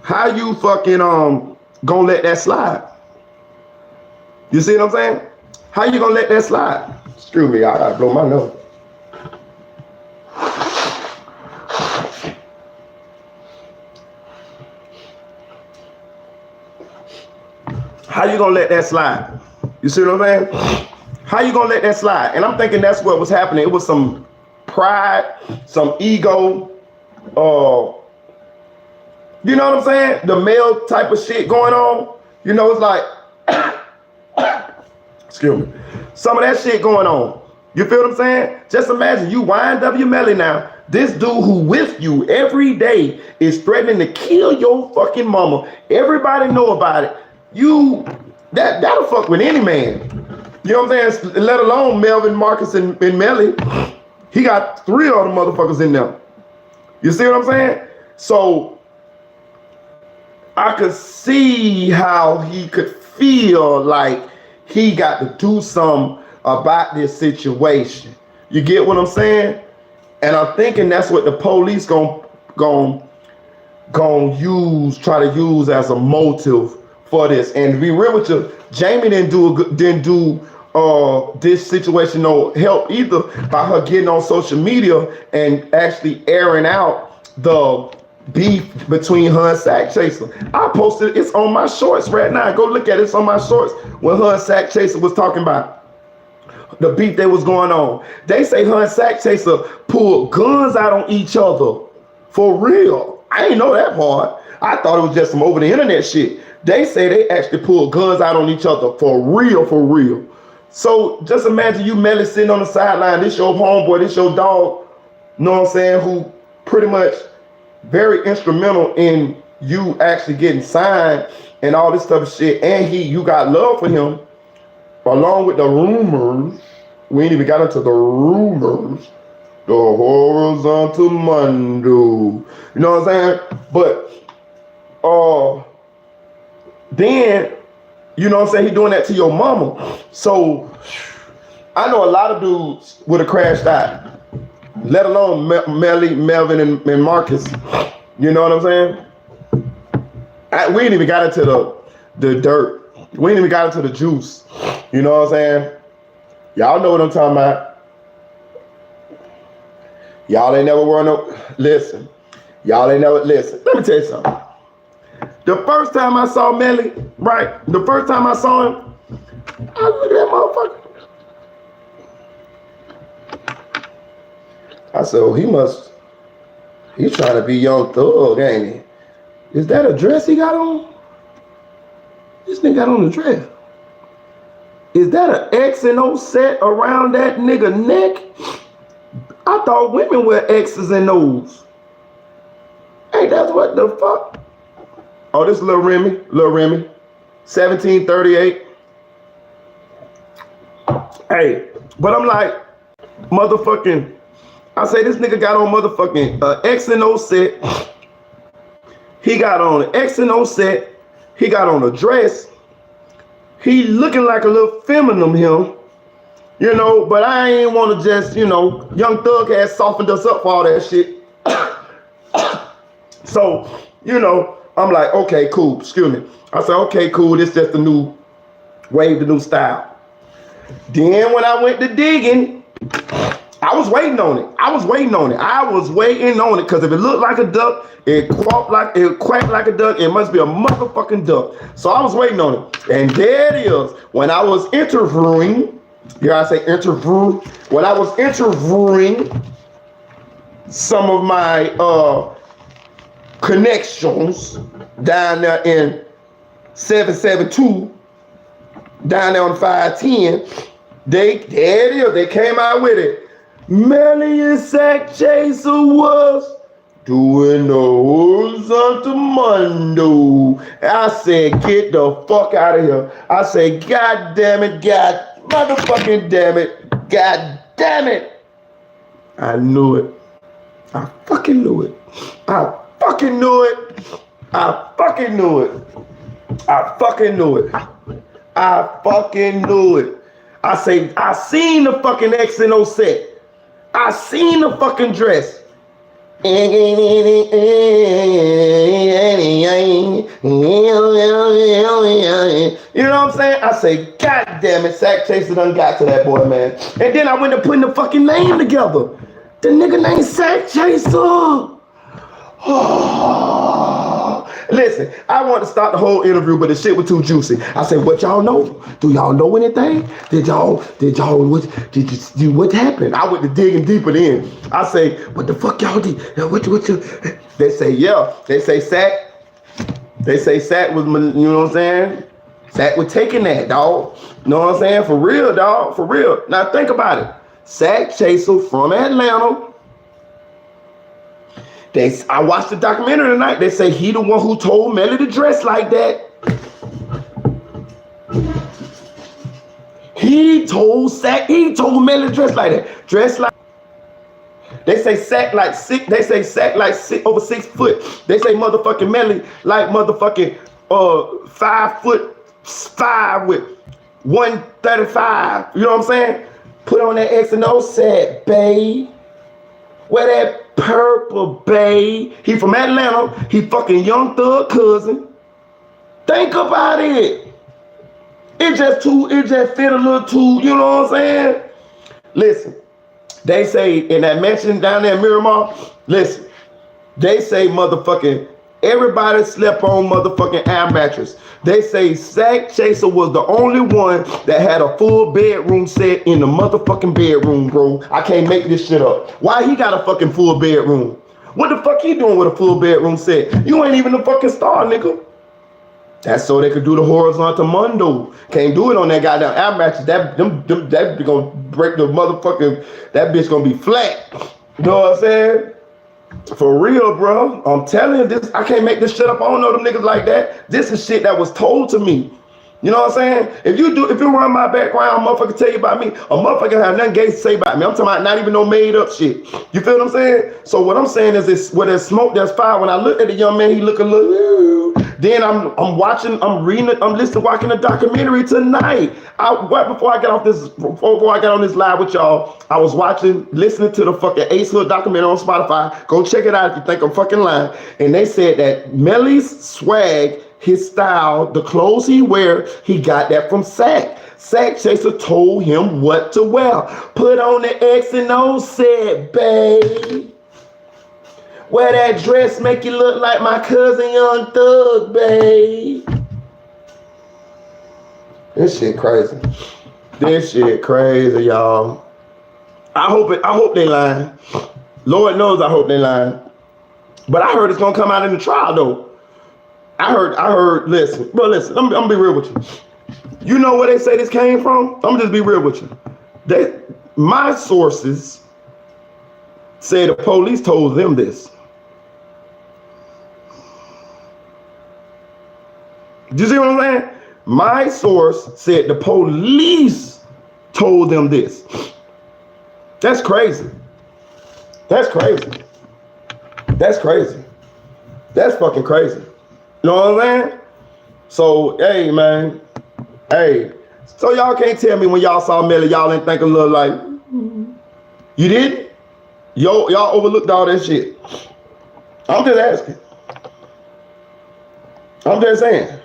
how you fucking gonna let that slide? You see what I'm saying? How you gonna let that slide? Screw me, I gotta blow my nose. How you gonna let that slide? You see what I'm saying? How you gonna let that slide? And I'm thinking that's what was happening. It was some pride, some ego, you know what I'm saying? The male type of shit going on. You know, it's like, excuse me, some of that shit going on. You feel what I'm saying? Just imagine you YNW Melly now. This dude who with you every day is threatening to kill your fucking mama. Everybody know about it. That'll fuck with any man. You know what I'm saying? Let alone Melvin, Marcus, and Melly. He got 3 of them motherfuckers in there. You see what I'm saying? So I could see how he could feel like he got to do something about this situation. You get what I'm saying? And I'm thinking that's what the police try to use as a motive for this. And to be real with you, Jamie didn't do this situation no help either by her getting on social media and actually airing out the beef between her and Sack Chaser. I posted it's on my shorts right now. Go look at it. It's on my shorts when her and Sack Chaser was talking about the beef that was going on. They say her and Sack Chaser pulled guns out on each other. For real. I didn't know that part. I thought it was just some over the internet shit. They say they actually pulled guns out on each other for real, for real. So just imagine you Melly sitting on the sideline. This your homeboy, this your dog, you know what I'm saying, who pretty much very instrumental in you actually getting signed and all this stuff of shit. And you got love for him, along with the rumors. We ain't even got into the rumors. The horizontal mundo. You know what I'm saying? But then, you know what I'm saying, he doing that to your mama. So I know a lot of dudes would have crashed out, let alone Melly, Melvin, and Marcus. You know what I'm saying? We ain't even got into the dirt. We ain't even got into the juice. You know what I'm saying? Y'all know what I'm talking about. Y'all ain't never wore no, listen. Y'all ain't never, listen. Let me tell you something. The first time I saw Melly, right? The first time I saw him, I looked at that motherfucker. I said, oh, he's trying to be Young Thug, ain't he? Is that a dress he got on? This nigga got on a dress. Is that an X and O set around that nigga neck? I thought women wear X's and O's. Hey, that's what the fuck? Oh, this Lil Remy, 1738. Hey, but I'm like, motherfucking, I say this nigga got on motherfucking X and O set. He got on an X and O set. He got on a dress. He looking like a little feminine him, you know, but I ain't want to just, you know, Young Thug has softened us up for all that shit. So, you know, I'm like, okay, cool, excuse me. I said, okay, cool, this just the new wave, the new style. Then when I went to digging, I was waiting on it. I was waiting on it because if it looked like a duck, it quacked like a duck, it must be a motherfucking duck. So I was waiting on it. And there it is. When I was interviewing, when I was interviewing some of my connections down there in 772, down there on 510, there it is. They came out with it. Melly and Sack Chaser was doing the horizontal mundo. I said, get the fuck out of here. I said, God damn it, God motherfucking damn it, God damn it. I knew it. I fucking knew it. I fucking knew it. I fucking knew it. I fucking knew it. I fucking knew it. I say, I seen the fucking X and O set. I seen the fucking dress. You know what I'm saying? I say, God damn it, Sack Chaser done got to that boy, man. And then I went to putting the fucking name together. The nigga named Sack Chaser. Oh. Listen, I want to start the whole interview, but the shit was too juicy. I said, what y'all know? Do y'all know anything? What happened? I went to digging deeper in. I say, what the fuck y'all did? They say, yeah. They say Sack was, you know what I'm saying? Sack was taking that, dog. You know what I'm saying? For real, dog. For real. Now think about it. Sack Chaser from Atlanta. I watched the documentary tonight. They say he the one who told Melly to dress like that. He told Melly to dress like that. Dress like. They say Sack like six. They say Sack like over 6 foot. They say motherfucking Melly like motherfucking 5'5" with 135. You know what I'm saying? Put on that X and O set, babe. Wear that purple, babe. He from Atlanta. He fucking Young Thug cousin. Think about it. It just fit a little too, you know what I'm saying? Listen, they say in that mansion down there in Miramar, listen, they say motherfucking everybody slept on motherfucking air mattress. They say Sack Chaser was the only one that had a full bedroom set in the motherfucking bedroom, bro. I can't make this shit up. Why he got a fucking full bedroom? What the fuck he doing with a full bedroom set? You ain't even the fucking star, nigga. That's so they could do the horizontal mundo. Can't do it on that goddamn air mattress. That gonna break the motherfucking, that bitch gonna be flat. You know what I'm saying? For real, bro. I'm telling you this. I can't make this shit up. I don't know them niggas like that. This is shit that was told to me. You know what I'm saying? If you run my background, a motherfucker tell you about me, a motherfucker have nothing gay to say about me. I'm talking about not even no made up shit. You feel what I'm saying? So what I'm saying is this: where there's smoke, there's fire. When I look at the young man, he look a little. Then I'm watching the documentary tonight. Right before I got on this live with y'all, I was listening to the fucking Ace Hood documentary on Spotify. Go check it out if you think I'm fucking lying. And they said that Melly's swag, his style, the clothes he wear, he got that from Sack. Sack Chaser told him what to wear. Put on the X and O set, babe. Wear that dress, make you look like my cousin Young Thug, babe. This shit crazy. This shit crazy, y'all. I hope they lying. Lord knows I hope they lying. But I heard it's gonna come out in the trial though. I heard, listen, bro, listen, I'm gonna be real with you. You know where they say this came from? I'm gonna just be real with you. My sources say the police told them this. Do you see what I'm saying? My source said the police told them this. That's crazy. That's crazy. That's crazy. That's fucking crazy. You know what I'm saying? So, hey, man. Hey. So y'all can't tell me when y'all saw Melly, y'all didn't think a little like, you didn't? Y'all overlooked all that shit. I'm just asking. I'm just saying.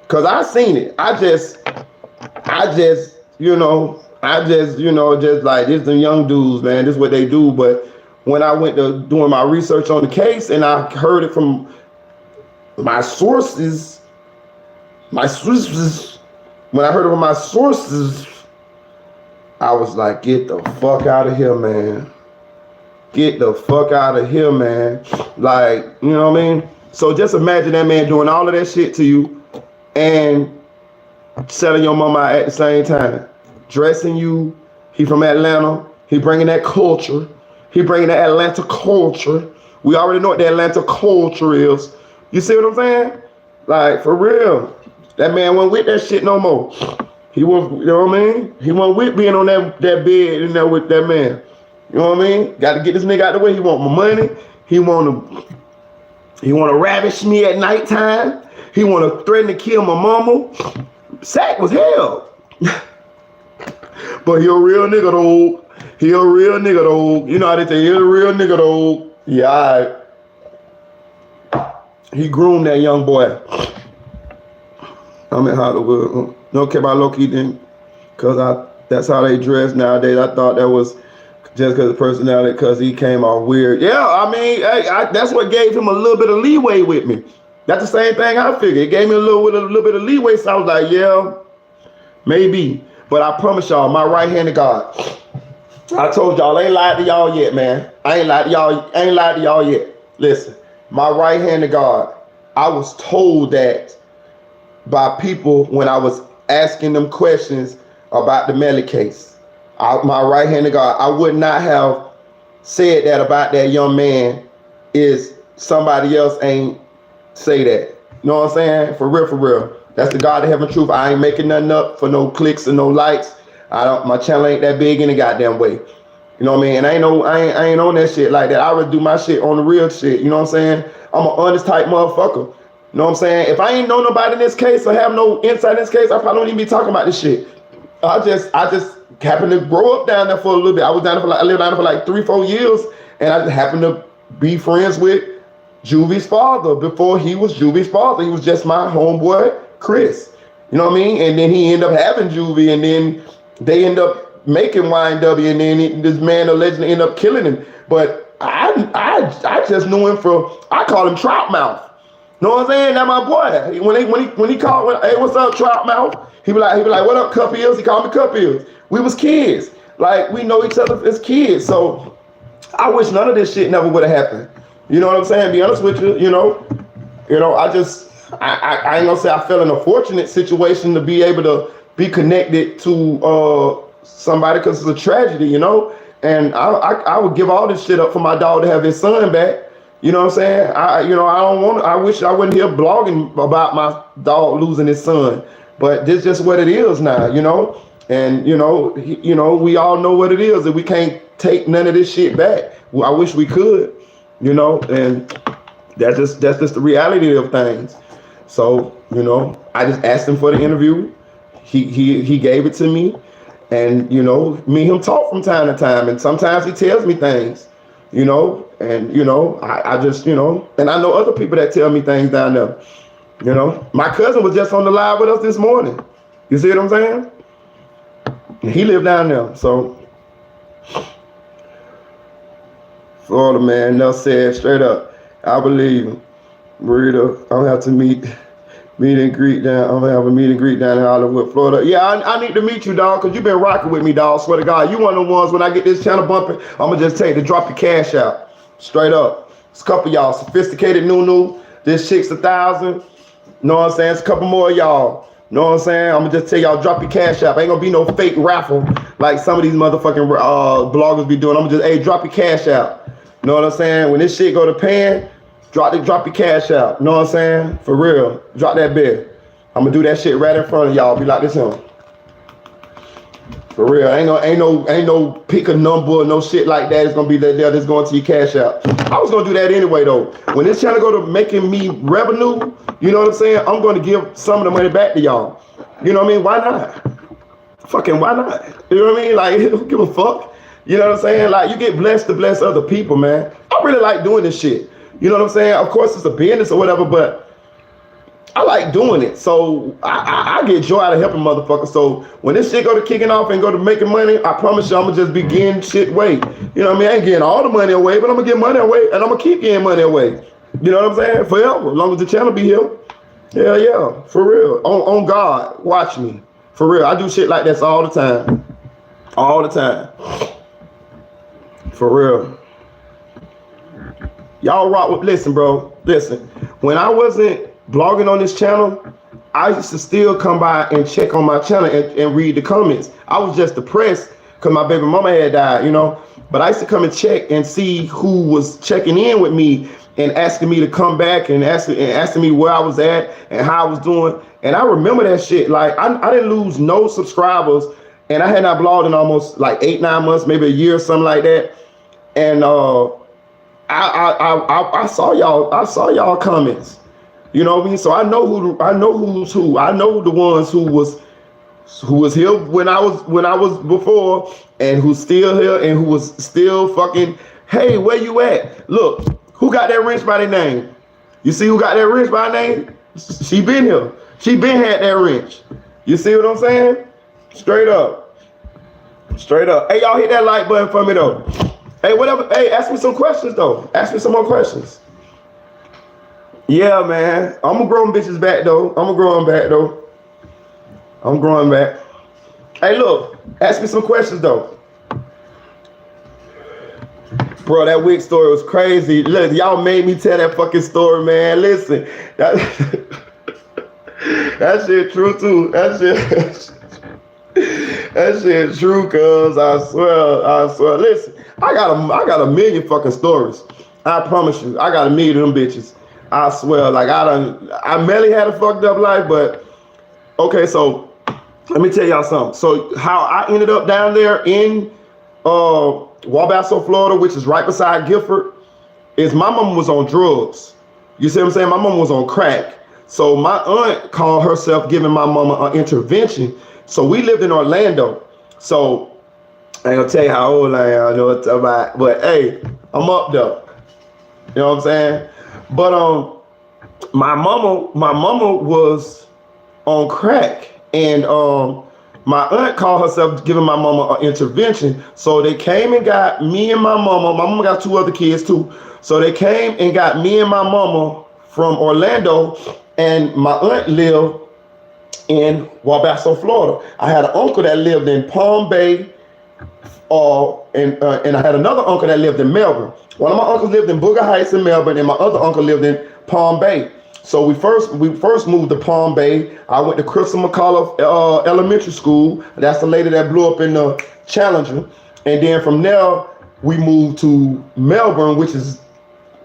Cause I seen it. I just, just like, this the young dudes, man. This is what they do. But when I went to doing my research on the case and I heard it from my sources, when I heard it from my sources, I was like, get the fuck out of here, man. Get the fuck out of here, man. Like, you know what I mean? So just imagine that man doing all of that shit to you and selling your mama out at the same time. Dressing you. He from Atlanta. He bringing that culture. He bringing that Atlanta culture. We already know what the Atlanta culture is. You see what I'm saying? Like, for real. That man wasn't with that shit no more. He was, you know what I mean? He wasn't with being on that bed in there with that man. You know what I mean? Got to get this nigga out the way. He want my money. He want to ravish me at nighttime. He want to threaten to kill my mama. Sack was hell. But he a real nigga though. He a real nigga though. You know how they say he a real nigga though. Yeah, all right. He groomed that young boy. I'm in Hollywood. Don't care about Loki then. Cause that's how they dress nowadays. I thought that was just because of personality, because he came off weird. Yeah, I mean, that's what gave him a little bit of leeway with me. That's the same thing I figured. It gave me a little bit of leeway, so I was like, yeah, maybe. But I promise y'all, my right hand of God. I told y'all, I ain't lied to y'all yet, man. I ain't lied to y'all yet. Listen, my right hand of God. I was told that by people when I was asking them questions about the Melly case. My right hand of God, I would not have said that about that young man is somebody else ain't say that. You know what I'm saying? For real, for real. That's the God of heaven truth. I ain't making nothing up for no clicks and no likes. My channel ain't that big in the goddamn way. You know what I mean? And I ain't on that shit like that. I would do my shit on the real shit. You know what I'm saying? I'm an honest type motherfucker. You know what I'm saying? If I ain't know nobody in this case or have no insight in this case, I probably don't even be talking about this shit. I just happened to grow up down there for a little bit. I lived down there for like 3-4 years, and I just happened to be friends with Juvie's father before he was Juvie's father. He was just my homeboy, Chris. You know what I mean? And then he ended up having Juvie, and then they end up making YNW, and then this man allegedly ended up killing him. But I just knew him I call him Trout Mouth. You know what I'm saying? That's my boy. When he called, hey, what's up, Trout Mouth? He be like, what up, Cup Ears? He called me Cup Ears. We was kids. Like, we know each other as kids. So I wish none of this shit never would have happened. You know what I'm saying? Be honest with you, you know, I ain't gonna say I fell in a fortunate situation to be able to be connected to somebody, because it's a tragedy, you know. And I would give all this shit up for my dog to have his son back. You know what I'm saying? I wish I wasn't here blogging about my dog losing his son, but this is just what it is now, you know. And we all know what it is, and we can't take none of this shit back. I wish we could, you know, and that's just the reality of things. So, you know, I just asked him for the interview. He gave it to me, and me and him talk from time to time, and sometimes he tells me things, and I just, and I know other people that tell me things down there. My cousin was just on the live with us this morning. You see what I'm saying? He lived down there. So Florida man, Nell said straight up, I believe him. Marita, I don't have to meet Meet and greet down. I'm gonna have a meet and greet down in Hollywood, Florida. Yeah, I need to meet you, dog, because you've been rocking with me, dog. Swear to God, you one of the ones when I get this channel bumping, I'm gonna just take to drop your cash out. Straight up. It's a couple of y'all. Sophisticated Nunu. This chick's 1,000. Know what I'm saying? It's a couple more of y'all. Know what I'm saying? I'm gonna just tell y'all, drop your cash out. Ain't gonna be no fake raffle like some of these motherfucking bloggers be doing. I'm just, hey, drop your cash out. Know what I'm saying? When this shit go to pan, drop your cash out. Know what I'm saying? For real. Drop that bid. I'm gonna do that shit right in front of y'all. Be like this him. For real. Ain't no pick a number or no shit like that. It's gonna be there that's going to your cash out. I was gonna do that anyway though. When this channel go to making me revenue, you know what I'm saying? I'm gonna give some of the money back to y'all. You know what I mean? Why not? Fucking why not? You know what I mean? Like, who give a fuck? You know what I'm saying? Like, you get blessed to bless other people, man. I really like doing this shit. You know what I'm saying? Of course, it's a business or whatever, but I like doing it. So I get joy out of helping motherfuckers. So when this shit go to kicking off and go to making money, I promise you I'm gonna just be getting shit away. You know what I mean? I ain't getting all the money away, but I'm gonna get money away and I'm gonna keep getting money away. You know what I'm saying? Forever, as long as the channel be here. Yeah, for real. On God, watch me. For real, I do shit like this all the time. All the time. For real. Y'all rock with, listen, bro. Listen, when I wasn't blogging on this channel, I used to still come by and check on my channel and read the comments. I was just depressed because my baby mama had died, you know. But I used to come and check and see who was checking in with me and asking me to come back and asking me where I was at and how I was doing. And I remember that shit. Like, I didn't lose no subscribers, and I had not blogged in almost like 8-9 months, maybe a year or something like that. And I saw y'all comments. You know what I mean? So I know who's who. I know the ones who was here when I was before, and who's still here, and who was still fucking, hey, where you at? Look, who got that wrench by their name? You see who got that wrench by their name? She been here. She been had that wrench. You see what I'm saying? Straight up. Straight up. Hey, y'all hit that like button for me though. Hey, whatever. Hey, ask me some questions though. Ask me some more questions. Yeah, man. I'm gonna grow them bitches back though. I'm growing back. Hey, look. Ask me some questions though. Bro, that wig story was crazy. Look, y'all made me tell that fucking story, man. Listen, that shit true too. That shit true, cuz I swear. Listen, I got a million fucking stories. I promise you, I got a million of them bitches. I swear, like I Melly had a fucked up life, but okay, so let me tell y'all something. So how I ended up down there in Wabasso, Florida, which is right beside Gifford, is my mom was on drugs. You see what I'm saying? My mom was on crack. So my aunt called herself giving my mama an intervention. So we lived in Orlando. So I ain't gonna tell you how old I am, I know what I'm about, but hey, I'm up though. You know what I'm saying? But my mama was on crack, and my aunt called herself giving my mama an intervention. So they came and got me and my mama. My mama got 2 other kids too. So they came and got me and my mama from Orlando, and my aunt lived in Wabasso, Florida. I had an uncle that lived in Palm Bay, and I had another uncle that lived in Melbourne. One of my uncles lived in Booger Heights in Melbourne, and my other uncle lived in Palm Bay. So we first moved to Palm Bay. I went to Crystal McCullough Elementary School. That's the lady that blew up in the Challenger. And then from there, we moved to Melbourne, which is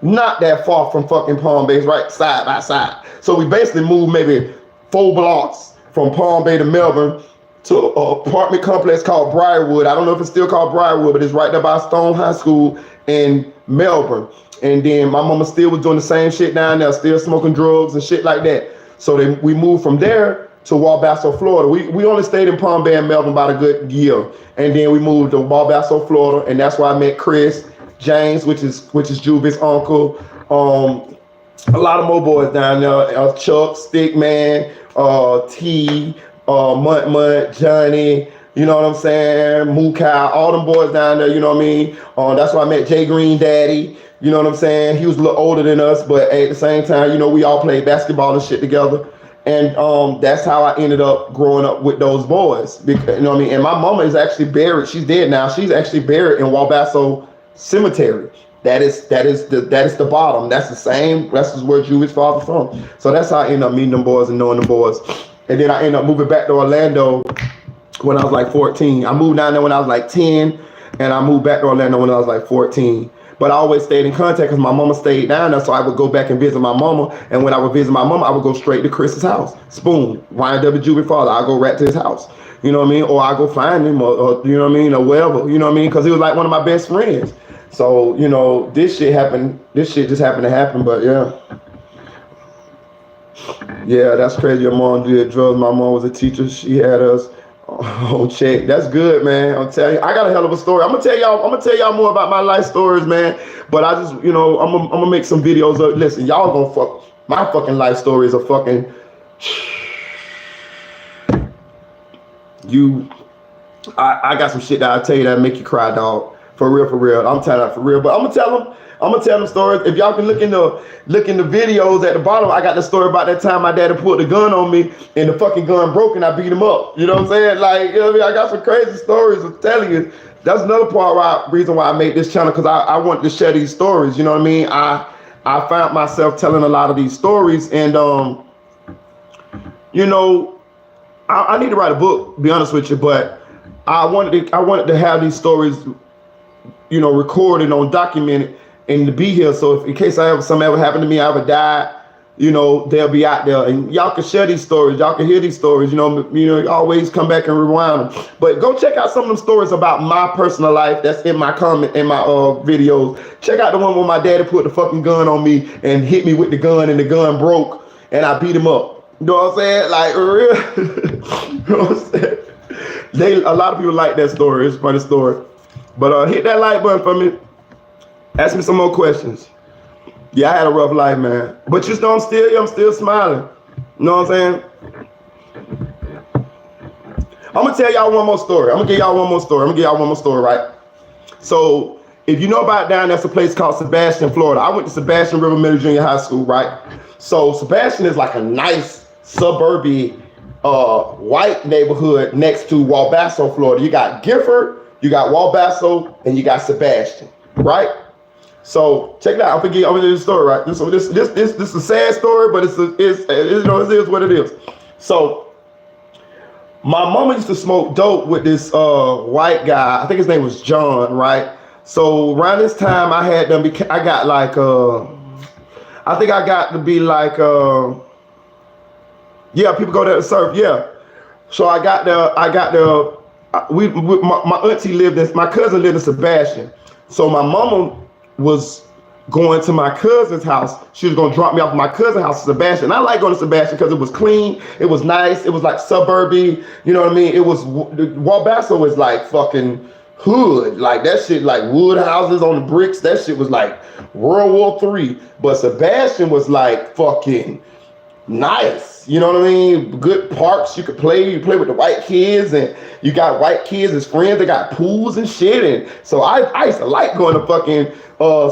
not that far from fucking Palm Bay, right side by side. So we basically moved maybe 4 blocks from Palm Bay to Melbourne to an apartment complex called Briarwood. I don't know if it's still called Briarwood, but it's right there by Stone High School in Melbourne. And then my mama still was doing the same shit down there, still smoking drugs and shit like that. So we moved from there to Wabasso, Florida. We only stayed in Palm Bay and Melbourne about a good year. And then we moved to Wabasso, Florida, and that's where I met Chris, James, which is Juby's uncle. A lot of more boys down there, Chuck, Stickman, T, Munt, Johnny, you know what I'm saying, Mookow, all them boys down there, you know what I mean? That's why I met Jay Green Daddy, you know what I'm saying? He was a little older than us, but at the same time, you know, we all played basketball and shit together. And that's how I ended up growing up with those boys. Because, you know what I mean? And my mama is actually buried. She's dead now. She's actually buried in Wabasso Cemetery. That is the bottom. That's the same. That's where Jewish father from. So that's how I ended up meeting them boys and knowing the boys. And then I ended up moving back to Orlando when I was like 14. I moved down there when I was like 10, and I moved back to Orlando when I was like 14. But I always stayed in contact because my mama stayed down there, so I would go back and visit my mama. And when I would visit my mama, I would go straight to Chris's house. Spoon, YNW Juvie father. I'll go right to his house. You know what I mean? Or I'll go find him, or you know what I mean, or whatever. You know what I mean? Because he was like one of my best friends. So, you know, this shit happened. This shit just happened to happen, but yeah. Yeah, that's crazy. Your mom did drugs. My mom was a teacher. She had us on check. That's good, man. I'm telling you, I got a hell of a story. I'm gonna tell y'all more about my life stories, man. But I just, you know, I'm gonna make some videos of, listen, y'all gonna fuck, my fucking life stories are fucking, I got some shit that I'll tell you that'll make you cry, dog. For real. I'm telling you for real. But I'm gonna tell them stories. If y'all can look in the videos at the bottom, I got the story about that time my daddy pulled the gun on me and the fucking gun broke and I beat him up. You know what I'm saying? Like, you know what I mean? I got some crazy stories. I'm telling you. That's another reason why I made this channel, because I wanted to share these stories. You know what I mean? I found myself telling a lot of these stories, and you know, I need to write a book, to be honest with you, but I wanted to have these stories, you know, recorded on documented and to be here. So if in case something ever happened to me, I ever died, you know, they'll be out there and y'all can share these stories. Y'all can hear these stories, you know, always come back and rewind them. But go check out some of them stories about my personal life that's in my videos. Check out the one where my daddy put the fucking gun on me and hit me with the gun and the gun broke and I beat him up. You know what I'm saying? Like, real. You know what I'm saying? A lot of people like that story. It's a funny story. But hit that like button for me. Ask me some more questions. Yeah, I had a rough life, man. But you know, I'm still smiling. You know what I'm saying? I'm gonna tell y'all one more story. I'm gonna give y'all one more story, right? So if you know about down, that's a place called Sebastian, Florida. I went to Sebastian River Middle Junior High School, right? So Sebastian is like a nice suburban white neighborhood next to Wabasso, Florida. You got Gifford, you got Wabasso, and you got Sebastian, right? So check it out. I'm gonna give you the story, right? This is a sad story, but it is what it is. So my mama used to smoke dope with this white guy. I think his name was John, right? So around this time, I got like I think I got to be like yeah, people go there to surf, yeah. So my auntie my cousin lived in Sebastian. So my mama was going to my cousin's house. She was gonna drop me off at my cousin's house in Sebastian. I like going to Sebastian because it was clean, it was nice, it was like suburby, you know what I mean? It was, Wabasso was like fucking hood, like that shit, like wood houses on the bricks, that shit was like World War III. But Sebastian was like fucking nice, you know what I mean? Good parks, you play with the white kids, and you got white kids as friends, they got pools and shit. And so I used to like going to fucking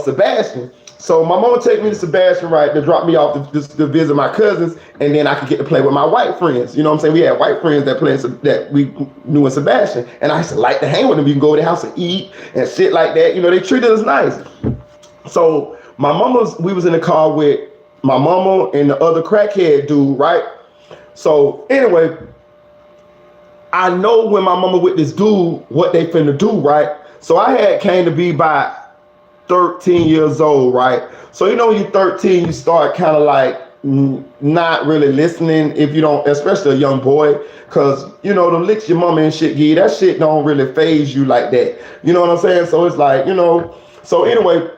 Sebastian. So my mom would take me to Sebastian, right, to drop me off to visit my cousins, and then I could get to play with my white friends. You know what I'm saying? We had white friends that we knew in Sebastian, and I used to like to hang with them. You can go to their house and eat and shit like that. You know, they treated us nice. So we was in the car with my mama and the other crackhead dude, right? So anyway, I know when my mama with this dude, what they finna do, right? So I came to be by 13 years old, right? So you know when you're 13, you start kind of like not really listening if you don't, especially a young boy, because you know the licks your mama and shit give you, that shit don't really phase you like that. You know what I'm saying? So it's like, you know, so anyway,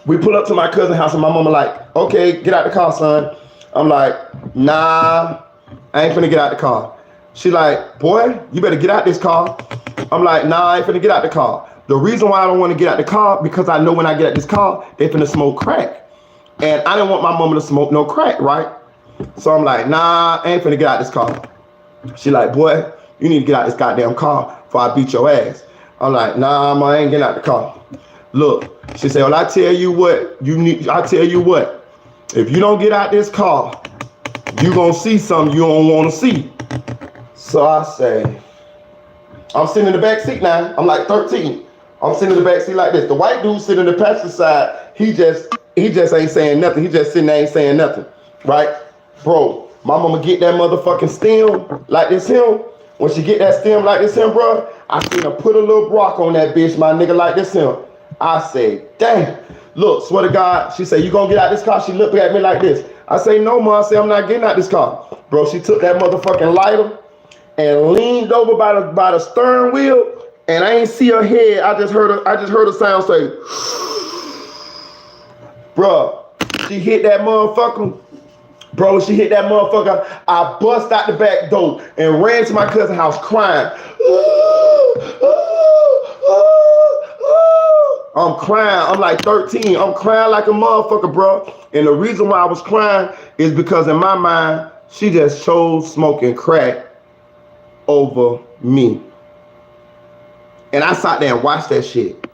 we pull up to my cousin's house and my mama like, okay, get out the car, son. I'm like, nah, I ain't finna get out the car. She like, boy, you better get out this car. I'm like, nah, I ain't finna get out the car. The reason why I don't want to get out the car, because I know when I get out this car, they finna smoke crack. And I didn't want my mama to smoke no crack, right? So I'm like, nah, I ain't finna get out this car. She like, boy, you need to get out this goddamn car before I beat your ass. I'm like, nah, ma, I ain't getting out the car. Look, she said, well, I tell you what, if you don't get out this car, you gonna see something you don't wanna see. So I say, I'm sitting in the back seat now. I'm like 13. I'm sitting in the back seat like this. The white dude sitting in the passenger side, he just ain't saying nothing. He just sitting there ain't saying nothing. Right? Bro, my mama get that motherfucking stem like this him. When she get that stem like this him, bro, I seen her put a little rock on that bitch, my nigga, like this him. I say, damn. Look, swear to God, she say, you gonna get out this car? She looked at me like this. I say, no, ma. I say, I'm not getting out this car. Bro, she took that motherfucking lighter and leaned over by the steering wheel, and I ain't see her head. I just heard her sound say, bruh, she hit that motherfucker. Bro, she hit that motherfucker. I bust out the back door and ran to my cousin's house crying. I'm crying. I'm like 13. I'm crying like a motherfucker, bro. And the reason why I was crying is because in my mind, she just chose smoking crack over me. And I sat there and watched that shit.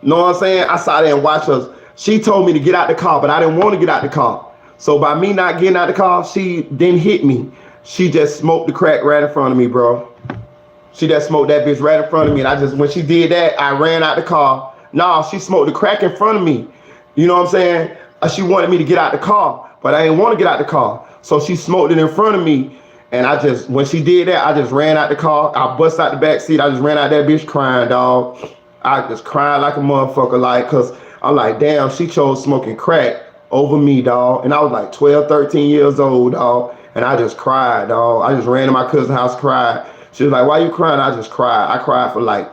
Know what I'm saying? I sat there and watched her. She told me to get out the car, but I didn't want to get out the car. So by me not getting out the car, she didn't hit me. She just smoked the crack right in front of me, bro. She just smoked that bitch right in front of me. And when she did that, I ran out the car. Nah, she smoked the crack in front of me. You know what I'm saying? She wanted me to get out the car, but I didn't want to get out the car. So she smoked it in front of me. And when she did that, I just ran out the car. I bust out the back seat. I just ran out that bitch crying, dog. I just cried like a motherfucker, like, cause I'm like, damn, she chose smoking crack over me, dog. And I was like 12, 13 years old, dog. And I just cried, dog. I just ran to my cousin's house, cried. She was like, why you crying? I just cried. I cried for like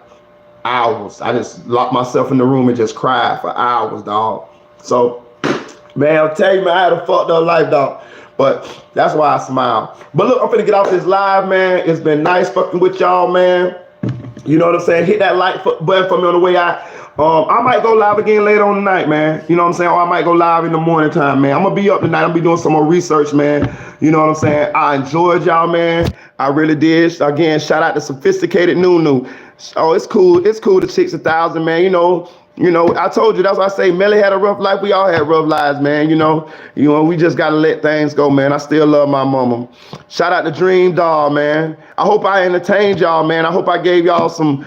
hours. I just locked myself in the room and just cried for hours, dog. So, man, I'll tell you, man, I had a fucked up life, dog. But that's why I smile. But look, I'm finna get off this live, man. It's been nice fucking with y'all, man. You know what I'm saying? Hit that like button for me on the way out. I might go live again later on tonight, man. You know what I'm saying? Or I might go live in the morning time, man. I'm gonna be up tonight. I'm gonna be doing some more research, man. You know what I'm saying? I enjoyed y'all, man. I really did. Again, shout out to Sophisticated Nunu. Oh, it's cool. It's cool to 60,000, man. You know, I told you, that's why I say Melly had a rough life. We all had rough lives, man. You know, we just gotta let things go, man. I still love my mama. Shout out to Dream Doll, man. I hope I entertained y'all, man. I hope I gave y'all some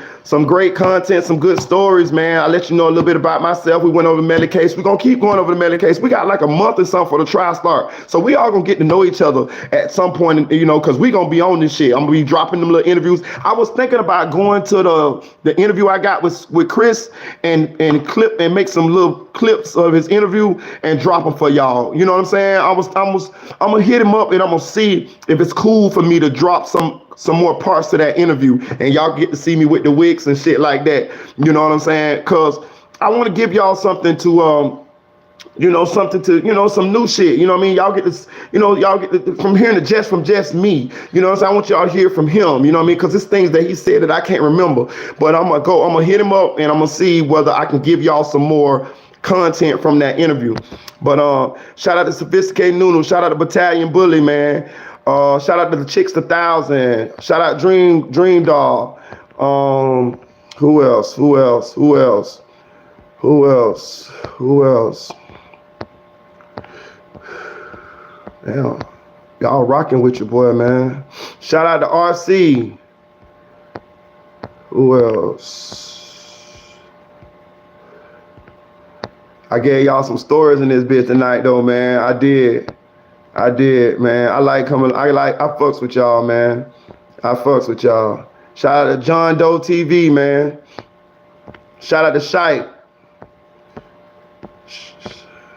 great content, some good stories, man. I let you know a little bit about myself. We went over the Melly case. We're gonna keep going over the Melly case. We got like a month or something for the trial start. So we all gonna get to know each other at some point, you know, cause we gonna be on this shit. I'm gonna be dropping them little interviews. I was thinking about going to the interview I got with Chris and clip and make some little clips of his interview and drop them for y'all. You know what I'm saying? I'm gonna hit him up and I'm gonna see if it's cool for me to drop some more parts to that interview and y'all get to see me with the wigs and shit like that. You know what I'm saying? Cause I want to give y'all something to some new shit. You know what I mean? Y'all get this, y'all get from hearing from just me. You know what I'm saying? I want y'all to hear from him. You know what I mean? Because it's things that he said that I can't remember. But I'm gonna hit him up and I'm gonna see whether I can give y'all some more content from that interview. But shout out to Sophisticated Nunu. Shout out to Battalion Bully, man. Shout out to the Chicks 1000. Shout out Dream Doll. Who else? Damn, y'all rocking with your boy, man. Shout out to RC. Who else? I gave y'all some stories in this bitch tonight, though, man. I did, man. I fucks with y'all, man. I fucks with y'all. Shout out to John Doe TV, man. Shout out to Shite.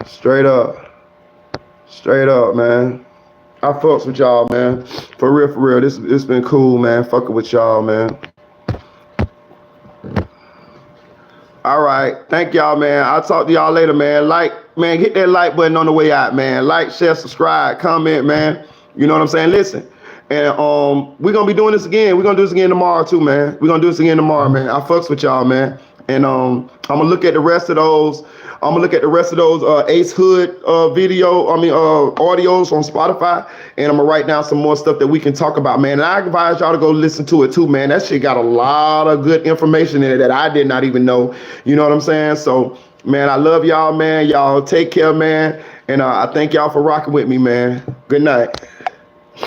Straight up, man. I fucks with y'all, man. For real. This been cool, man. Fucking with y'all, man. All right. Thank y'all, man. I'll talk to y'all later, man. Man, hit that like button on the way out, man. Like, share, subscribe, comment, man. You know what I'm saying? Listen. And we're gonna be doing this again. We're gonna do this again tomorrow too, man. We're gonna do this again tomorrow, man. I fucks with y'all, man. And I'm gonna look at the rest of those. Ace Hood audios on Spotify, and I'm gonna write down some more stuff that we can talk about, man. And I advise y'all to go listen to it too, man. That shit got a lot of good information in it that I did not even know. You know what I'm saying? So, man, I love y'all, man. Y'all take care, man. And I thank y'all for rocking with me, man. Good night.